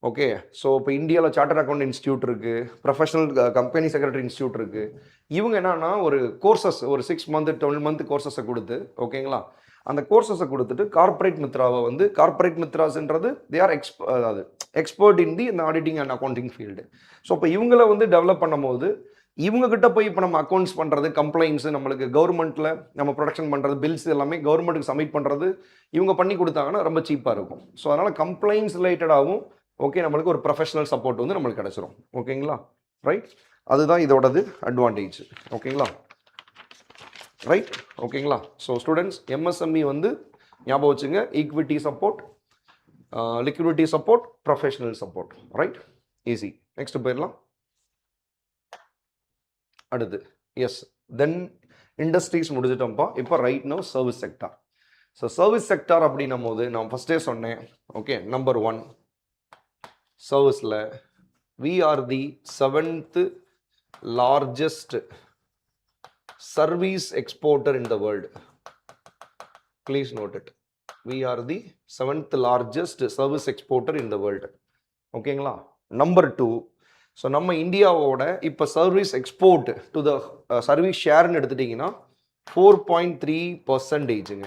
ஓகே, ஸோ இப்போ இந்தியாவில் சார்ட்டர் அக்கௌண்ட் இன்ஸ்டியூட் இருக்குது, ப்ரொஃபஷனல் கம்பெனி செக்ரட்டரி இன்ஸ்டியூட் இருக்குது. இவங்க என்னன்னா ஒரு கோர்சஸ், ஒரு 6 month 12 month கோர்சஸை கொடுத்து, ஓகேங்களா, அந்த கோர்சஸை கொடுத்துட்டு கார்பரேட் மித்ராவை வந்து, கார்பரேட் மித்ராஸ்ன்றது தே ஆர் அதாவது எக்ஸ்பர்ட் இன் தி இந்த auditing and accounting field. So இப்போ இவங்களை வந்து டெவலப் பண்ணும்போது இவங்ககிட்ட போய் இப்போ நம்ம அக்கௌண்ட்ஸ் பண்ணுறது, கம்ப்ளைண்ட்ஸு, நம்மளுக்கு கவர்மெண்ட்டில் நம்ம ப்ரொடக்ஷன் பண்ணுறது, பில்ஸ் எல்லாமே கவர்மெண்ட்டுக்கு சப்மிட் பண்ணுறது இவங்க பண்ணி கொடுத்தாங்கன்னா ரொம்ப சீப்பாக இருக்கும். ஸோ அதனால் கம்ப்ளைண்ட்ஸ் ரிலேட்டடாகவும் ஓகே நம்மளுக்கு ஒரு ப்ரொஃபஷனல் சப்போர்ட் வந்து நம்மளுக்கு கிடைச்சிரும். ஓகேங்களா, ரைட். அதுதான் இதோடது அட்வான்டேஜ். ஓகேங்களா, ரைட். ஓகேங்களா, ஸோ ஸ்டூடெண்ட்ஸ், MSME வந்து ஞாபகம் வச்சுங்க, equity support, liquidity support, professional support. Right, easy. Next போயிடலாம். அடுத்து எஸ், தென் இண்டஸ்ட்ரீஸ் முடிச்சிட்டோம்ப்பா. இப்போ right now service sector. So service sector அப்படின்னும் போது நான் ஃபஸ்ட்டே சொன்னேன். ஓகே, நம்பர் 1 சர்வீஸில் we are the 7th largest service exporter in the world. Please note it. We are the 7th largest service exporter in the world. ஓகேங்களா, number 2. So நம்ம இந்தியாவோட இப்போ service export to the service ஷேர்னு எடுத்துட்டிங்கன்னா 4.3%.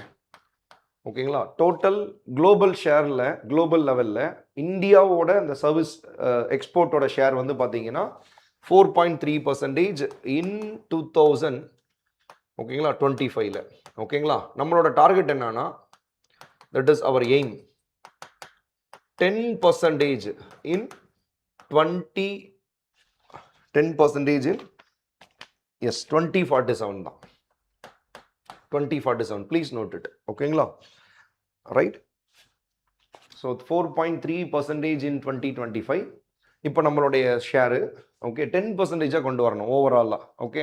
ஓகேங்களா, total global ஷேரில், global லெவலில் இந்தியாவோட இந்த சர்வீஸ் எக்ஸ்போர்ட்டோட ஷேர் வந்து பார்த்தீங்கன்னா 4.3% இன் 2000. ஓகேங்களா, 25ல். ஓகேங்களா, நம்மளோட டார்கெட் என்னன்னா, தட் இஸ் அவர் எய்ம் 10% இன் 10% இன் 2047 தான். 2047, ப்ளீஸ் நோட் இட். ஓகேங்களா, ரைட். ஸோ 4.3% இன் 2025. இப்போ நம்மளுடைய ஷேரு ஓகே 10%-ஆக கொண்டு வரணும் ஓவராலாக. ஓகே,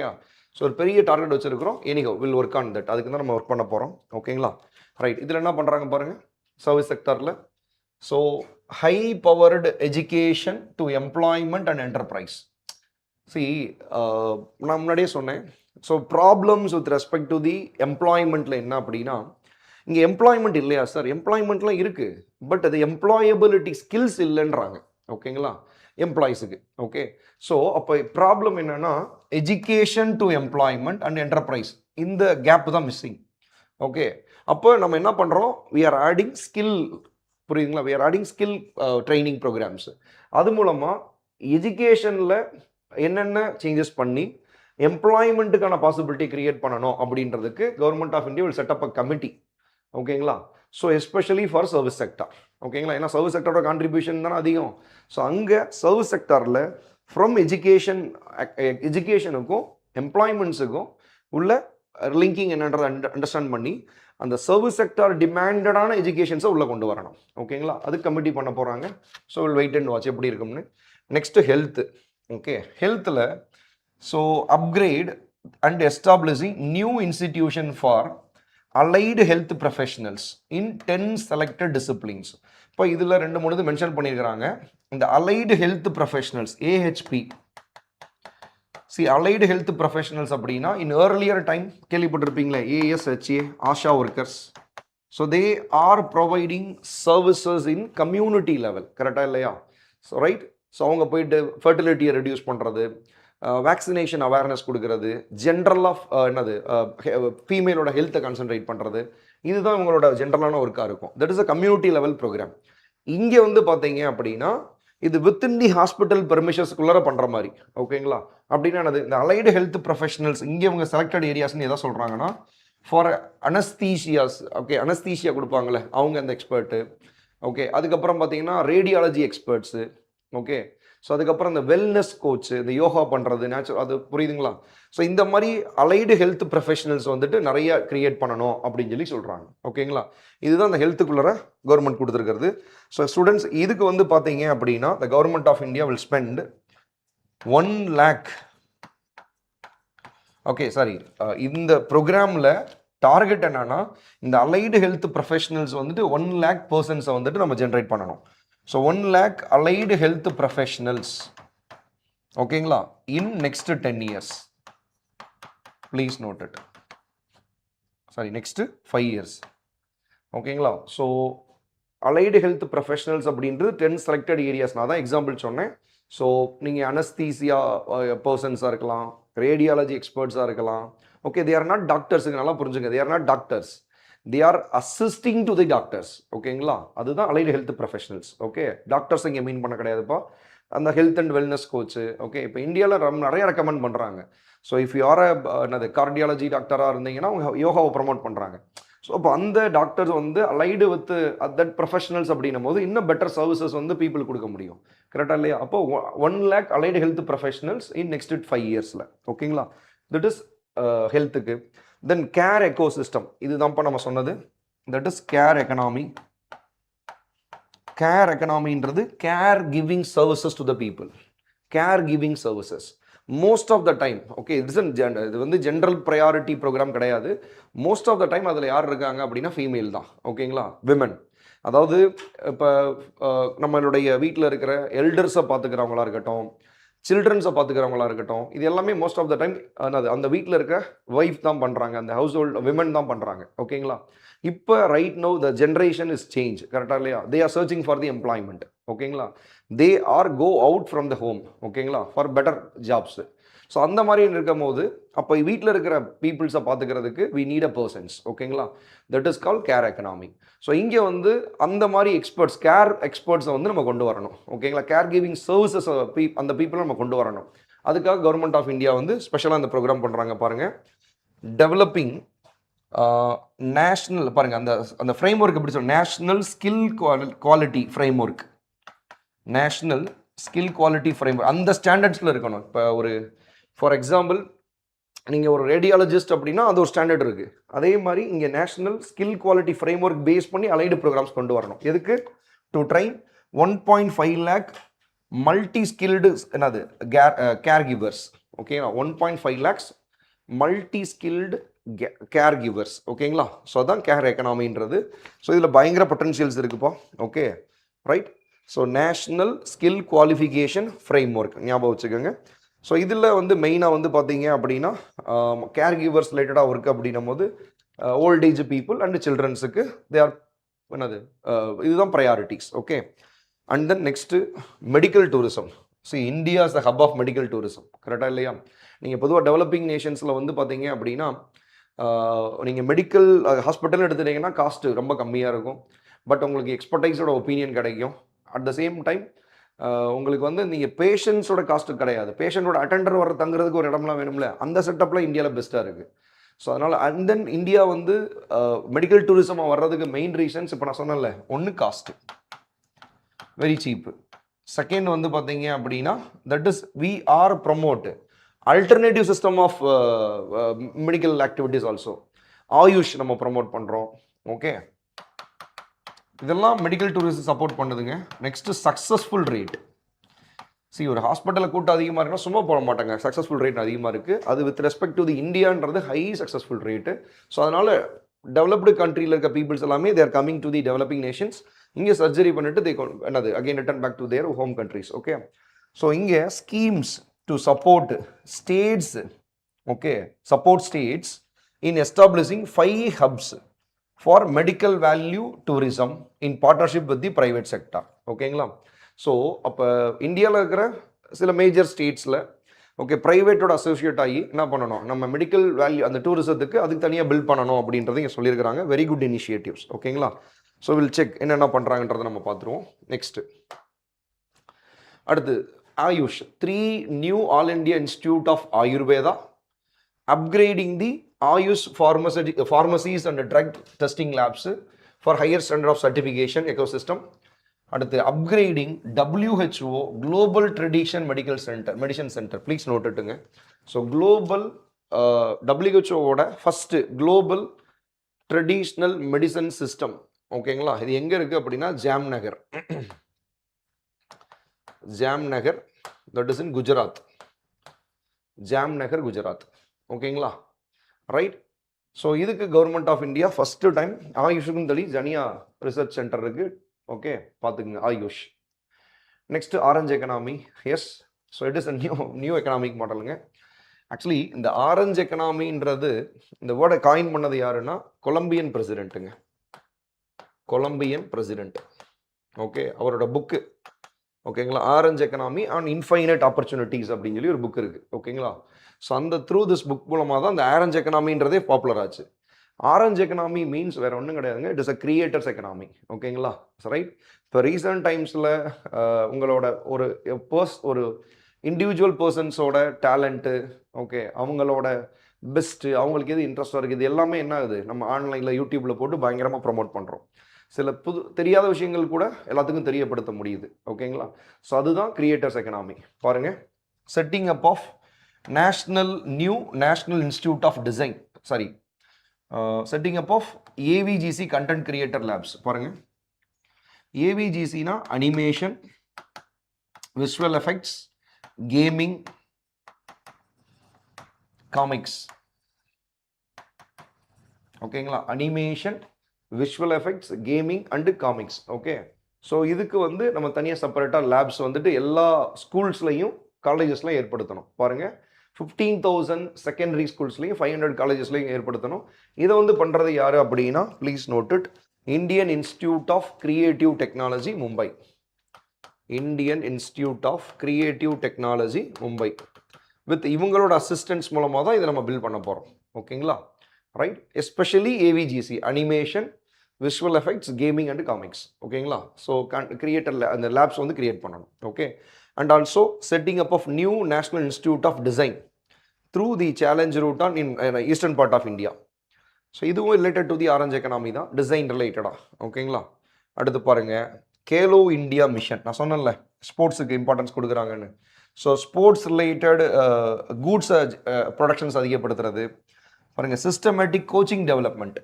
ஸோ ஒரு பெரிய டார்கெட் வச்சுருக்கிறோம். எனிகோ வில் ஒர்க் ஆன் தட். அதுக்கு தான் நம்ம ஒர்க் பண்ண போகிறோம். ஓகேங்களா, ரைட். இதில் என்ன பண்ணுறாங்க பாருங்கள், சர்வீஸ் செக்டாரில். So high powered education to employment and enterprise. நான் முன்னாடியே சொன்னேன். So problems with respect to the எம்ப்ளாய்மெண்ட்டில் என்ன அப்படின்னா, இங்கே எம்ப்ளாய்மெண்ட் இல்லையா சார்? எம்ப்ளாய்மெண்ட்லாம் இருக்குது, பட் அது எம்ப்ளாயபிலிட்டி ஸ்கில்ஸ் இல்லைன்றாங்க. ஓகேங்களா, எம்ப்ளாயிஸுக்கு. ஓகே, ஸோ அப்போ ப்ராப்ளம் என்னென்னா education to employment and enterprise, இந்த கேப் தான் மிஸ்ஸிங். ஓகே, அப்போ நம்ம என்ன பண்ணுறோம், வி ஆர் ஆடிங் ஸ்கில். புரியுதுங்களா, we are adding skill training programmes. அது மூலமாக எஜுகேஷனில் என்னென்ன சேஞ்சஸ் பண்ணி எம்ப்ளாய்மெண்ட்டுக்கான பாசிபிலிட்டி கிரியேட் பண்ணணும் அப்படின்றதுக்கு government of India will set up a committee. ஓகேங்களா, so especially for service sector. ஓகேங்களா, ஏன்னா சர்வீஸ் செக்டரோட கான்ட்ரிபியூஷன் தானே அதிகம். ஸோ அங்கே சர்வீஸ் செக்டாரில் ஃப்ரம் எஜுகேஷனுக்கும் எம்ப்ளாய்மெண்ட்ஸுக்கும் உள்ள லிங்கிங் என்னன்றதை அண்டர்ஸ்டாண்ட் பண்ணி அந்த சர்வீஸ் செக்டார் டிமாண்டடான எஜுகேஷன்ஸை உள்ளே கொண்டு வரணும். ஓகேங்களா, அது கமிட்டி பண்ண போகிறாங்க. So will wait and watch எப்படி இருக்கும்னு. Next health. ஓகே, ஹெல்த்தில் so upgrade and establishing new institution for allied health professionals in 10 selected disciplines. இப்போ இதில் 2-3 மென்ஷன் பண்ணியிருக்கிறாங்க. இந்த allied health professionals AHP. Allied health professionals அப்படின்னா இன் ஏர்லியர் டைம் கேள்விப்பட்டிருப்பீங்களே, ASHA, ASHA workers. So they are providing services in community level. கரெக்டாக இல்லையா? So right. So அவங்க போயிட்டு ஃபர்டிலிட்டியை ரெடியூஸ் பண்ணுறது, வேக்சினேஷன் அவேர்னஸ் கொடுக்கறது, ஜென்ரல் ஆஃப் ஃபீமேலோட ஹெல்த்தை கான்சென்ட்ரேட் பண்ணுறது, இதுதான் உங்களோட ஜென்ரலான ஒர்க்காக இருக்கும். That is a community level program. இங்கே வந்து பார்த்தீங்க அப்படின்னா இது வித்தின் தி ஹாஸ்பிட்டல் பெர்மிஷன்ஸ்குள்ளார பண்ணுற மாதிரி. ஓகேங்களா, அப்படின்னா என்னது, இந்த அலைடு ஹெல்த் ப்ரொஃபஷனல்ஸ் இங்கே இவங்க செலக்டட் ஏரியாஸ்ன்னு எதை சொல்கிறாங்கன்னா ஃபார் அனஸ்தீஷியாஸ். ஓகே, அனஸ்தீஷியா கொடுப்பாங்களே அவங்க அந்த எக்ஸ்பர்ட்டு. ஓகே, அதுக்கப்புறம் பார்த்தீங்கன்னா ரேடியாலஜி எக்ஸ்பர்ட்ஸு. ஓகே, ஸோ அதுக்கப்புறம் இந்த வெல்னஸ் கோச்சு, இந்த யோகா பண்ணுறது, அது புரியுதுங்களா? ஸோ இந்த மாதிரி அலைடு ஹெல்த் ப்ரொஃபஷனல்ஸ் வந்துட்டு நிறைய கிரியேட் பண்ணணும் அப்படின்னு சொல்லி சொல்கிறாங்க. ஓகேங்களா, இதுதான் இந்த ஹெல்த்துக்குள்ளே கவர்மெண்ட் கொடுத்துருக்கிறது. ஸோ ஸ்டூடெண்ட்ஸ் இதுக்கு வந்து பார்த்தீங்க அப்படின்னா the government of India will spend 1 lakh. Okay, sorry, இந்த ப்ரோக்ராமில் டார்கெட் என்னன்னா இந்த அலைடு ஹெல்த் ப்ரொஃபஷனல்ஸ் வந்துட்டு 1 lakh பர்சன்ஸை வந்துட்டு நம்ம ஜென்ரேட் பண்ணணும். So 1 lakh allied health professionals. ஓகேங்களா, in next 10 years. Please note it. Sorry, next 5 years. ஓகேங்களா, ஸோ அலைடு ஹெல்த் ப்ரொஃபஷனல்ஸ் அப்படின்றது 10 செலக்டட் ஏரியாஸ். நான் தான் எக்ஸாம்பிள் சொன்னேன். ஸோ நீங்கள் அனஸ்தீசியா பர்சன்ஸாக இருக்கலாம், ரேடியாலஜி எக்ஸ்பர்ட்ஸாக இருக்கலாம். ஓகே, தே ஆர் நாட் டாக்டர்ஸுங்க, நல்லா புரிஞ்சுங்க. They are not doctors, they are assisting to the doctors. ஓகேங்களா, அதுதான் allied health professionals. Okay, doctors இங்கே மீன் பண்ண கிடையாதுப்பா, அந்த health and wellness coach. Okay, இப்போ இந்தியாவில் நிறைய ரெக்கமெண்ட் பண்ணுறாங்க. ஸோ இஃப் யூ ஆர் என்னது கார்டியாலஜி டாக்டராக இருந்தீங்கன்னா அவங்க யோகாவை ப்ரமோட் பண்ணுறாங்க. ஸோ அப்போ அந்த டாக்டர்ஸ் வந்து அலைடு வித் தட் ப்ரொஃபஷனல்ஸ் அப்படின்னும் போது இன்னும் பெட்டர் சர்வீசஸ் வந்து பீப்புள் கொடுக்க முடியும். கரெக்டாக இல்லையா? அப்போ 1 lakh allied health professionals in next 5 yearsல. ஓகேங்களா, தட் இஸ் ஹெல்த்துக்கு. தென் கேர் எக்கோ சிஸ்டம், இதுதான்ப்பா நம்ம சொன்னது. That is care economy. Care எக்கனாமின்றது care giving services to the people. Care giving services most of the time. Okay, இது வந்து ஜென்ரல் ப்ரையாரிட்டி ப்ரோக்ராம் கிடையாது. Most of the time அதில் யார் இருக்காங்க அப்படின்னா ஃபீமேல் தான். ஓகேங்களா, விமன். அதாவது இப்போ நம்மளுடைய வீட்டில் இருக்கிற எல்டர்ஸை பார்த்துக்கிறவங்களா இருக்கட்டும், சில்ட்ரன்ஸை பார்த்துக்கிறவங்களா இருக்கட்டும், இது எல்லாமே மோஸ்ட் ஆஃப் த டைம் அந்த வீட்டில் இருக்க ஒய்ஃப் தான் பண்ணுறாங்க, அந்த ஹவுஸ் ஹோல்ட் விமன் தான் பண்ணுறாங்க. ஓகேங்களா, இப்போ right now the generation is change. கரெக்டாக இல்லையா? They are searching for the employment. ஓகேங்களா, they are go out from the home. ஓகேங்களா, ஃபார் பெட்டர் ஜாப்ஸ். ஸோ அந்த மாதிரி இருக்கும் போது அப்போ வீட்டில் இருக்கிற பீப்புள்ஸை பார்த்துக்கிறதுக்கு வி நீட் அ பர்சன்ஸ். ஓகேங்களா, that is call care economy. So இங்கே வந்து அந்த மாதிரி எக்ஸ்பர்ட்ஸ், கேர் எக்ஸ்பர்ட்ஸை வந்து நம்ம கொண்டு வரணும். ஓகேங்களா, கேர் கிவிங் சர்வீசஸ் அந்த பீப்புளை நம்ம கொண்டு வரணும். அதுக்காக கவர்மெண்ட் ஆஃப் இந்தியா வந்து ஸ்பெஷலாக இந்த ப்ரோக்ராம் பண்ணுறாங்க. பாருங்கள், டெவலப்பிங் நேஷ்னல், பாருங்கள் அந்த ஃப்ரேம் ஒர்க் எப்படி சொல்ல, national skill quality frame work. National skill quality frame work அந்த ஸ்டாண்டர்ட்ஸில் இருக்கணும். இப்போ ஒரு ஃபார் எக்ஸாம்பிள் நீங்கள் ஒரு ரேடியாலஜிஸ்ட் அப்படின்னா அது ஒரு ஸ்டாண்டர்ட் இருக்குது. அதே மாதிரி இங்கே national skill quality framework base பண்ணி அலைடு ப்ரோக்ராம்ஸ் கொண்டு வரணும். எதுக்கு? To train 1.5 lakh multi skilled என்னது கேர் கிவர்ஸ். ஓகேங்களா, 1.5 lakhs multi skilled caregivers. ஓகேங்களா, ஸோ அதான் கேர் எக்கனாமின்றது. ஸோ இதில் பயங்கர பொட்டன்ஷியல்ஸ் இருக்குப்பா. Okay, right. So national skill qualification framework ஞாபகம் வச்சுக்கோங்க. ஸோ இதில் வந்து மெயினாக வந்து பார்த்தீங்க அப்படின்னா கேர் கிவர்ஸ் ரிலேட்டடாக ஒர்க் அப்படின்னும் போது ஓல்ட் ஏஜ் பீப்புள் அண்ட் சில்ட்ரன்ஸுக்கு தே ஆர் என்னது இதுதான் priorities. Okay, and then next medical tourism. So India is the hub of medical tourism. கரெக்டாக இல்லையா? நீங்கள் பொதுவாக டெவலப்பிங் நேஷன்ஸில் வந்து பார்த்தீங்க அப்படின்னா நீங்கள் மெடிக்கல் ஹாஸ்பிட்டல் எடுத்துட்டீங்கன்னா காஸ்ட்டு ரொம்ப கம்மியாக இருக்கும். பட் உங்களுக்கு எக்ஸ்பர்டைஸோட ஒப்பீனியன் கிடைக்கும். அட் த சேம் டைம் உங்களுக்கு வந்து நீங்கள் பேஷண்ட்ஸோட காஸ்ட்டு கிடையாது. பேஷண்ட்டோட அட்டெண்டர் வர தங்குறதுக்கு ஒரு இடம்லாம் வேணும்ல, அந்த செட்டப்லாம் இந்தியாவில் பெஸ்ட்டாக இருக்குது. ஸோ அதனால் அண்ட் தென் இந்தியா வந்து மெடிக்கல் டூரிசமாக வர்றதுக்கு மெயின் ரீசன்ஸ் இப்போ நான் சொன்னேன்ல, ஒன்று காஸ்ட்டு, வெரி சீப்பு. செகண்ட் வந்து பார்த்தீங்க அப்படின்னா that is we are promote alternative system of medical activities also. AYUSH நம்ம ப்ரமோட் பண்ணுறோம். ஓகே, இதெல்லாம் மெடிக்கல் டூரிசம் சப்போர்ட் பண்ணுதுங்க. Next successful rate. ஒரு ஹாஸ்பிட்டலில் கூட்டம் அதிகமாக இருக்குன்னா சும்மா போட மாட்டாங்க, சக்ஸஸ்ஃபுல் ரேட் அதிகமாக இருக்குது. அது வித் ரெஸ்பெக்ட் டு தி இந்தியான்றது ஹை சக்ஸஸ்ஃபுல் ரேட்டு. ஸோ அதனால் டெவலப்டு கண்ட்ரியில் இருக்க பீப்புள்ஸ் எல்லாமே they're coming to the developing nations. இங்கே சர்ஜரி பண்ணிட்டு என்னது again return back to their home countries. Okay, so இங்கே schemes to support states, okay, support states in establishing 5 hubs for medical value tourism in partnership with the private sector. ஓகேங்களா? So அப்போ இந்தியாவில் இருக்கிற சில major ஸ்டேட்ஸில் okay ப்ரைவேட்டோட associate ஆகி என்ன பண்ணணும், நம்ம மெடிக்கல் வேல்யூ அந்த டூரிசத்துக்கு அதுக்கு தனியாக பில்ட் பண்ணணும் அப்படின்றத இங்கே சொல்லியிருக்கிறாங்க. Very good initiatives. ஓகேங்களா? ஸோ வில் செக் என்னென்ன பண்ணுறாங்கன்றதை நம்ம பார்த்துருவோம். நெக்ஸ்ட்டு அடுத்து AYUSH 3 new all India institute of Ayurveda, upgrading the AYUSH pharmacies and drug testing labs for higher standard of certification ecosystem. அடுத்து upgrading WHO global tradition medicine centre. Please note இட்டுங்க. So global WHOவோட first global traditional medicine system. ஓகேங்களா? இது எங்கே இருக்குது அப்படின்னா Jamnagar, that is in Gujarat. Jamnagar, Gujarat. ஓகேங்களா? Right. So இதுக்கு government of India first time ஆயுஷுக்கும் தனி ரிசர்ச் சென்டர் இருக்குது. ஓகே, பார்த்துக்குங்க AYUSH. Next orange economy. Yes, so it is a new economic மாடலுங்க. ஆக்சுவலி இந்த ஆரஞ்ச் எக்கனாமின்றது இந்த வேர்டை காயின் பண்ணது யாருன்னா கொலம்பியன் பிரசிடென்ட்டுங்க. Colombian president. ஓகே, அவரோட புக்கு. ஓகேங்களா? Orange economy an infinite opportunities அப்படின்னு சொல்லி ஒரு புக் இருக்குது. ஓகேங்களா? ஸோ அந்த த்ரூ திஸ் புக் மூலமாக தான் இந்த ஆரஞ்ச் எக்கனாமின்றதே பாப்புலர் ஆச்சு. ஆரஞ்ச் எக்கனாமி மீன்ஸ் வேறு ஒன்றும் கிடையாதுங்க, it is a creators economy. ஓகேங்களா? ரைட். இப்போ ரீசன்ட் டைம்ஸில் உங்களோட ஒரு இண்டிவிஜுவல் பர்சன்ஸோட டேலண்ட்டு, ஓகே, அவங்களோட பெஸ்ட்டு, அவங்களுக்கு எது இன்ட்ரெஸ்டாக இருக்குது, இது எல்லாமே என்ன ஆகுது, நம்ம ஆன்லைனில் யூடியூப்பில் போட்டு பயங்கரமாக ப்ரமோட் பண்ணுறோம். சில தெரியாத விஷயங்கள் கூட எல்லாத்துக்கும் தெரியப்படுத்த முடியுது. ஓகேங்களா? ஸோ அதுதான் கிரியேட்டர்ஸ் எக்கனாமி. பாருங்கள், setting up of new national institute of design, setting up of AVGC content creator labs. பாருங்கள், AVGCனா animation, visual effects, gaming, comics. ஓகேங்களா? Animation, visual effects, gaming and comics. Okay, so இதுக்கு வந்து நம்ம தனியாக செப்பரேட்டாக லேப்ஸ் வந்துட்டு எல்லா ஸ்கூல்ஸ்லையும் காலேஜஸ்லையும் ஏற்படுத்தணும். பாருங்கள், 15,000 செகண்டரி ஸ்கூல்ஸ்லையும் 500 காலேஜஸ்லையும் ஏற்படுத்தணும். இதை வந்து பண்ணுறது யார் அப்படின்னா, please note it, Indian institute of creative technology, Mumbai. Indian institute of creative technology, Mumbai. With இவங்களோட அசிஸ்டன்ஸ் மூலமாக தான் இதை நம்ம பில்ட் பண்ண போகிறோம். ஓகேங்களா? Right. Especially AVGC animation, visual effects, gaming and comics. ஓகேங்களா? ஸோ அந்த லேப்ஸ் வந்து கிரியேட் பண்ணணும். Okay, and also setting up of new National Institute of Design through the challenge route on in eastern part of India. So இதுவும் related to the orange economy தான், design ரிலேட்டடாக. ஓகேங்களா? அடுத்து பாருங்கள், Khelo India mission. நான் சொன்னேன்ல ஸ்போர்ட்ஸுக்கு இம்பார்ட்டன்ஸ் கொடுக்குறாங்கன்னு. So sports related goods productions அதிகப்படுத்துறது. பாருங்கள், systematic coaching development.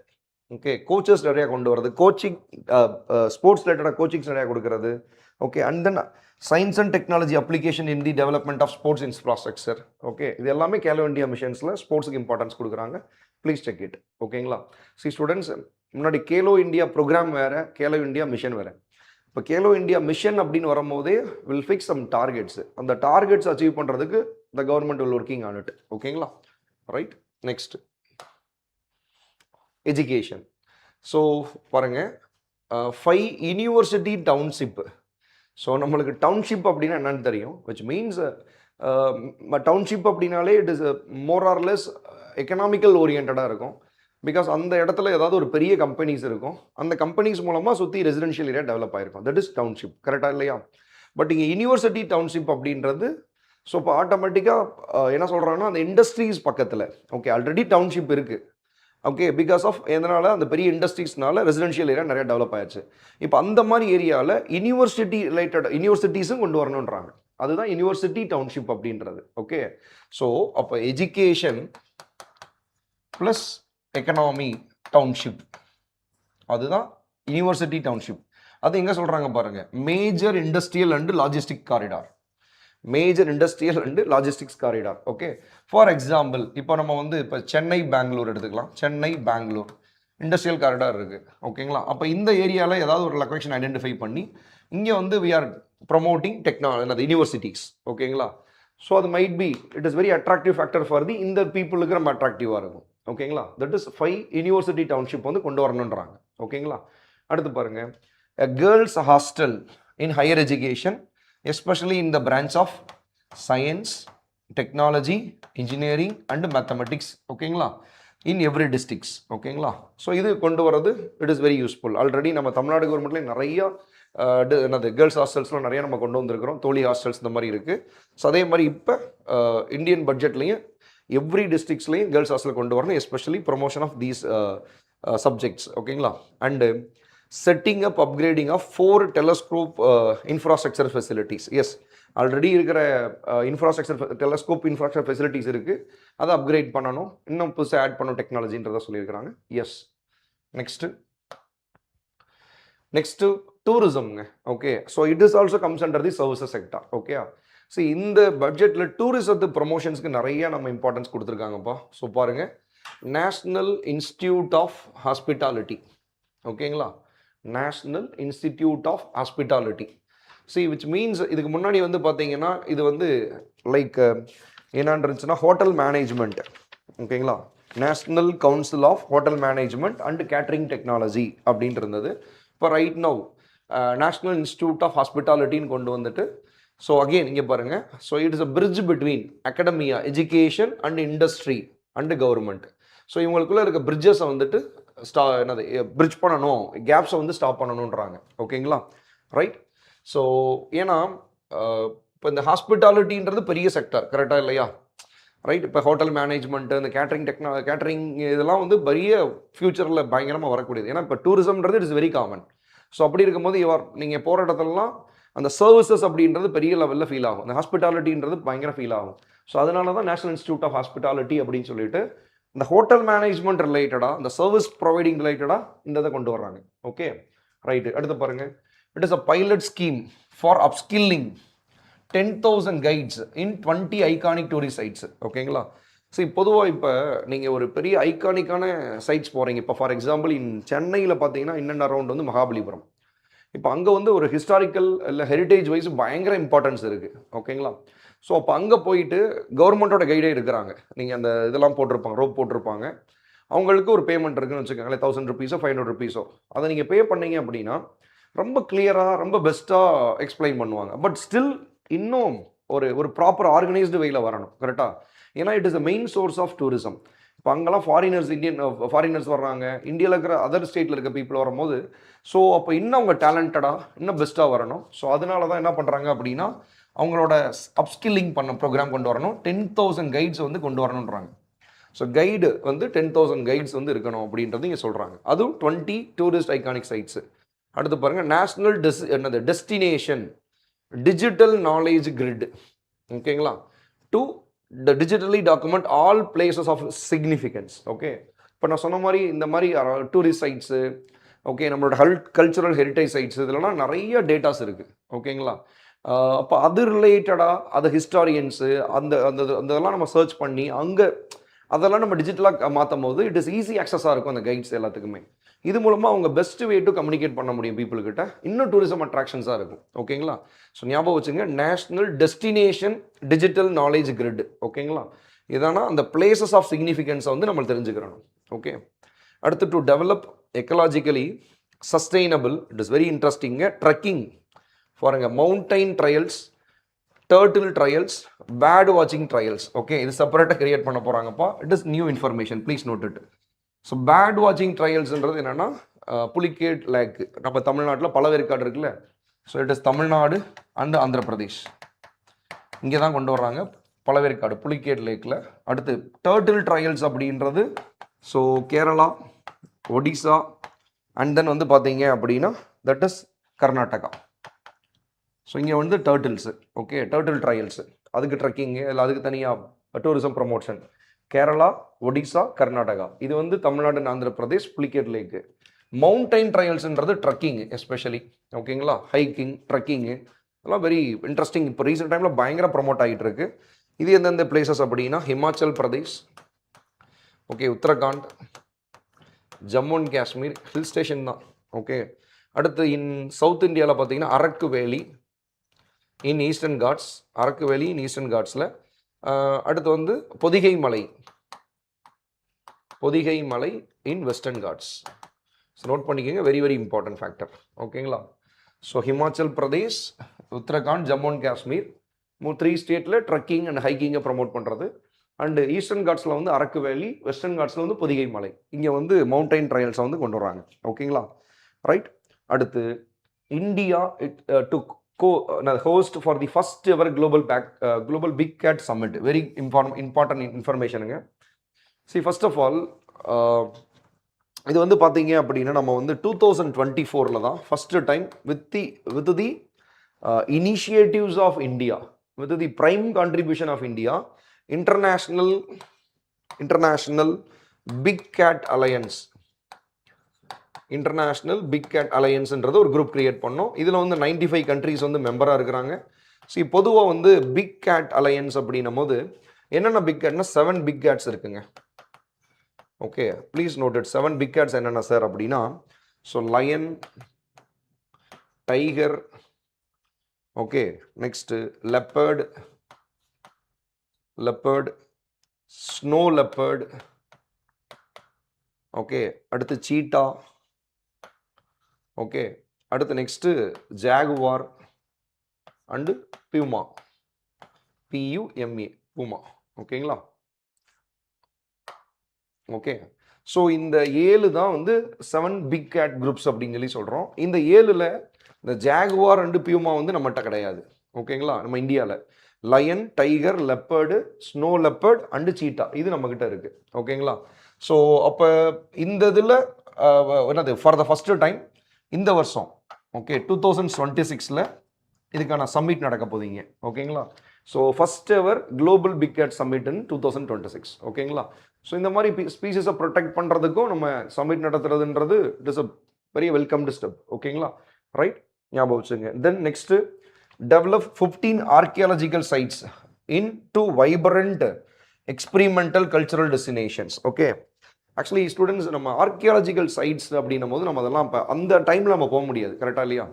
Okay, coaches நிறையா கொண்டு வரது, கோச்சிங் ஸ்போர்ட்ஸ் ரிலேட்டடாக கோச்சிங்ஸ் நிறையா கொடுக்கறது. Okay, and then science and technology application in the development of sports infrastructure. Okay, இது எல்லாமே கேலோ இந்தியா மிஷன்ஸில் ஸ்போர்ட்ஸுக்கு இம்பார்ட்டன்ஸ் கொடுக்குறாங்க. Please check it. ஓகேங்களா? ஸ்டூடெண்ட்ஸ், முன்னாடி கேலோ இந்தியா ப்ரோக்ராம் வேறு, கேலோ இந்தியா மிஷன் வேறு. இப்போ கேலோ இந்தியா மிஷன் அப்படின்னு வரும்போதே வில் ஃபிக்ஸ் சம் டார்கெட்ஸ். அந்த டார்கெட்ஸ் அச்சீவ் பண்ணுறதுக்கு the government will working on it. ஓகேங்களா? ரைட். Next education. ஸோ பாருங்கள், 5 யூனிவர்சிட்டி டவுன்ஷிப். ஸோ நம்மளுக்கு டவுன்ஷிப் அப்படின்னா என்னன்னு தெரியும், விச் மீன்ஸ் டவுன்ஷிப் அப்படின்னாலே it is more or less economical ஓரியன்டாக இருக்கும். பிகாஸ் அந்த இடத்துல ஏதாவது ஒரு பெரிய கம்பெனிஸ் இருக்கும், அந்த கம்பெனிஸ் மூலமாக சுற்றி ரெசிடென்ஷியல் ஏரியா டெவலப் ஆகிருக்கும். That is township. கரெக்டாக இல்லையா? பட் இங்கே யூனிவர்சிட்டி டவுன்ஷிப் அப்படின்றது ஸோ இப்போ ஆட்டோமேட்டிக்காக என்ன சொல்கிறாங்கன்னா அந்த இண்டஸ்ட்ரீஸ் பக்கத்தில் ஓகே ஆல்ரெடி டவுன்ஷிப் இருக்குது ஓகே பிகாஸ் ஆஃப் எதனால் அந்த பெரிய இண்டஸ்ட்ரீஸ்னால ரெசிடென்ஷியல் ஏரியா நிறைய டெவலப் ஆயிடுச்சு. இப்போ அந்த மாதிரி ஏரியாவில் யூனிவர்சிட்டி ரிலேட்டட் யூனிவர்சிட்டிஸும் கொண்டு வரணுன்றாங்க. அதுதான் யூனிவர்சிட்டி டவுன்ஷிப் அப்படின்றது. ஓகே ஸோ அப்போ எஜுகேஷன் ப்ளஸ் எக்கனாமி டவுன்ஷிப் அதுதான் யூனிவர்சிட்டி டவுன்ஷிப். அது எங்கே சொல்கிறாங்க பாருங்கள், major industrial and logistic corridor. Major industrial and logistics corridor. Okay for example இப்போ நம்ம வந்து இப்போ சென்னை பெங்களூர் எடுத்துக்கலாம். சென்னை பெங்களூர் இண்டஸ்ட்ரியல் காரிடார் இருக்குது ஓகேங்களா. அப்போ இந்த ஏரியாவில் ஏதாவது ஒரு லொக்கேஷன் ஐடென்டிஃபை பண்ணி இங்கே வந்து we are promoting technology universities ஓகேங்களா. ஸோ அது might be it is very attractive factor for the இந்த பீப்புளுக்கு நம்ம அட்ராக்டிவாக இருக்கும் ஓகேங்களா. தட் இஸ் 5 யூனிவர்சிட்டி டவுன்ஷிப் வந்து கொண்டு வரணுன்றாங்க ஓகேங்களா. அடுத்து பாருங்கள், girls hostel in higher education especially in the branch of science, technology, engineering and mathematics ஓகேங்களா in every districts ஓகேங்களா. ஸோ இது கொண்டு வரது it is very useful. Already நம்ம தமிழ்நாடு கவர்மெண்ட்லேயும் நிறையா என்னது கேர்ள்ஸ் ஹாஸ்டல்ஸ்லாம் நிறையா நம்ம கொண்டு வந்திருக்கிறோம். தோழி ஹாஸ்டல்ஸ் இந்த மாதிரி இருக்குது. ஸோ அதே மாதிரி இப்போ இந்தியன் பட்ஜெட்லேயும் எவ்ரி டிஸ்ட்ரிக்ஸ்லையும் கேர்ள்ஸ் ஹாஸ்டல் கொண்டு வரணும், especially promotion of these subjects ஓகேங்களா. And setting up upgrading of 4 telescope infrastructure facilities. Yes, already இருக்கிற இன்ஃப்ராஸ்ட்ரக்சர் டெலஸ்கோப் இன்ஃப்ராஸ்ட்ரக்சர் ஃபெசிலிட்டிஸ் இருக்குது, அதை அப்கிரேட் பண்ணணும், இன்னும் புதுசாக ஆட் பண்ணணும் டெக்னாலஜின்றதை சொல்லியிருக்கிறாங்க. எஸ் நெக்ஸ்ட்டு டூரிசம்ங்க. Okay so it is also comes under the services sector. Okay so இந்த பட்ஜெட்டில் டூரிசத்து ப்ரொமோஷன்ஸ்க்கு நிறைய நம்ம இம்பார்ட்டன்ஸ் கொடுத்துருக்காங்கப்பா. ஸோ பாருங்கள், நேஷ்னல் இன்ஸ்டிடியூட் ஆஃப் ஹாஸ்பிட்டாலிட்டி ஓகேங்களா, national institute of hospitality. See which means இதுக்கு முன்னாடி வந்து பார்த்தீங்கன்னா இது வந்து லைக் என்னன்னு இருந்துச்சுன்னா ஹோட்டல் மேனேஜ்மெண்ட் ஓகேங்களா, national council of hotel management and catering technology அப்படின்ட்டு இருந்தது. இப்போ right now national institute of ஹாஸ்பிட்டாலிட்டின்னு கொண்டு வந்துட்டு ஸோ அகெயின் இங்கே பாருங்கள், so it is a bridge between academia education and industry and government. So இவங்களுக்குள்ளே இருக்க பிரிட்ஜஸை வந்துட்டு என்னது பிரிட்ஜ் பண்ணணும், கேப்ஸை வந்து ஸ்டாப் பண்ணணுன்றாங்க ஓகேங்களா. ரைட் ஸோ ஏன்னா இப்போ இந்த ஹாஸ்பிட்டாலிட்டின்றது பெரிய செக்டர் கரெக்டாக இல்லையா. ரைட் இப்போ ஹோட்டல் மேனேஜ்மெண்ட்டு இந்த கேட்ரிங் இதெல்லாம் வந்து பெரிய ஃப்யூச்சரில் பயங்கரமாக வரக்கூடியது. ஏன்னா இப்போ டூரிசம்ன்றது it is very common. So அப்படி இருக்கும்போது நீங்கள் போகிற இடத்துலலாம் அந்த சர்வீசஸ் அப்படின்றது பெரிய லெவலில் ஃபீல் ஆகும், அந்த ஹாஸ்பிட்டாலிட்டின்றது பயங்கர ஃபீல் ஆகும். ஸோ அதனால தான் நேஷனல் இன்ஸ்டிடியூட் ஆஃப் ஹாஸ்பிட்டாலிட்டி அப்படின்னு சொல்லிட்டு இந்த ஹோட்டல் மேனேஜ்மெண்ட் ரிலேட்டடாக இந்த சர்வீஸ் ப்ரொவைடிங் ரிலேட்டடாக இந்த இதை கொண்டு வர்றாங்க. Okay right. அடுத்து பாருங்கள், it is a pilot scheme for upskilling 10,000 guides in 20 iconic tourist sites ஓகேங்களா. ஸோ பொதுவாக இப்போ நீங்கள் ஒரு பெரிய ஐகானிக்கான சைட்ஸ் போகிறீங்க. இப்போ ஃபார் எக்ஸாம்பிள் சென்னையில் பார்த்தீங்கன்னா இன் அண்ட் அரௌண்ட் வந்து மகாபலிபுரம். இப்போ அங்கே வந்து ஒரு ஹிஸ்டாரிக்கல் இல்லை ஹெரிட்டேஜ் வைஸ் பயங்கர இம்பார்ட்டன்ஸ் இருக்குது ஓகேங்களா. ஸோ அப்போ அங்கே போயிட்டு கவர்மெண்ட்டோட கைடே இருக்கிறாங்க, நீங்கள் அந்த இதெல்லாம் போட்டிருப்பாங்க, ரோப் போட்டிருப்பாங்க, அவங்களுக்கு ஒரு பேமெண்ட் இருக்குன்னு வச்சுக்கோங்களேன், 1000 ருபீஸோ 500 ருபீஸோ, அதை நீங்கள் பே பண்ணீங்க அப்படின்னா ரொம்ப கிளியராக ரொம்ப பெஸ்ட்டாக எக்ஸ்பிளைன் பண்ணுவாங்க. பட் ஸ்டில் இன்னும் ஒரு ப்ராப்பர் ஆர்கனைஸ்டு வேயில் வரணும் கரெக்டாக. ஏன்னா it is a main source of tourism. இப்போ அங்கெல்லாம் ஃபாரினர்ஸ் வர்றாங்க, இந்தியாவில் இருக்கிற அதர் ஸ்டேட்டில் இருக்க பீப்புள் வரும்போது ஸோ அப்போ இன்னும் அவங்க டேலண்டடாக இன்னும் பெஸ்ட்டாக வரணும். ஸோ அதனால தான் என்ன பண்ணுறாங்க அப்படின்னா அவங்களோட அப்ஸ்கில்லிங் பண்ண ப்ரோக்ராம் கொண்டு வரணும், 10,000 கைட்ஸ் வந்து கொண்டு வரணுன்றாங்க. ஸோ கைடு வந்து 10,000 கைட்ஸ் வந்து இருக்கணும் அப்படின்றது இங்கே சொல்கிறாங்க. அதுவும் 20 டூரிஸ்ட் ஐகானிக் சைட்ஸு. அடுத்து பாருங்கள், national destination digital knowledge grid ஓகேங்களா, to the digitally document all places of significance. Okay இப்போ நான் சொன்ன மாதிரி இந்த மாதிரி டூரிஸ்ட் சைட்ஸு ஓகே நம்மளோட கல்ச்சுரல் ஹெரிட்டேஜ் சைட்ஸ் இதெல்லாம் நிறைய டேட்டாஸ் இருக்குது ஓகேங்களா. அப்போ அது ரிலேட்டடாக அது ஹிஸ்டாரியன்ஸு அந்த அந்த அதெல்லாம் நம்ம சர்ச் பண்ணி அங்கே அதெல்லாம் நம்ம டிஜிட்டலாக மாற்றும் போது இட் இஸ் ஈஸி ஆக்சஸாக இருக்கும் அந்த கைட்ஸ் எல்லாத்துக்குமே. இது மூலமாக அவங்க பெஸ்ட் வே டு கம்யூனிகேட் பண்ண முடியும் பீப்புள்கிட்ட, இன்னும் டூரிசம் அட்ராக்ஷன்ஸாக இருக்கும் ஓகேங்களா. ஸோ ஞாபகம் வச்சுங்க, national destination digital knowledge grid ஓகேங்களா. இதானா அந்த பிளேசஸ் ஆஃப் சிக்னிஃபிகன்ஸை வந்து நம்ம தெரிஞ்சுக்கிறோம். ஓகே அடுத்து, to develop ecologically sustainable, it is very interesting, trekking ஃபாருங்க, mountain trails, turtle trails, bird வாட்சிங் ட்ரையல்ஸ். ஓகே இது செப்பரேட்டாக கிரியேட் பண்ண போகிறாங்கப்பா. It is new information, please note it. So bird வாட்சிங் ட்ரையல்ஸ்ன்றது என்னென்னா புலிகேட் லேக் நம்ம தமிழ்நாட்டில் பழவேற்காடு இருக்குல்ல. So it is Tamil Nadu and Andhra Pradesh. இங்கே தான் கொண்டு வர்றாங்க, பழவேற்காடு புலிகேட் லேக்கில். அடுத்து டர்ட்டில் ட்ரையல்ஸ் அப்படின்றது so Kerala, Odisha and then வந்து பார்த்தீங்க அப்படின்னா தட் இஸ் கர்நாடகா. ஸோ இங்கே வந்து டர்ட்டில்ஸு, ஓகே, டர்ட்டில் ட்ரையல்ஸு, அதுக்கு ட்ரெக்கிங்கு இல்லை அதுக்கு தனியாக டூரிசம் ப்ரமோஷன். கேரளா, ஒடிசா, கர்நாடகா. இது வந்து தமிழ்நாடு, ஆந்திர பிரதேஷ், புலிகேட் லேக்கு. மவுண்டைன் ட்ரையல்ஸ்ன்றது ட்ரக்கிங் எஸ்பெஷலி, ஓகேங்களா, ஹைக்கிங், ட்ரக்கிங்கு, அதெல்லாம் வெரி இன்ட்ரெஸ்டிங். இப்போ ரீசெண்ட் டைமில் பயங்கர ப்ரமோட் ஆகிட்டு இருக்கு. இது எந்தெந்த பிளேசஸ் அப்படின்னா Himachal Pradesh, okay, Uttarakhand, Jammu and Kashmir, hill station தான், ஓகே. அடுத்து இன் சவுத் இந்தியாவில் பார்த்தீங்கன்னா அரக்கு வேலி இன் ஈஸ்டர்ன் காட்ஸ், அரக்கு வேலி இன் ஈஸ்டர்ன் காட்ஸில். அடுத்து வந்து Pothigai Malai, Pothigai Malai in western ghats. So note பண்ணிக்கோங்க, வெரி வெரி இம்பார்ட்டன்ட் ஃபேக்டர், ஓகேங்களா. ஸோ ஹிமாச்சல் பிரதேஷ், உத்தரகாண்ட், ஜம்மு அண்ட் காஷ்மீர் 3 ஸ்டேட்டில் ட்ரக்கிங் அண்ட் ஹைக்கிங்கை ப்ரமோட் பண்ணுறது. அண்டு ஈஸ்டர்ன் காட்ஸில் வந்து அரக்கு வேலி, வெஸ்டர்ன் காட்ஸில் வந்து பொதிகை மலை. இங்கே வந்து மவுண்டைன் ட்ரையல்ஸை வந்து கொண்டு வராங்க, ஓகேங்களா, ரைட். அடுத்து India took host for the first ever global big cat summit. Very important informationங்க. See, first of all, இது வந்து பார்த்தீங்க அப்படின்னா நம்ம வந்து 2024 தான் first time with the initiatives of India, with the prime contribution of India, international big cat alliance, international big cat அலையன்ஸ்ன்றது ஒரு group create பண்ணோம். இதில் வந்து 95 கண்ட்ரிஸ் வந்து மெம்பராக இருக்கிறாங்க. ஸோ பொதுவாக வந்து பிக் கேட் அலையன்ஸ் அப்படின்னும் போது என்னென்ன பிக் கேட்னா 7 பிக் கேட்ஸ் இருக்குங்க, okay. Please note it. 7 big cats என்னென்ன சார் அப்படின்னா, so lion, tiger, okay, next leopard, snow leopard, okay. அடுத்து சீட்டா, ஓகே. அடுத்து next jaguar and puma, PUMA, puma, ஓகேங்களா, ஓகே. ஸோ இந்த 7 தான் வந்து 7 பிக் கேட் குரூப்ஸ் அப்படின்னு சொல்லி சொல்கிறோம். இந்த 7ல் இந்த ஜாகுவார் அண்டு பியூமா வந்து நம்மகிட்ட கிடையாது, ஓகேங்களா. நம்ம இந்தியாவில் lion, tiger, leopard, snow leopard and cheetah இது நம்மக்கிட்ட இருக்குது, ஓகேங்களா. ஸோ அப்போ இந்த இதில் என்னது ஃபார் த ஃபஸ்ட்டு டைம் இந்த வருஷம், ஓகே, 2026 இதுக்கான சம்மிட் நடக்க போதீங்க, ஓகேங்களா. So first ever global big cat summit in 2026, ஓகேங்களா. ஸோ இந்த மாதிரி ஸ்பீசிஸை ப்ரொடெக்ட் பண்ணுறதுக்கும் நம்ம சம்மிட் நடத்துறதுன்றது it is a very welcomed step, ஓகேங்களா, ரைட், ஞாபகம் வச்சுங்க. Then next develop 15 archaeological sites into vibrant experimental cultural destinations, okay. Actually students நம்ம ஆர்கியாலஜிக்கல் சைட்ஸ் அப்படின்னும் போது நம்ம அதெல்லாம் இப்போ அந்த டைமில் நம்ம போக முடியாது, கரெக்டாக இல்லையா.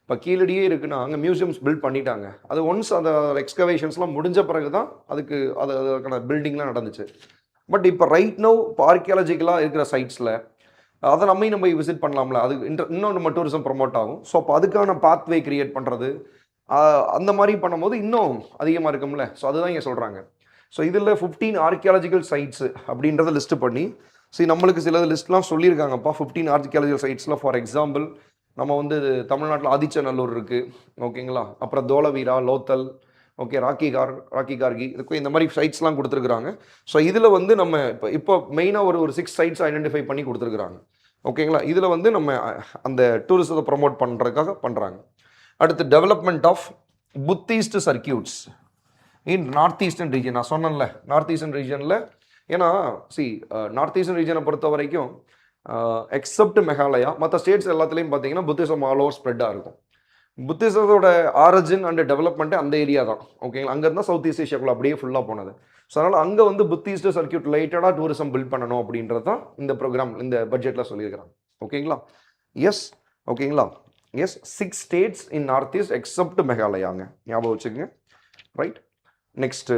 இப்போ கீழடியே இருக்குன்னா அங்கே மியூசியம்ஸ் பில்ட் பண்ணிட்டாங்க. அது ஒன்ஸ் அந்த எக்ஸ்கவேஷன்ஸ்லாம் முடிஞ்ச பிறகு தான் அதுக்கான பில்டிங்லாம் நடந்துச்சு. பட் இப்போ ரைட் நோ இப்போ ஆர்கியாலஜிக்கலாக இருக்கிற சைட்ஸில் அதை நம்ம விசிட் பண்ணலாம்ல, அது இன்னும் நம்ம டூரிசம் ப்ரமோட் ஆகும். ஸோ அப்போ அதுக்கான பாத்வே கிரியேட் பண்ணுறது அந்த மாதிரி பண்ணும்போது இன்னும் அதிகமாக இருக்கும்ல. ஸோ அதுதான் இங்கே சொல்கிறாங்க. ஸோ இதில் 15 ஆர்கியாலஜிக்கல் சைட்ஸ் அப்படின்றத லிஸ்ட்டு பண்ணி சரி நம்மளுக்கு சில லிஸ்ட்லாம் சொல்லியிருக்காங்கப்பா. 15 ஆர்கியாலஜிக்கல் சைட்ஸில் ஃபார் எக்ஸாம்பிள் நம்ம வந்து தமிழ்நாட்டில் ஆதிச்சநல்லூர் இருக்குது, ஓகேங்களா. அப்புறம் தோலவீரா, லோத்தல், ஓகே, ராக்கி கார்கி, இதுக்கு இந்த மாதிரி சைட்ஸ்லாம் கொடுத்துருக்குறாங்க. ஸோ இதில் வந்து நம்ம இப்போ மெயினாக ஒரு 6 சைட்ஸ் ஐடென்டிஃபை பண்ணி கொடுத்துருக்குறாங்க, ஓகேங்களா. இதில் வந்து நம்ம அந்த டூரிசத்தை ப்ரமோட் பண்ணுறதுக்காக பண்ணுறாங்க. அடுத்து development of Buddhist circuits in north eastern region. நான் சொன்னேன்ல நார்த் ஈஸ்டர்ன் ரீஜனில், ஏன்னா நார்த் ஈஸ்டர்ன் ரீஜனை பொறுத்த வரைக்கும் எக்ஸப்ட் மெகாலயா மற்ற ஸ்டேட்ஸ் எல்லாத்துலேயும் பார்த்தீங்கன்னா புத்திசம் ஆல் ஓவர் ஸ்ப்ரெட்டாக இருக்கும். புத்திசத்தோட ஆரிஜின் அண்ட் டெவலப்மெண்ட்டு அந்த ஏரியா தான், ஓகேங்களா. அங்கே இருந்தால் சவுத் ஈஸ்ட் ஏஷியாக்குள்ள அப்படியே ஃபுல்லாக போனது. ஸோ அதனால் அங்கே வந்து புத்திஸ்ட் சர்க்கியூட் ரிலேட்டடாக டூரிசம் பில்ட் பண்ணணும் அப்படின்றது தான் இந்த ப்ரோக்ராம் இந்த பட்ஜெட்டில் சொல்லியிருக்கிறாங்க, ஓகேங்களா. எஸ், ஓகேங்களா. Yes, 6 states in north east except மெகாலயாங்க, ஞாபகம் வச்சுக்கோங்க, right. Next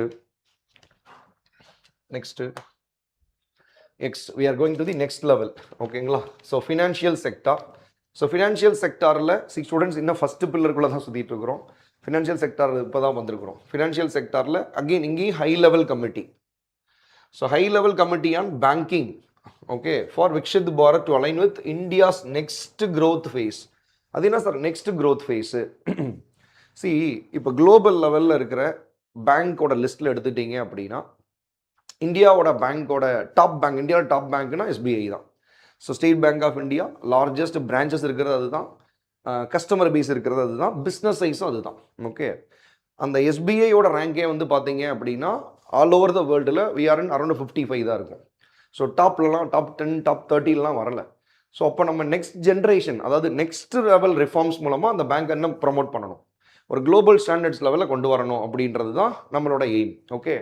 we are going to the next level, ஓகேங்களா. So financial sector. So financial செக்டாரில் ஸ்டூடெண்ட்ஸ் இன்னும் ஃபஸ்ட்டு பில்லருக்குள்ளே தான் சுற்றிட்டு இருக்கிறோம். ஃபினான்ஷியல் செக்டார் இப்போ தான் வந்திருக்கிறோம். ஃபினான்ஷியல் செக்டாரில் அகெயின் இங்கேயும் high level committee. So high level committee on banking, okay, for Viksit Bharat to align with India's next growth phase. அது என்ன சார் நெக்ஸ்ட் க்ரோத் ஃபேஸு? இப்போ குளோபல் லெவலில் இருக்கிற பேங்க்கோட லிஸ்ட்டில் எடுத்துட்டீங்க அப்படின்னா இந்தியாவோட பேங்க்கோட டாப் பேங்க், இந்தியாவில் டாப் பேங்க்னா எஸ்பிஐ தான். So state bank of India largest branches இருக்கிறது அதுதான், கஸ்டமர் பேஸ் இருக்கிறது அதுதான், பிஸ்னஸ் சைஸும் அதுதான். ஓகே, அந்த எஸ்பிஐயோட ரேங்கே வந்து பார்த்தீங்க அப்படின்னா ஆல் ஓவர் த வேர்ல்டில் வி ஆர் இன் அரௌண்ட் 55 தான் இருக்கும். ஸோ டாப்லலாம் டாப் 10 டாப் 30லாம் வரல. ஸோ அப்போ நம்ம நெக்ஸ்ட் ஜென்ரேஷன், அதாவது நெக்ஸ்ட் லெவல் ரிஃபார்ம்ஸ் மூலமாக அந்த பேங்க் என்ன ப்ரமோட் பண்ணணும், ஒரு குளோபல் ஸ்டாண்டர்ட்ஸ் லெவலில் கொண்டு வரணும் அப்படின்றது தான் நம்மளோட எய்ம். ஓகே,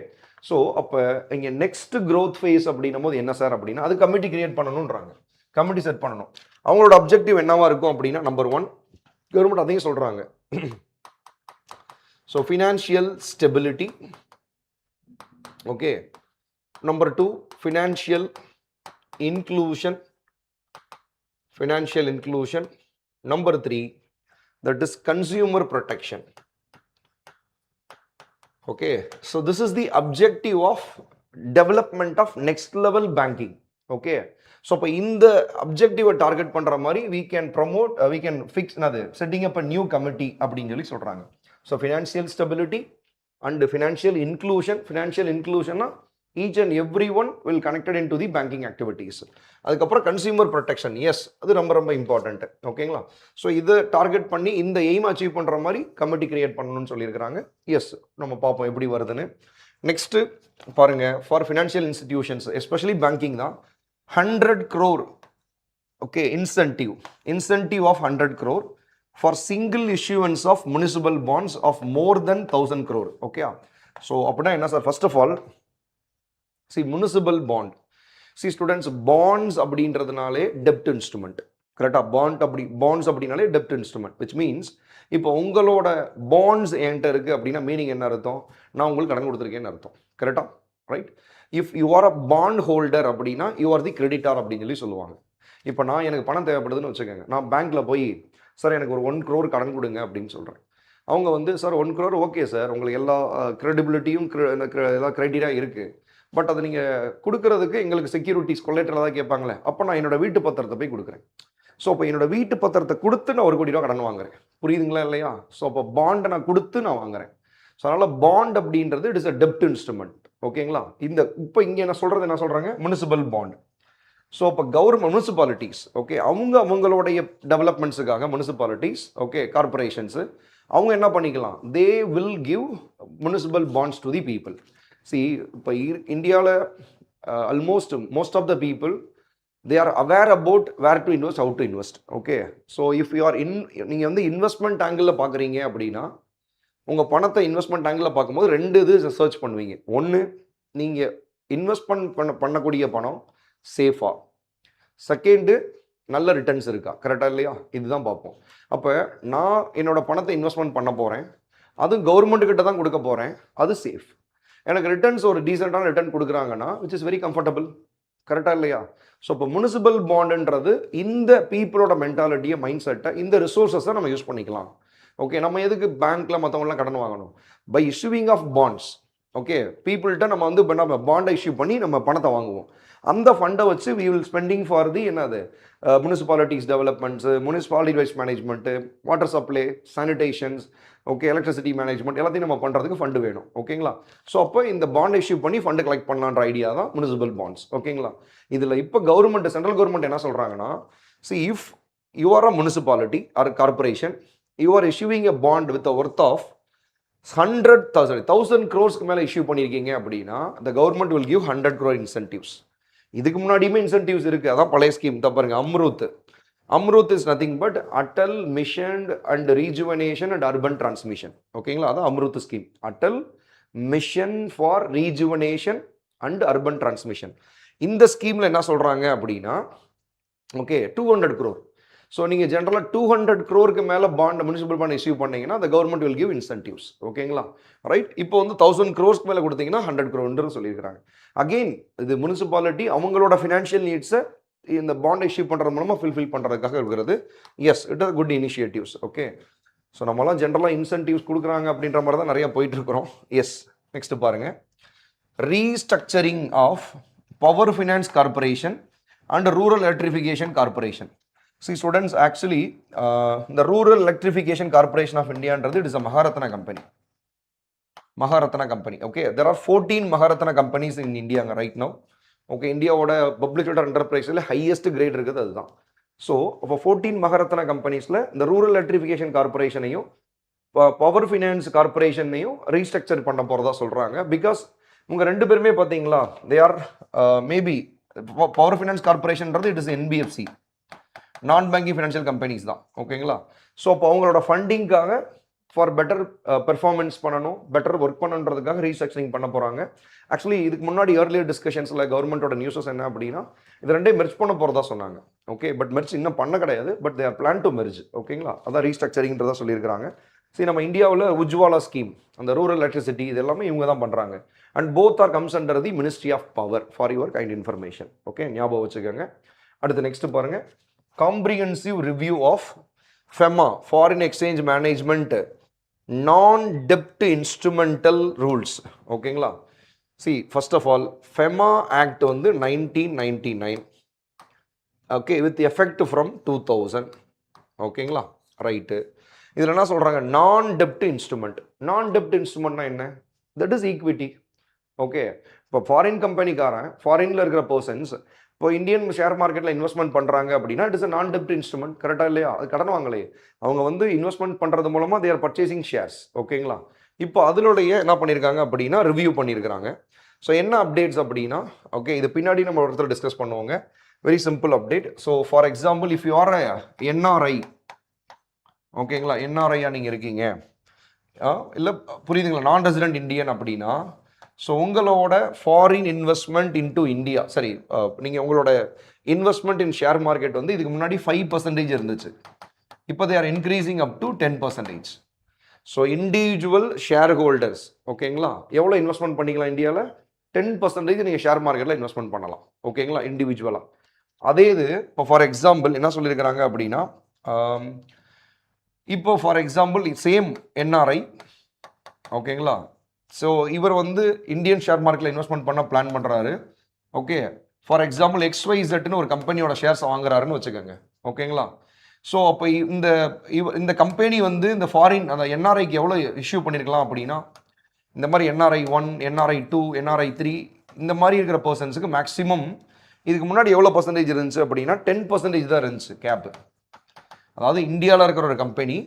ஸோ அப்போ இங்கே நெக்ஸ்ட் க்ரோத் ஃபேஸ் அப்படின்னும் போது என்ன சார் அப்படின்னா அது கமிட்டி கிரியேட் பண்ணணுன்றாங்க, கமிட்டி செட் பண்ணணும். அவங்களோட அப்ஜெக்டிவ் என்னவா இருக்கும் அப்படின்னா நம்பர் 1 கவர்மெண்ட் அதையும் சொல்கிறாங்க. So financial stability. Okay, number 2 financial inclusion, financial inclusion. Number 3, that is consumer protection. Okay, so this is the objective of development of next level banking. Okay, so இப்போ இந்த objective target பண்ற மாதிரி we can promote, we can fix another setting up a new committee அப்படின்னு சொல்லி சொல்றாங்க. So financial stability and financial inclusion. Financial inclusion each and everyone will connected into the banking activities. அதுக்கப்புறம் consumer protection, S அது ரொம்ப ரொம்ப important. ஓகேங்களா, so இதை target பண்ணி இந்த எய்ம் அச்சீவ் பண்ணுற மாதிரி கமிட்டி கிரியேட் பண்ணணும்னு சொல்லியிருக்கிறாங்க. எஸ், நம்ம பார்ப்போம் எப்படி வருதுன்னு. நெக்ஸ்ட்டு பாருங்க, for financial institutions especially banking தான் 100 crore. Okay, incentive of 100 crore for single issuance of municipal bonds of more than 1000 crore. Okay, so அப்படின்னா என்ன sir, first of all municipal bond. Students, bonds அப்படின்றதுனாலே டெப்ட் instrument. கரெக்டாக, bonds அப்படின்னாலே டெப்ட் instrument, which means இப்போ உங்களோட பாண்ட்ஸ் என்கிட்ட இருக்குது அப்படின்னா மீனிங் என்ன அர்த்தம், நான் உங்களுக்கு கடன் கொடுத்துருக்கேன்னு அர்த்தம். கரெக்டாக, right? If you are a bond holder அப்படின்னா யூ ஆர் தி கிரெடிட்டார் அப்படின்னு சொல்லி சொல்லுவாங்க. இப்போ நான் எனக்கு பணம் தேவைப்படுதுன்னு வச்சுக்கோங்க, நான் பேங்க்கில் போய் சார் எனக்கு ஒரு 1 crore கடன் கொடுங்க அப்படின்னு சொல்கிறேன். அவங்க வந்து சார் 1 crore ஓகே சார், உங்களுக்கு எல்லா கிரெடிபிலிட்டியும் எல்லா க்ரைட்டீரியா இருக்குது, பட் அதை நீங்கள் கொடுக்கறதுக்கு எங்களுக்கு செக்யூரிட்டிஸ் கொலேட்டராக தான் கேட்பாங்களே, அப்போ நான் என்னோட வீட்டு பத்திரத்தை போய் கொடுக்குறேன். ஸோ அப்போ என்னோட வீட்டு பத்திரத்தை கொடுத்து நான் 1 கோடி ரூபா கடன் வாங்குறேன். புரியுதுங்களா இல்லையா? ஸோ அப்போ பாண்டை நான் கொடுத்து நான் வாங்குறேன். ஸோ அதனால் பாண்ட் அப்படின்றது இட் இஸ் அ டெப்ட் இன்ஸ்ட்ருமெண்ட். ஓகேங்களா, இந்த இப்போ இங்கே என்ன சொல்கிறாங்க, முனிசிபல் பாண்ட். ஸோ இப்போ கவர்மெண்ட் முனிசிபாலிட்டிஸ், ஓகே, அவங்களுடைய டெவலப்மெண்ட்ஸுக்காக முனிசிபாலிட்டிஸ், ஓகே, கார்பரேஷன்ஸு அவங்க என்ன பண்ணிக்கலாம், they will give municipal bonds to the people. இப்போ இந்தியாவில் most of the people they are aware about where to invest, how to invest. Okay, so if you are நீங்கள் வந்து investment ஆங்கிளில் பார்க்குறீங்க அப்படின்னா உங்கள் பணத்தை இன்வெஸ்ட்மெண்ட் ஆங்கிளில் பார்க்கும்போது 2 இது சர்ச் பண்ணுவீங்க. ஒன்று, நீங்கள் இன்வெஸ்ட்மெண்ட் பண்ணக்கூடிய பணம் சேஃபாக, செகண்டு நல்ல ரிட்டர்ன்ஸ் இருக்கா, கரெக்டாக இல்லையா, இதுதான் பார்ப்போம். அப்போ நான் என்னோட பணத்தை இன்வெஸ்ட்மெண்ட் பண்ண போகிறேன், அதுவும் கவர்மெண்ட்டுக்கிட்ட தான் கொடுக்க போகிறேன், அது சேஃப், எனக்கு ரிட்டர்ன்ஸ் ஒரு டீசெண்டான ரிட்டர்ன் கொடுக்குறாங்கன்னா விச் இஸ் வெரி கம்ஃபர்டபுள். கரெக்டாக இல்லையா? ஸோ இப்போ முனிசிபல் பாண்டுன்றது இந்த பீப்புளோட மென்டாலிட்டியை, மைண்ட் செட்டை, இந்த ரிசோர்ஸஸை நம்ம யூஸ் பண்ணிக்கலாம். ஓகே, நம்ம எதுக்கு பேங்க்கில் மற்றவங்களாம் கடன் வாங்கணும்? By issuing of bonds, okay, பீப்புள்கிட்ட நம்ம வந்து நம்ம பாண்டை இஷ்யூ பண்ணி நம்ம பணத்தை வாங்குவோம். அந்த ஃபண்டை வச்சு we will spending for the என்னது municipalities developments, municipality waste management, water supply, sanitations, okay, electricity management எல்லாத்தையும் நம்ம பண்ணுறதுக்கு ஃபண்டு வேணும். ஓகேங்களா, ஸோ அப்போ இந்த பாண்ட் இஷ்யூ பண்ணி ஃபண்டு கலெக்ட் பண்ணலான்ற ஐடியா தான் முனிசிபல் பாண்ட்ஸ். ஓகேங்களா, இதில் இப்போ கவர்மெண்ட், சென்ட்ரல் கவர்மெண்ட் என்ன சொல்கிறாங்கன்னா, if you are a municipality or corporation, you are issuing a bond with a worth of 1,000 crores மேலே இஷ்யூ பண்ணியிருக்கீங்க அப்படின்னா the government will give 100 crore incentives. இதுக்கு முன்னாடியுமே இன்சென்டிவ்ஸ் இருக்குது, அதான் பழைய ஸ்கீம் தான் பாருங்க. Amrut is nothing but Atal mission and rejuvenation and urban transmission. ஓகேங்களா, அதான் Amrut scheme, Atal mission for rejuvenation and urban transmission. இந்த ஸ்கீமில் என்ன சொல்கிறாங்க அப்படின்னா, ஓகே, 200 crore. ஸோ நீங்கள் ஜென்ரலாக 200 crore மேலே பாண்ட், முனிசிபல் பாண்ட் இஷ்யூ பண்ணீங்கன்னா the government will give incentives. ஓகேங்களா, ரைட்? இப்போ வந்து 1000 crore மேலே கொடுத்தீங்கன்னா 100 crore சொல்லியிருக்கிறாங்க. அகெயின் இது முனிசிபாலிட்டி அவங்களோட ஃபினான்ஷியல் நீட்ஸை இந்த பாண்ட் இஷ்யூ பண்ணுறது மூலமாக ஃபில்ஃபில் பண்ணுறதுக்காக இருக்கிறது. Yes, it is good initiatives. Okay, so நம்மளாம் ஜென்ரலாக இன்சென்டிவ்ஸ் கொடுக்குறாங்க அப்படின்ற மாதிரி தான் நிறையா போயிட்டுருக்குறோம். எஸ், நெக்ஸ்ட் பாருங்கள், restructuring of power finance corporation and rural electrification corporation. See students, actually the Rural Electrification Corporation of India, it is a Maharatna company. Maharatna company. Okay, there are 14 Maharatna companies in India right now. Okay, இந்தியாவோட public sector என்டர்பிரைஸில் highest grade இருக்குது அதுதான். So அப்போ 14 மகாரத்னா கம்பெனிஸில் இந்த rural electrification கார்பரேஷனையும் power finance கார்பரேஷனையும் restructure பண்ண போகிறதா சொல்கிறாங்க. பிகாஸ் உங்கள் ரெண்டு பேருமே பார்த்தீங்களா, they are maybe power finance கார்பரேஷன்றது it is NBFC, non banking financial companies தான். ஓகேங்களா? ஸோ அப்போ அவங்களோட ஃபண்டிங்காக ஃபார் பெட்டர் பெர்ஃபார்மன்ஸ் பண்ணணும், பெட்டர் ஒர்க் பண்ணணுன்றதுக்காக ரீஸ்ட்ரக்சரிங் பண்ண போகிறாங்க. ஆக்சுவலி இதுக்கு முன்னாடி ஏர்லியர் டிஸ்கஷன்ஸில் கவர்மெண்ட்டோட நியூஸஸ் என்ன அப்படின்னா, இது ரெண்டே மெர்ஜ் பண்ண போகிறதா சொன்னாங்க. ஓகே, பட் மெர்ஜ் இன்னும் பண்ண கிடையாது, but they are plan to merge. ஓகேங்களா? அதான் ரீஸ்ட்ரக்சரிங்கிறதா சொல்லியிருக்காங்க. சரி, நம்ம இந்தியாவில் உஜ்வாலா ஸ்கீம், அந்த ரூரல் எலக்ட்ரிசிட்டி, இது எல்லாமே இவங்க தான் பண்ணுறாங்க. And both are comes under the ministry of power for your kind information. Okay, ஞாபகம் வச்சுக்கோங்க. அடுத்து நெக்ஸ்ட் பாருங்க, comprehensive review of FEMA, foreign exchange management non-debt instrumental rules. ஓகேங்களா? see, first of all, FEMA Act வந்து 1999. okay, with effect from 2000. ஓகேங்களா? Right. இதில் என்ன சொல்கிறாங்க, நான்-டெப்ட் இன்ஸ்ட்ருமெண்ட். நான்-டெப்ட் இன்ஸ்ட்ருமெண்ட்னா என்ன? That is equity. ஓகே, இப்போ ஃபாரின் கம்பெனிக்காரன், ஃபாரினில் இருக்கிற பர்சன்ஸ் இப்போ இந்தியன் ஷேர் மார்க்கெட்டில் இன்வெஸ்ட்மெண்ட் பண்ணுறாங்க அப்படின்னா இட் இஸ் அ நான் டெப்ட் இன்ஸ்ட்ருமெண்ட். கரெக்டாக இல்லையா? அது கடன் வாங்கலையே, அவங்க வந்து இன்வெஸ்ட்மெண்ட் பண்ணுறது மூலமாக தே ஆர் பர்ச்சேசிங் ஷேர்ஸ். ஓகேங்களா? இப்போ அதனுடைய என்ன பண்ணியிருக்காங்க அப்படின்னா ரிவ்யூ பண்ணியிருக்கிறாங்க. ஸோ என்ன அப்டேட்ஸ் அப்படின்னா, ஓகே, இது பின்னாடி நம்ம ஒரு இடத்துல டிஸ்கஸ் பண்ணுவோங்க. Very simple update. So for example, if you R NRI, ஓகேங்களா, என்ஆர்ஐயா நீங்கள் இருக்கீங்க, இல்லை புரியுதுங்களா, நான் ரெசிடென்ட் இந்தியன் அப்படின்னா, ஸோ உங்களோட ஃபாரின் இன்வெஸ்ட்மெண்ட் இன்டு இந்தியா, சரி, நீங்கள் உங்களோட இன்வெஸ்ட்மெண்ட் இன் ஷேர் மார்க்கெட் வந்து இதுக்கு முன்னாடி 5% இருந்துச்சு. இப்போ they are increasing up to 10%. So individual share holders, ஓகேங்களா, எவ்வளோ இன்வெஸ்ட்மெண்ட் பண்ணிக்கலாம் இந்தியாவில்? 10% நீங்கள் ஷேர் மார்க்கெட்டில் இன்வெஸ்ட்மெண்ட் பண்ணலாம். ஓகேங்களா? இண்டிவிஜுவலாக. அதே இது இப்போ ஃபார் எக்ஸாம்பிள் என்ன சொல்லியிருக்கிறாங்க அப்படின்னா, இப்போ ஃபார் எக்ஸாம்பிள் சேம் என்ஆர்ஐ, ஓகேங்களா, ஸோ இவர் வந்து இந்தியன் ஷேர் மார்க்கெட்டில் இன்வெஸ்ட்மெண்ட் பண்ண பிளான் பண்ணுறாரு. ஓகே, ஃபார் எக்ஸாம்பிள் XYZன்னு ஒரு கம்பெனியோட ஷேர்ஸை வாங்குறாருன்னு வச்சுக்கோங்க. ஓகேங்களா? ஸோ அப்போ இந்த கம்பெனி வந்து இந்த ஃபாரின் அந்த என்ஆர்ஐக்கு எவ்வளோ இஷ்யூ பண்ணியிருக்கலாம் அப்படின்னா, இந்த மாதிரி NRI 1, NRI 2, NRI 3 இந்த மாதிரி இருக்கிற பர்சன்ஸுக்கு மேக்ஸிமம் இதுக்கு முன்னாடி எவ்வளோ பர்சன்டேஜ் இருந்துச்சு அப்படின்னா 10% தான் இருந்துச்சு கேப்பு. அதாவது இந்தியாவில் இருக்கிற ஒரு கம்பெனி,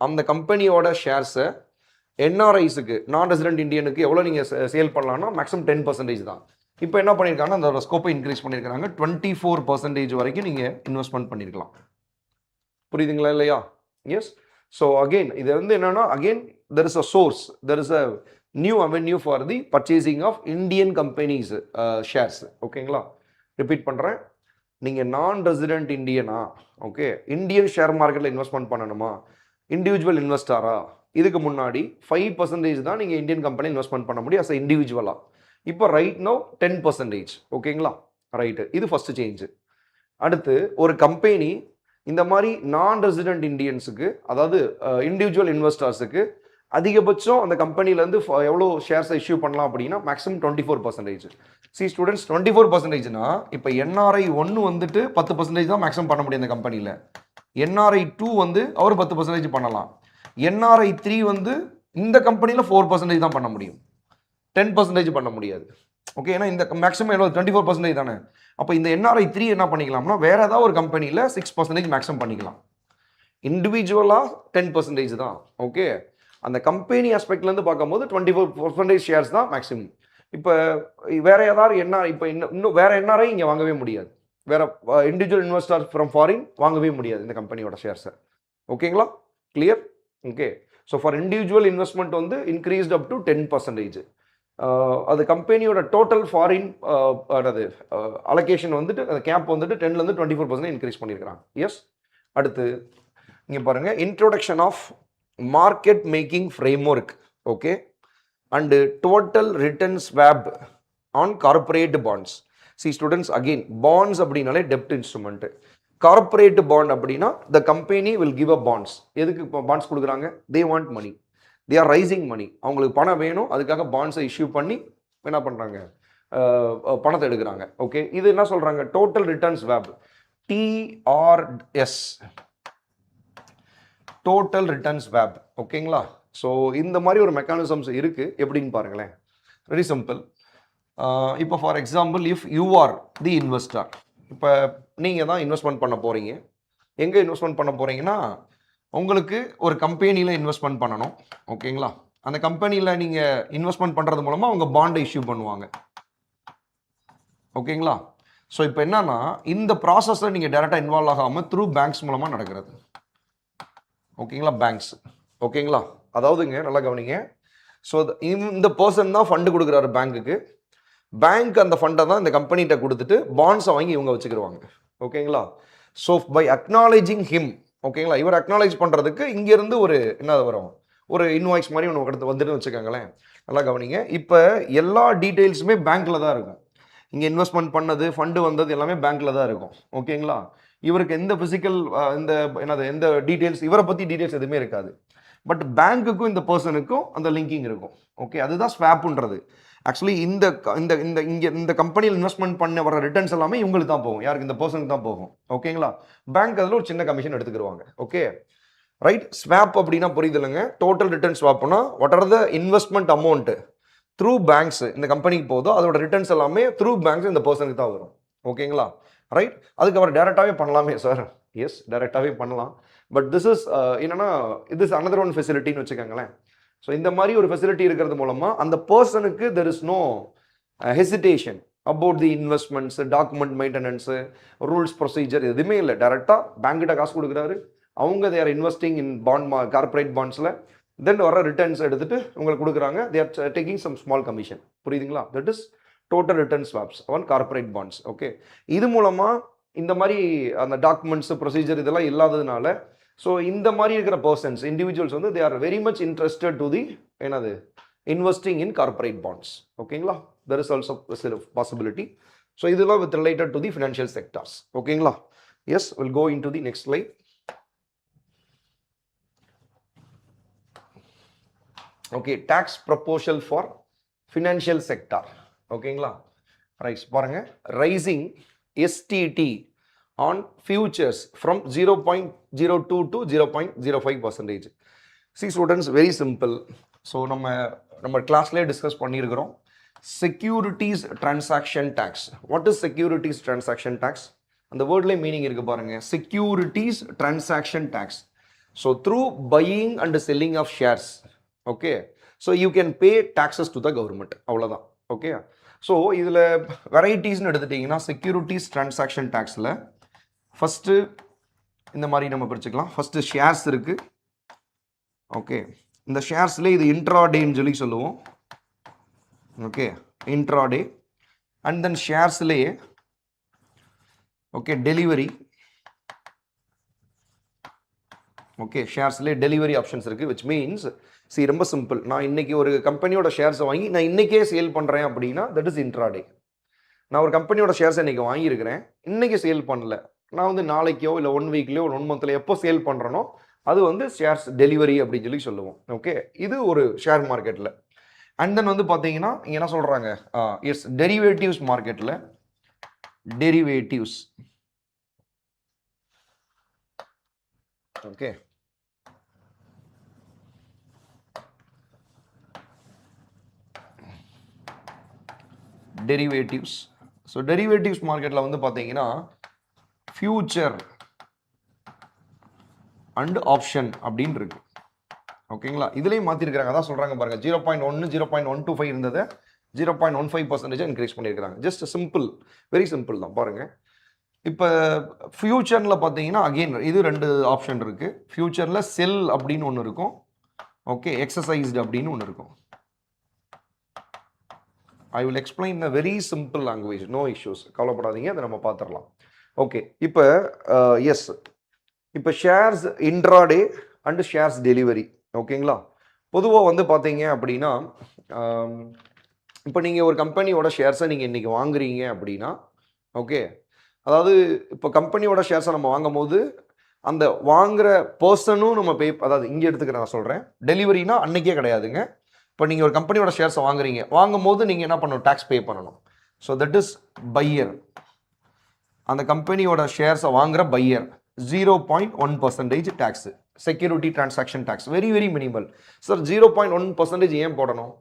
அந்த கம்பெனியோட ஷேர்ஸை என்ஆர்ஐஸுக்கு, நான் ரெசிடென்ட் இந்தியனுக்கு எவ்வளோ நீங்கள் சேல் பண்ணலாம்னா மேக்ஸிமம் 10% தான். இப்போ என்ன பண்ணியிருக்காங்கன்னா அந்த ஸ்கோப்பை இன்க்ரீஸ் பண்ணியிருக்காங்க. 24% வரைக்கும் நீங்கள் இன்வெஸ்ட்மெண்ட் பண்ணியிருக்கலாம். புரியுதுங்களா இல்லையா? எஸ். ஸோ அகெயின் இது வந்து என்னன்னா, again there is a source, there is a new avenue for the purchasing of Indian companies shares. ஓகேங்களா? ரிப்பீட் பண்ணுறேன், நீங்கள் நான் ரெசிடென்ட் இந்தியனா, ஓகே, இந்தியன் ஷேர் மார்க்கெட்டில் இன்வெஸ்ட்மெண்ட் பண்ணணுமா, இண்டிவிஜுவல் இன்வெஸ்டாரா, இதுக்கு முன்னாடி 5% தான் நீங்கள் இந்தியன் கம்பெனி இன்வெஸ்ட்மெண்ட் பண்ண முடியும் அஸ் இண்டிவிஜுவலாக. இப்போ ரைட் நோ 10%. ஓகேங்களா? ரைட்டு, இது ஃபர்ஸ்ட் சேஞ்சு. அடுத்து ஒரு கம்பெனி இந்த மாதிரி நான் ரெசிடென்ட் இந்தியன்ஸுக்கு, அதாவது இண்டிவிஜுவல் இன்வெஸ்டர்ஸுக்கு அதிகபட்சம் அந்த கம்பெனிலேருந்து எவ்வளோ ஷேர்ஸை இஷ்யூ பண்ணலாம் அப்படின்னா மேக்ஸிமம் 24%. சி ஸ்டூடெண்ட்ஸ், 24%னா இப்போ NRI 1 வந்துட்டு 10% தான் மேக்ஸிமம் பண்ண முடியும் இந்த கம்பெனியில். NRI 2 வந்து அவர் 10% பண்ணலாம். NRI 3 வந்து இந்த கம்பெனியில் 4% தான் பண்ண முடியும், 10% பண்ண முடியாது. ஓகே, ஏன்னா இந்த மேக்ஸிமம் எவ்வளோ 24% தானே. அப்போ இந்த NRI 3 என்ன பண்ணிக்கலாம்னா வேற ஏதாவது ஒரு கம்பெனியில் 6% மேக்ஸிமம் பண்ணிக்கலாம். இண்டிவிஜுவலாக 10% தான். ஓகே, அந்த கம்பெனி ஆஸ்பெக்ட்லேருந்து பார்க்கும்போது 24% ஷேர்ஸ் தான் மேக்ஸிமம். இப்போ வேற ஏதாவது NRI, இப்போ இன்னும் வேற NRI இங்கே வாங்கவே முடியாது, வேற இண்டிவிஜுவல் இன்வெஸ்டர் ஃப்ரம் ஃபாரின் வாங்கவே முடியாது இந்த கம்பெனியோட ஷேர்ஸை. ஓகேங்களா? Clear? Okay, so for individual investment வந்து இன்க்ரீஸ்ட் அப் டு 10%. அது கம்பெனியோட டோட்டல் ஃபாரின் அலோகேஷன் வந்துட்டு அந்த கேப் வந்துட்டு 10லேருந்து 24% இன்க்ரீஸ் பண்ணியிருக்கிறாங்க. எஸ். அடுத்து இங்கே பாருங்கள், introduction of market making framework, okay, and total return swap on corporate bonds. See students, again bonds அப்படின்னாலே டெப்ட் இன்ஸ்ட்ருமெண்ட்டு. கார்பரேட் பாண்ட் அப்படின்னா the company will give a bonds. எதுக்கு இப்போ பாண்ட்ஸ் கொடுக்குறாங்க? They want money, they are raising money. அவங்களுக்கு பணம் வேணும், அதுக்காக பாண்ட்ஸை இஷ்யூ பண்ணி என்ன பண்ணுறாங்க, பணத்தை எடுக்கிறாங்க. ஓகே, இது என்ன சொல்கிறாங்க, total return swap, TRS, total return swap. ஓகேங்களா? ஸோ இந்த மாதிரி ஒரு மெக்கானிசம்ஸ் இருக்குது. எப்படின்னு பாருங்களேன். Very simple. இப்போ for example, if you are the investor, இப்போ நீங்கள் தான் இன்வெஸ்ட்மெண்ட் பண்ண போகிறீங்க. எங்கே இன்வெஸ்ட்மெண்ட் பண்ண போகிறீங்கன்னா, உங்களுக்கு ஒரு கம்பெனியில் இன்வெஸ்ட்மெண்ட் பண்ணணும். ஓகேங்களா? அந்த கம்பெனியில் நீங்கள் இன்வெஸ்ட்மெண்ட் பண்ணுறது மூலமாக அவங்க பாண்டை இஷ்யூ பண்ணுவாங்க. ஓகேங்களா? ஸோ இப்போ என்னன்னா, இந்த ப்ராசஸில் நீங்கள் டேரெக்டாக இன்வால்வ் ஆகாமல் த்ரூ பேங்க்ஸ் மூலமாக நடக்கிறது. ஓகேங்களா? பேங்க்ஸ். ஓகேங்களா? அதாவதுங்க, நல்லா கவனிங்க. ஸோ இந்த பர்சன் தான் ஃபண்டு கொடுக்குறாரு பேங்க்குக்கு. பேங்க் அந்த ஃபண்டை தான் இந்த கம்பெனிகிட்ட கொடுத்துட்டு பாண்ட்ஸை வாங்கி இவங்க வச்சுக்கிடுவாங்க. ஓகேங்களா? ஸோ பை அக்னாலேஜிங் ஹிம், ஓகேங்களா, இவர் அக்னாலேஜ் பண்ணுறதுக்கு இங்கேருந்து ஒரு என்ன வரும், ஒரு இன்வாய்ஸ் மாதிரி ஒன்று அடுத்து வந்துட்டு வச்சுக்கோங்களேன். நல்லா கவனிங்க. இப்போ எல்லா டீட்டெயில்ஸுமே பேங்க்கில் தான் இருக்கும். இங்கே இன்வெஸ்ட்மெண்ட் பண்ணது, ஃபண்டு வந்தது எல்லாமே பேங்க்கில் தான் இருக்கும். ஓகேங்களா? இவருக்கு எந்த ஃபிசிக்கல் எந்த டீட்டெயில்ஸ், இவரை பற்றி டீட்டெயில்ஸ் எதுவுமே இருக்காது. பட் பேங்க்குக்கும் இந்த பர்சனுக்கும் அந்த லிங்கிங் இருக்கும். ஓகே, அதுதான் ஸ்வாப்புன்றது. ஆக்சுவலி இந்த கம்பெனியில் இன்வெஸ்ட்மெண்ட் பண்ண வர ரிட்டர்ன்ஸ் எல்லாமே இவங்களுக்கு தான் போகும். யாருக்கு? இந்த பர்சனுக்கு தான் போகும். ஓகேங்களா? பேங்க் அதில் ஒரு சின்ன கமிஷன் எடுத்துக்கிடுவாங்க. Okay right. ஸ்வாப் அப்படின்னா புரியுது இல்லைங்க. டோட்டல் ரிட்டர்ன் ஸ்வாப்னா what are the investment amount through banks இந்த கம்பெனிக்கு போதோ அதோட ரிட்டர்ன்ஸ் எல்லாமே த்ரூ பேங்க்ஸ் இந்த பர்சனுக்கு தான் வரும். ஓகேங்களா? ரைட். அதுக்கு அவர் டேரெக்டாகவே பண்ணலாமே சார்? எஸ், டேரெக்டாகவே பண்ணலாம். பட் திஸ் இஸ் என்னன்னா, இது இஸ் அனதர் ஒன் ஃபெசிலிட்டின்னு வச்சுக்கோங்களேன். ஸோ இந்த மாதிரி ஒரு ஃபெசிலிட்டி இருக்கிறது மூலமாக அந்த பர்சனுக்கு there is no hesitation about the investments, document maintenance, rules procedure எதுவுமே இல்லை. டேரெக்டாக பேங்க்கிட்ட காசு கொடுக்குறாரு, அவங்க they are investing in corporate பாண்ட்ஸில், தென் வர ரிட்டர்ன்ஸ் எடுத்துட்டு உங்களுக்கு கொடுக்குறாங்க. They are taking some small commission. புரியுதுங்களா? That is total return swaps on corporate bonds. Okay, இது மூலமாக இந்த மாதிரி அந்த டாக்குமெண்ட்ஸ் ப்ரொசீஜர் இதெல்லாம் இல்லாததுனால, ஸோ இந்த மாதிரி இருக்கிற பர்சன்ஸ், இண்டிவிஜுவல்ஸ் வந்து they are very much interested to the என்னது இன்வெஸ்டிங் இன் கார்பரேட் பாண்ட்ஸ். ஓகேங்களா? There is also possibility. So இதெல்லாம் with related to the financial sectors. ஓகேங்களா? Yes, will go into the next slide. Okay, tax proposal for financial sector. ஓகேங்களா? Rise பாருங்க. Rising STD on futures from 0.02 to 0.05%. See students, very simple. So நம்ம கிளாஸ்லேயே discuss பண்ணியிருக்கிறோம். Securities transaction tax. What is securities transaction tax? அந்த வேர்ட்லேயே meaning இருக்கு பாருங்க. Securities transaction tax. So through buying and selling of shares. Okay, so you can pay taxes to the government. அவ்வளோதான். Okay, so இதில் வெரைட்டிஸ்னு எடுத்துட்டிங்கன்னா securities transaction டேக்ஸில் first இந்த மாதிரி நம்ம பிரிச்சுக்கலாம். ஃபஸ்ட்டு ஷேர்ஸ் இருக்குது. ஓகே, இந்த ஷேர்ஸ்லேயே இது இன்ட்ராடேன்னு சொல்லி சொல்லுவோம். Okay, intraday. அண்ட் தென் ஷேர்ஸ்லேயே ஓகே டெலிவரி. ஓகே, ஷேர்ஸ்லேயே டெலிவரி ஆப்ஷன்ஸ் இருக்குது. விச் மீன்ஸ் ரொம்ப சிம்பிள். நான் இன்னைக்கு ஒரு கம்பெனியோட ஷேர்ஸை வாங்கி நான் இன்னைக்கே சேல் பண்ணுறேன் அப்படின்னா தட் இஸ் இன்ட்ராடே. நான் ஒரு கம்பெனியோட ஷேர்ஸை இன்னைக்கு வாங்கியிருக்கிறேன், இன்னைக்கு சேல் பண்ணல, நான் வந்து நாளைக்கோ இல்லை 1 வீக்லையோ 1 மந்த்லையோ எப்போ சேல் பண்ணுறனோ அது வந்து ஷேர்ஸ் டெலிவரி அப்படின்னு சொல்லி சொல்லுவோம். ஓகே, இது ஒரு ஷேர் மார்க்கெட்டில். அண்ட் தென் வந்து பார்த்தீங்கன்னா இங்கே என்ன சொல்கிறாங்க, எஸ் டெரிவேட்டிவ்ஸ் மார்க்கெட்டில். Derivatives. Okay, derivatives. So derivatives மார்க்கெட்டில் வந்து பார்த்தீங்கன்னா ஃபியூச்சர் அண்ட் ஆப்ஷன் அப்படின்னு இருக்கு. ஓகேங்களா? இதுலேயும் மாற்றிருக்கிறாங்க. அதான் சொல்கிறாங்க பாருங்கள், 0.1 0.125 இருந்ததை 0.15% இன்க்ரீஸ் பண்ணியிருக்கிறாங்க. ஜஸ்ட் சிம்பிள், வெரி சிம்பிள் தான் பாருங்கள். இப்போ ஃபியூச்சரில் பார்த்தீங்கன்னா அகெயின் இது 2 ஆப்ஷன் இருக்குது. ஃபியூச்சரில் செல் அப்படின்னு ஒன்று இருக்கும். ஓகே, எக்ஸசைஸ்டு அப்படின்னு ஒன்று இருக்கும். I will explain the very simple language, no issues, கவலைப்படாதீங்க, அதை நம்ம பார்த்துடலாம். ஓகே, இப்போ எஸ், இப்போ shares intraday and shares delivery. ஓகேங்களா? பொதுவாக வந்து பார்த்தீங்க அப்படின்னா, இப்போ நீங்கள் ஒரு கம்பெனியோட ஷேர்ஸை நீங்கள் இன்றைக்கி வாங்குறீங்க அப்படின்னா, ஓகே, அதாவது இப்போ கம்பெனியோட ஷேர்ஸை நம்ம வாங்கும் போது அந்த வாங்குகிற பர்சனும் நம்ம அதாவது இங்கே எடுத்துக்கிற நான் சொல்கிறேன், டெலிவரினா அன்றைக்கே கிடையாதுங்க. இப்போ நீங்கள் ஒரு கம்பெனியோட ஷேர்ஸை வாங்குறீங்க, வாங்கும் போது நீங்கள் என்ன பண்ணணும், டேக்ஸ் பே பண்ணணும். So that is buyer. அந்த கம்பெனியோட ஷேர்ஸை வாங்குகிற buyer 0.1% tax. Security transaction tax very very minimal. Sir 0.1% ஏன் போடணும்?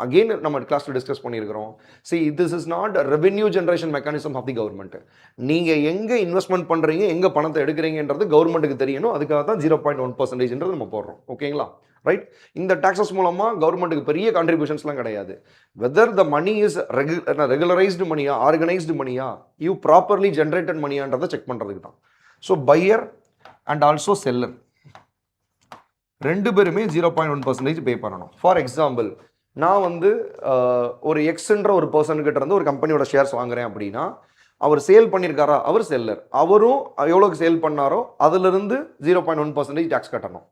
அகெயின் நம்ம கிளாஸில் டிஸ்கஸ் பண்ணியிருக்கிறோம். See this is not revenue generation mechanism of the government. நீங்கள் எங்கே இன்வெஸ்ட்மெண்ட் பண்ணுறீங்க, எங்கே பணத்தை எடுக்கிறீங்கன்றது கவர்மெண்ட்டுக்கு தெரியணும். அதுக்காக தான் 0.1% நம்ம போடுறோம். ஓகேங்களா? ரைட். இந்த டாக்ஸஸ் மூலமாக கவர்மெண்ட்டுக்கு பெரிய கான்ட்ரிபியூஷன்ஸ்லாம் கிடையாது. வெதர் த மணி இஸ் ரெகுலரைஸ்டு மணியா, ஆர்கனைஸ்டு மணியா, யூ ப்ராப்பர்லி ஜென்ரேட்டட் மணியான்றதை செக் பண்ணுறதுக்கு தான். So pier and also seller ரெண்டு பேருமே 0.1% பே பண்ணணும். ஃபார் எக்ஸாம்பிள், நான் வந்து ஒரு எக்ஸ்ன்ற ஒரு பர்சன்கிட்ட இருந்து ஒரு கம்பெனியோட ஷேர்ஸ் வாங்குறேன் அப்படின்னா, அவர் சேல் பண்ணியிருக்காரா, அவர் செல்லர், அவரும் எவ்வளோக்கு சேல் பண்ணாரோ அதிலிருந்து 0.1% டேக்ஸ் கட்டணும்.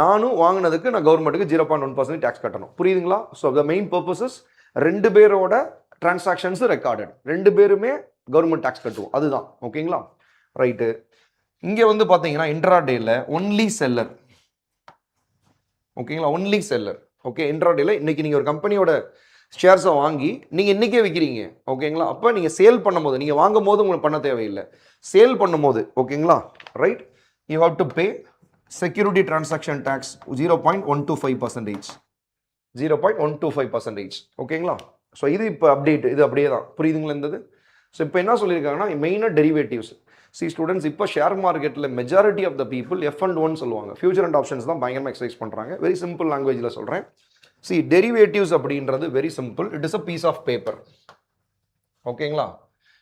நானும் வாங்கினதுக்கு நான் கவர்மெண்ட்டுக்கு 0.1% டேக்ஸ் கட்டணும். புரியுதுங்களா? ஸோ த மெயின் பர்பஸஸ் ரெண்டு பேரோட டிரான்சாக்ஷன்ஸ் ரெக்கார்டட், ரெண்டு பேருமே கவர்மெண்ட் டேக்ஸ் கட்டுவோம். அதுதான். ஓகேங்களா? ரைட்டு. இங்கே வந்து பார்த்தீங்கன்னா இன்ட்ராடேல ஒன்லி செல்லர். ஓகேங்களா? Only seller. ஓகே. இன்ட்ராடேல இன்னைக்கு நீங்கள் ஒரு கம்பெனியோட ஷேர்ஸை வாங்கி நீங்கள் இன்றைக்கே விற்கிறீங்க. ஓகேங்களா? அப்போ நீங்கள் சேல் பண்ணும்போது, நீங்கள் வாங்கும் போது உங்களுக்கு பண்ண தேவையில்லை, சேல் பண்ணும்போது, ஓகேங்களா, right, you have to pay security transaction tax 0.125%. 0.125%. ஓகேங்களா? ஸோ இது இப்போ அப்டேட், இது அப்படியே தான். புரியுதுங்களா இருந்தது? ஸோ இப்போ என்ன சொல்லியிருக்காங்கன்னா மெயினாக டெரிவேட்டிவ்ஸ். சி ஸ்டூடெண்ட்ஸ், இப்போ ஷேர் மார்க்கெட்டில் majority of the people F&1 சொல்லுவாங்க. ஃபியூச்சர் அண்ட் ஆப்ஷன்ஸ் தான் பயங்கரமாக எக்ஸசைஸ் பண்ணுறாங்க. வெரி சிம்பிள் லாங்குவேஜில் சொல்கிறேன். சி டெரிவேட்டிவ்ஸ் அப்படின்றது very simple. It is a piece of paper. ஓகேங்களா?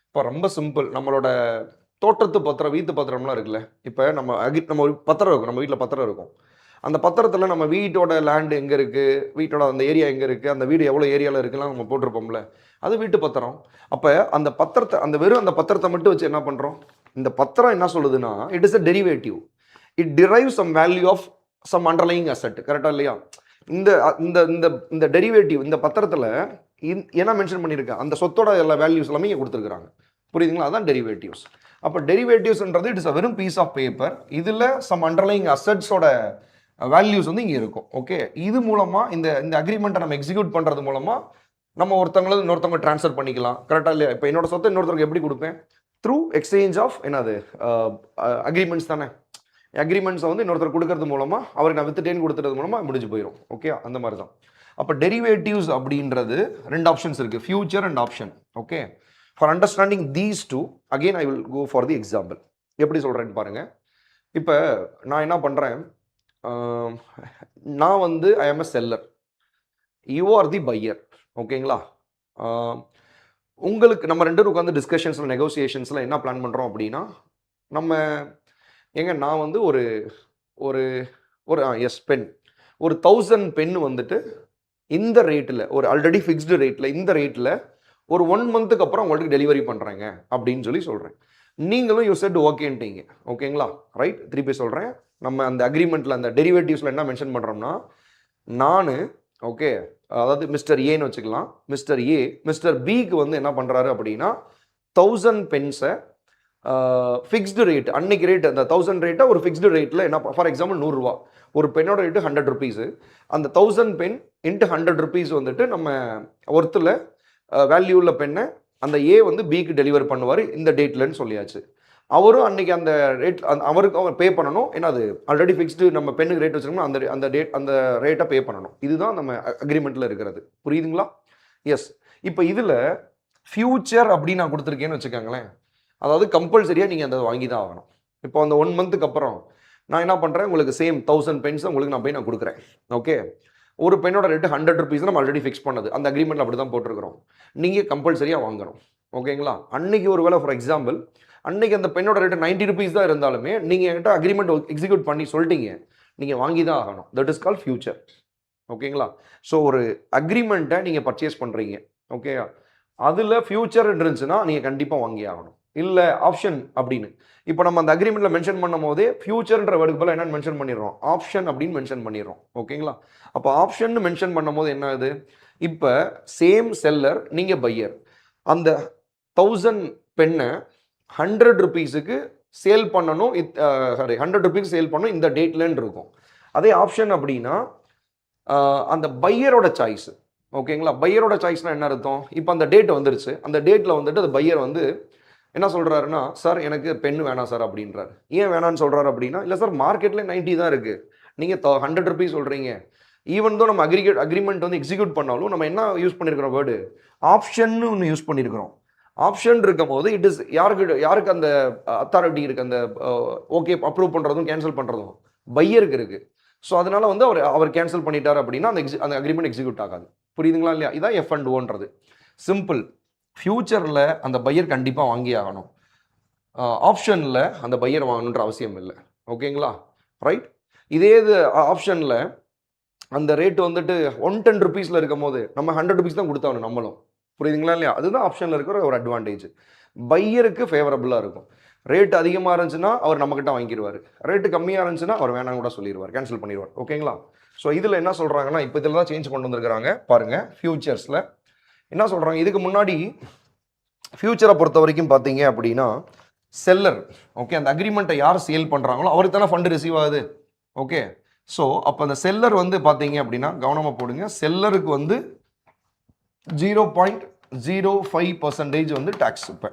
இப்போ ரொம்ப சிம்பிள். நம்மளோட தோட்டத்து பத்திரம், வீட்டு பத்திரம்லாம் இருக்குல்ல, இப்போ நம்ம ஒரு பத்திரம் இருக்கும், நம்ம வீட்டில் பத்திரம் இருக்கும். அந்த பத்திரத்தில் நம்ம வீட்டோட லேண்டு எங்கே இருக்குது, வீட்டோட அந்த ஏரியா எங்கே இருக்குது, அந்த வீடு எவ்வளோ ஏரியாவில் இருக்குலாம் நம்ம போட்டிருப்போம்ல, அது வீட்டு பத்திரம். அப்போ அந்த பத்திரத்தை, அந்த வெறும் அந்த பத்திரத்தை மட்டும் வச்சு என்ன பண்ணுறோம்? இந்த பத்திரம் என்ன சொல்லுதுன்னா, it is a derivative. It drive some value of some underlying asset. கரெக்டாக இல்லையா? இந்த இந்த இந்த இந்த டெரிவேட்டிவ், இந்த பத்திரத்தில் என்ன மென்ஷன் பண்ணியிருக்கேன், அந்த சொத்தோட எல்லா வேல்யூஸ் எல்லாமே இங்கே கொடுத்துருக்குறாங்க. புரியுதுங்களா? அதான் டெரிவேட்டிவ்ஸ். அப்போ டெரிவேட்டிவ்ஸ்ன்றது இட் இஸ் அ வெறும் பீஸ் ஆஃப் பேப்பர். இதில் சம் அண்டர்லைங் அசெட்ஸோட வேல்யூஸ் வந்து இங்கே இருக்கும். ஓகே. இது மூலமாக இந்த இந்த அக்ரிமெண்ட்டை நம்ம எக்ஸிக்யூட் பண்ணுறது மூலமாக நம்ம ஒருத்தவங்களது இன்னொருத்தவங்க ட்ரான்ஸ்ஃபர் பண்ணிக்கலாம். கரெக்டாக இல்லையா? இப்போ என்னோட சொத்தை இன்னொருத்தருக்கு எப்படி கொடுப்பேன்? த்ரூ எக்ஸ்சேஞ்ச் ஆஃப் என்னது அக்ரிமெண்ட்ஸ் தானே. அக்ரிமெண்ட்ஸை வந்து இன்னொருத்தர் கொடுக்கறது மூலமாக அவருக்கு நான் வித்துட்டேன்னு கொடுத்துறது மூலமாக முடிஞ்சு போயிடும். ஓகே. அந்த மாதிரி தான். அப்போ டெரிவேட்டிவ்ஸ் அப்படின்றது ரெண்டு ஆப்ஷன்ஸ் இருக்குது, future and option. Okay. For understanding these two again I will go for the example. எப்படி சொல்கிறேன்னு பாருங்கள். இப்போ நான் என்ன பண்ணுறேன், நான் வந்து I am a seller, you are the buyer. ஓகேங்களா? உங்களுக்கு நம்ம ரெண்டு பேரும் உட்காந்து டிஸ்கஷன்ஸில், நெகோசியேஷன்ஸில் என்ன பிளான் பண்ணுறோம் அப்படின்னா, நம்ம நான் வந்து ஒரு ஒரு ஒரு பென், ஒரு 1000 பென் வந்துட்டு இந்த ரேட்டில், ஒரு ஆல்ரெடி ஃபிக்ஸ்டு ரேட்டில், இந்த ரேட்டில் ஒரு 1 மந்த்துக்கு அப்புறம் உங்களுக்கு டெலிவரி பண்ணுறேங்க அப்படின்னு சொல்கிறேன். நீங்களும் யூ செட் ஓகேன்ட்டீங்க. ஓகேங்களா? ரைட். திருப்பி சொல்கிறேன். நம்ம அந்த அக்ரிமெண்ட்டில், அந்த டெரிவேட்டிவ்ஸில் என்ன மென்ஷன் பண்ணுறோம்னா, நான் ஓகே, அதாவது மிஸ்டர் ஏன்னு வச்சுக்கலாம். மிஸ்டர் ஏ மிஸ்டர் பிக்கு வந்து என்ன பண்ணுறாரு அப்படின்னா 1000 பென்ஸை ஃபிக்ஸ்டு ரேட், அன்னைக்கு ரேட், அந்த 1000 ரேட்டை ஒரு ஃபிக்ஸ்டு ரேட்டில் என்ன, ஃபார் எக்ஸாம்பிள் 100 ரூபா, ஒரு பெண்ணோட ரேட்டு 100 ருபீஸு, அந்த 1000 பென் இன்ட்டு 100 ருபீஸ் வந்துட்டு நம்ம ஒருத்தில் வேல்யூவில் பெண்ணை அந்த ஏ வந்து பிக்கு டெலிவர் பண்ணுவார் இந்த டேட்லன்னு சொல்லியாச்சு. அவரும் அன்னைக்கு அந்த ரேட் அவருக்கு அவர் பே பண்ணணும். ஏன்னா அது ஆல்ரெடி ஃபிக்ஸ்டு, நம்ம பெண்ணுக்கு ரேட் வச்சுருக்கோம்னா அந்த அந்த டேட், அந்த ரேட்டை பே பண்ணணும். இதுதான் நம்ம அக்ரிமெண்ட்டில் இருக்கிறது. புரியுதுங்களா? எஸ். இப்போ இதில் ஃபியூச்சர் அப்படின்னு நான் கொடுத்துருக்கேன்னு வச்சுக்கோங்களேன். அதாவது கம்பல்சரியாக நீங்கள் அந்த வாங்கி தான் ஆகணும். இப்போ அந்த 1 மந்த்துக்கு அப்புறம் நான் என்ன பண்ணுறேன், உங்களுக்கு சேம் 1000 பென்ஸ் உங்களுக்கு நான் போய் நான் கொடுக்குறேன். ஓகே. ஒரு பெண்ணோட ரேட்டு 100 ருபீஸ் நம்ம ஆல்ரெடி ஃபிக்ஸ் பண்ணது, அந்த அக்ரிமெண்ட்டில் அப்படி தான் போட்டிருக்கிறோம். நீங்கள் கம்பல்சரியாக வாங்கணும். ஓகேங்களா? அன்னைக்கு ஒரு வேளை ஃபார் எக்ஸாம்பிள் அன்னைக்கு அந்த பெண்ணோட ரேட்டு 90 ருபீஸ் தான் இருந்தாலுமே நீங்கள் என்கிட்ட அக்ரிமெண்ட் எக்ஸிக்யூட் பண்ணி சொல்லிட்டீங்க, நீங்கள் வாங்கி தான் ஆகணும். That is call future. ஓகேங்களா? ஸோ ஒரு அக்ரிமெண்ட்டை நீங்கள் பர்ச்சேஸ் பண்ணுறீங்க. ஓகே. அதில் ஃபியூச்சர் இருந்துச்சுன்னா நீங்கள் கண்டிப்பாக வாங்கி ஆகணும். இல்லை ஆப்ஷன் அப்படின்னு இப்போ நம்ம அந்த அக்ரிமெண்ட்டில் மென்ஷன் பண்ணும் போதே ஃபியூச்சர்ன்ற வேர்டுக்கு பதிலாக என்னென்னு மென்ஷன் பண்ணிடுறோம், ஆப்ஷன் அப்படின்னு மென்ஷன் பண்ணிடுறோம். ஓகேங்களா? அப்போ ஆப்ஷன் மென்ஷன் பண்ணும் போது என்ன ஆகுது, இப்போ சேம் செல்லர், நீங்கள் பையர், அந்த 1000 பெண்ணை 100 ருபீஸுக்கு சேல் பண்ணணும், சாரி 100 ருபீஸ் சேல் பண்ணணும் இந்த டேட்லன்னு இருக்கும். அதே ஆப்ஷன் அப்படின்னா அந்த பையரோட சாய்ஸ். ஓகேங்களா? பையரோட சாய்ஸ்னால் என்ன அர்த்தம், இப்போ அந்த டேட் வந்துருச்சு, அந்த டேட்டில் வந்துட்டு அந்த பையர் வந்து என்ன சொல்கிறாருன்னா, சார் எனக்கு பென்னு வேணாம் சார் அப்படின்றார். ஏன் வேணான்னு சொல்கிறாரு அப்படின்னா, இல்லை சார் மார்க்கெட்டில் 90 தான் இருக்குது, நீங்கள் 100 ருபீஸ் சொல்கிறீங்க. ஈவன் தோ நம்ம அக்ரிமெண்ட் வந்து எக்ஸிக்யூட் பண்ணாலும் நம்ம என்ன யூஸ் பண்ணியிருக்கிறோம் வேர்டு, ஆப்ஷன் ஒன்று யூஸ் பண்ணியிருக்கிறோம். ஆப்ஷன் இருக்கும் போது இட் இஸ் யாருக்கு அந்த அத்தாரிட்டி இருக்குது, அந்த ஓகே அப்ரூவ் பண்ணுறதும் கேன்சல் பண்ணுறதும் பையருக்கு இருக்குது. ஸோ அதனால வந்து அவர் கேன்சல் பண்ணிட்டார் அப்படின்னா அந்த அக்ரிமெண்ட் எக்ஸிக்யூட் ஆகாது. புரியுதுங்களா இல்லையா? இதான் F&Oன்றது சிம்பிள். ஃபியூச்சரில் அந்த பையர் கண்டிப்பாக வாங்கி ஆகணும். ஆப்ஷனில் அந்த பையர் வாங்கணுன்ற அவசியம் இல்லை. ஓகேங்களா? ரைட். இதே இது ஆப்ஷனில் அந்த ரேட் வந்துட்டு 110 ருபீஸில் இருக்கும் போது நம்ம 100 ருபீஸ் தான் கொடுத்தாகணும் நம்மளும். புரியுதுங்களா இல்லையா? அதுதான் ஆப்ஷனில் இருக்கிற ஒரு அட்வான்டேஜ். பையருக்கு ஃபேவரபுளாக இருக்கும். ரேட் அதிகமாக இருந்துச்சுன்னா அவர் நம்மக்கிட்ட வாங்கிடுவார், ரேட்டு கம்மியாக இருந்துச்சுன்னா அவர் வேணாம் கூட சொல்லிடுவார், கேன்சல் பண்ணிடுவார். ஓகேங்களா? ஸோ இதில் என்ன சொல்கிறாங்கன்னா, இப்போ இதில் தான் சேஞ்ச் கொண்டு வந்திருக்கிறாங்க பாருங்கள். ஃபியூச்சர்ஸில் என்ன சொல்கிறாங்க, இதுக்கு முன்னாடி ஃபியூச்சரை பொறுத்த வரைக்கும் பார்த்தீங்க அப்படின்னா செல்லர், ஓகே, அந்த அக்ரிமெண்ட்டை யார் சேல் பண்ணுறாங்களோ அவருக்கு தானே ஃபண்டு ரிசீவ் ஆகுது. ஓகே, ஸோ அப்போ அந்த செல்லர் வந்து பார்த்தீங்க அப்படின்னா கவனமாக போடுங்க, செல்லருக்கு வந்து 0.05% வந்து டேக்ஸ். இப்போ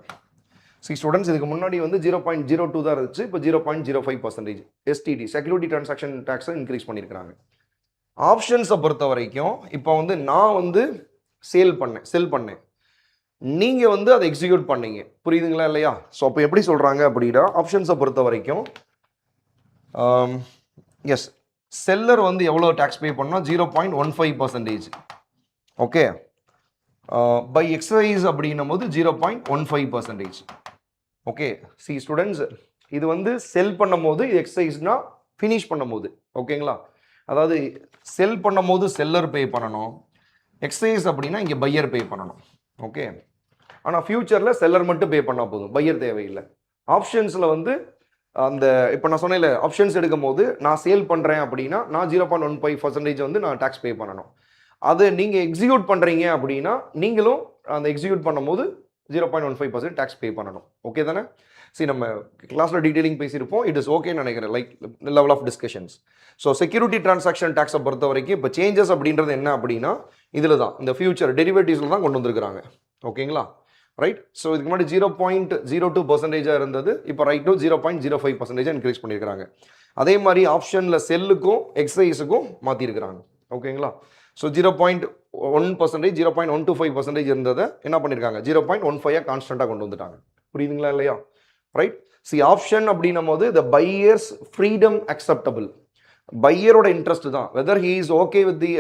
ஸ்டூடெண்ட்ஸ் இதுக்கு முன்னாடி வந்து 0.02 தான் இருந்துச்சு, இப்போ 0.05% STT செக்யூரிட்டி டிரான்சாக்ஷன் டேக்ஸை இன்க்ரீஸ் பண்ணியிருக்கிறாங்க. ஆப்ஷன்ஸை பொறுத்த வரைக்கும் இப்போ வந்து நான் வந்து செல் பண்ணேன், நீங்கள் வந்து அதை எக்ஸிக்யூட் பண்ணீங்க. புரியுதுங்களா இல்லையா? ஸோ அப்போ எப்படி சொல்கிறாங்க அப்படின்னா, ஆப்ஷன்ஸை பொறுத்த வரைக்கும் எஸ், செல்லர் வந்து எவ்வளோ டேக்ஸ் பே பண்ணால் 0.15%. ஓகே, பை எக்ஸசைஸ் அப்படின்னும் போது 0.15%. ஓகே, சி ஸ்டூடெண்ட்ஸ், இது வந்து செல் பண்ணும் போது இது எக்ஸசைஸ்னா ஃபினிஷ் பண்ணும் போது. ஓகேங்களா? அதாவது செல் பண்ணும் போது செல்லர் பே பண்ணணும், எக்ஸசைஸ் அப்படின்னா இங்கே பையர் பே பண்ணணும். ஓகே, ஆனால் ஃபியூச்சரில் செல்லர் மட்டும் பே பண்ணால் போதும், பையர் தேவையில்லை. ஆப்ஷன்ஸில் வந்து அந்த இப்போ நான் சொன்னேன்ல, ஆப்ஷன்ஸ் எடுக்கும் போது நான் சேல் பண்ணுறேன் அப்படின்னா நான் 0.15% வந்து நான் டேக்ஸ் பே பண்ணணும். அது நீங்கள் எக்ஸிக்யூட் பண்ணுறீங்க அப்படின்னா நீங்களும் அந்த எக்ஸிக்யூட் பண்ணும்போது 0.15% டேக்ஸ் பே பண்ணணும். ஓகே தானே? சரி, நம்ம கிளாஸில் டீட்டெயிலிங் பேசியிருப்போம். இட் இஸ் ஓகேன்னு நினைக்கிறேன், like level of discussions. So security transaction டேக்ஸை பொறுத்த வரைக்கும் இப்போ சேஞ்சஸ் அப்படின்றது என்ன அப்படின்னா இதில் தான், இந்த ஃபியூச்சர் டெரிவேட்டிவ்ஸில் தான் கொண்டு வந்திருக்கிறாங்க. ஓகேங்களா? ரைட். ஸோ இதுக்கு முன்னாடி 0.02% இருந்தது, இப்போ ரைட் டு 0.05% இன்க்ரீஸ் பண்ணியிருக்கிறாங்க. அதே மாதிரி ஆப்ஷனில் செல்லுக்கும் எக்ஸசைஸுக்கும் மாற்றிருக்கிறாங்க. ஓகேங்களா? ஸோ 0.1%, 0.125% இருந்ததை என்ன பண்ணியிருக்காங்க, 0.15 கான்ஸ்டண்ட்டாக கொண்டு வந்துட்டாங்க. புரியுதுங்களா இல்லையா? ரைட். சி ஆப்ஷன் அப்படின்னும் போது த பையர்ஸ் ஃப்ரீடம் அக்செப்டபிள், பையரோட இன்ட்ரெஸ்ட் தான். Weather he is okay with the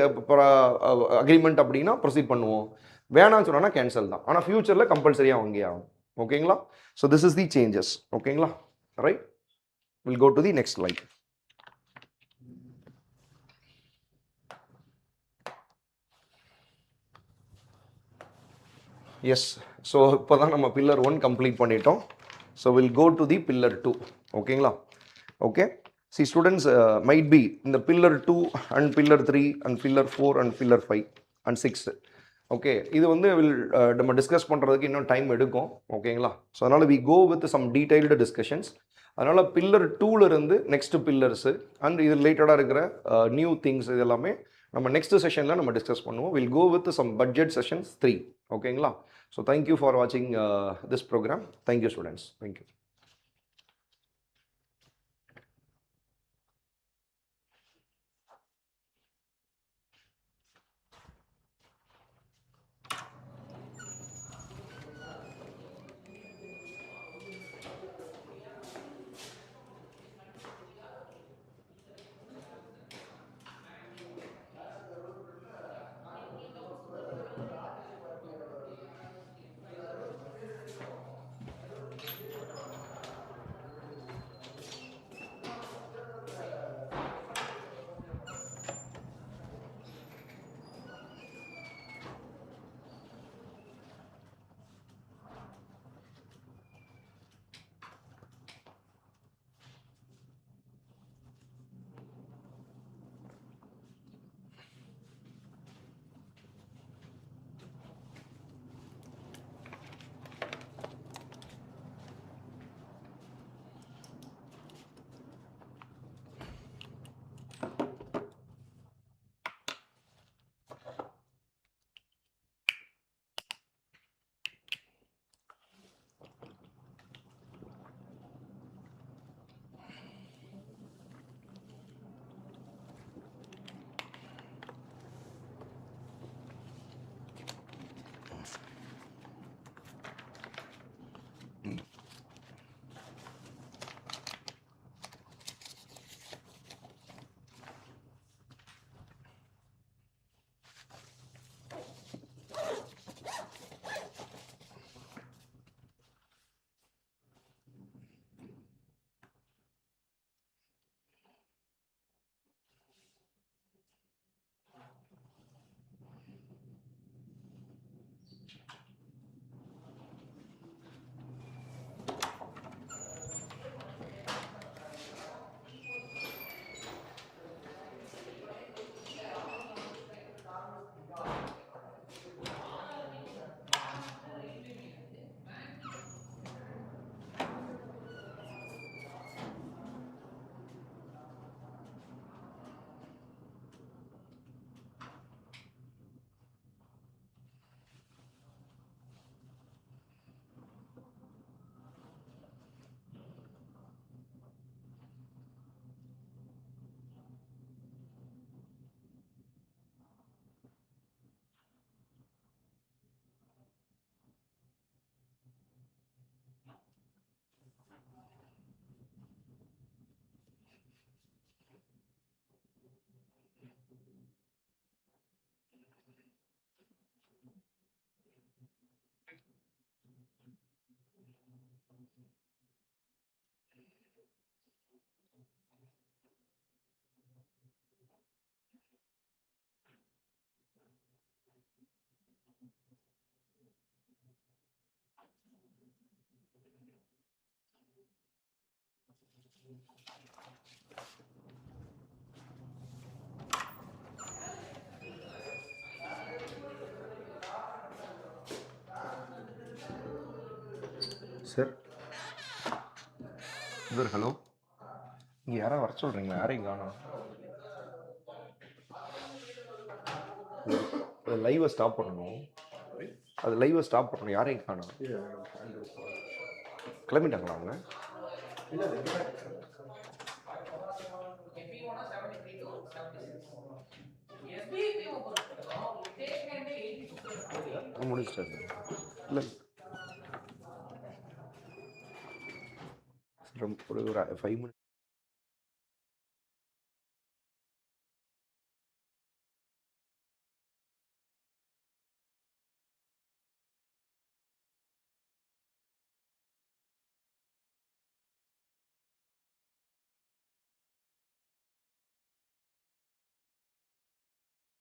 agreement அப்படின்னா ப்ரொசீட் பண்ணுவோம், வேணாம்னு சொன்னா கேன்சல் தான். ஆனால் ஃபியூச்சரில் கம்பல்சரியாக வாங்கி ஆகும். ஓகேங்களா? So this is the changes. ஓகேங்களா? Right. Will go to the next slide. Yes, so இப்போ தான் நம்ம பில்லர் 1 கம்ப்ளீட் பண்ணிட்டோம். So will go to the pillar 2. ஓகேங்களா? Okay, see students, might be இந்த pillar 2 and pillar 3 and pillar 4 and pillar 5 and 6. Okay, இது வந்து நம்ம discuss பண்ணுறதுக்கு இன்னும் டைம் எடுக்கும். ஓகேங்களா? ஸோ அதனால் we go with some detailed discussions. அதனால் பில்லர் 2லேருந்து நெக்ஸ்ட் பில்லர்ஸு அண்ட் இது ரிலேட்டடாக இருக்கிற நியூ திங்ஸ் இது எல்லாமே நம்ம நெக்ஸ்ட் செஷனில் நம்ம டிஸ்கஸ் பண்ணுவோம். Will go with some budget sessions 3. ஓகேங்களா? ஸோ தேங்க்யூ ஃபார் வாட்சிங் this programme. Thank you students. Thank you. Sir sir hello, இங்கே யாராவது வர சொல்கிறீங்களா? யாரையும் காணோம். லைவை ஸ்டாப் பண்ணணும். அது லைவை ஸ்டாப் பண்ணணும். யாரையும் காணோம். கிளம்பிட்டாங்களா அவங்க? முடிச்சிட்டாரு. இல்லை ஒரு 5 minutes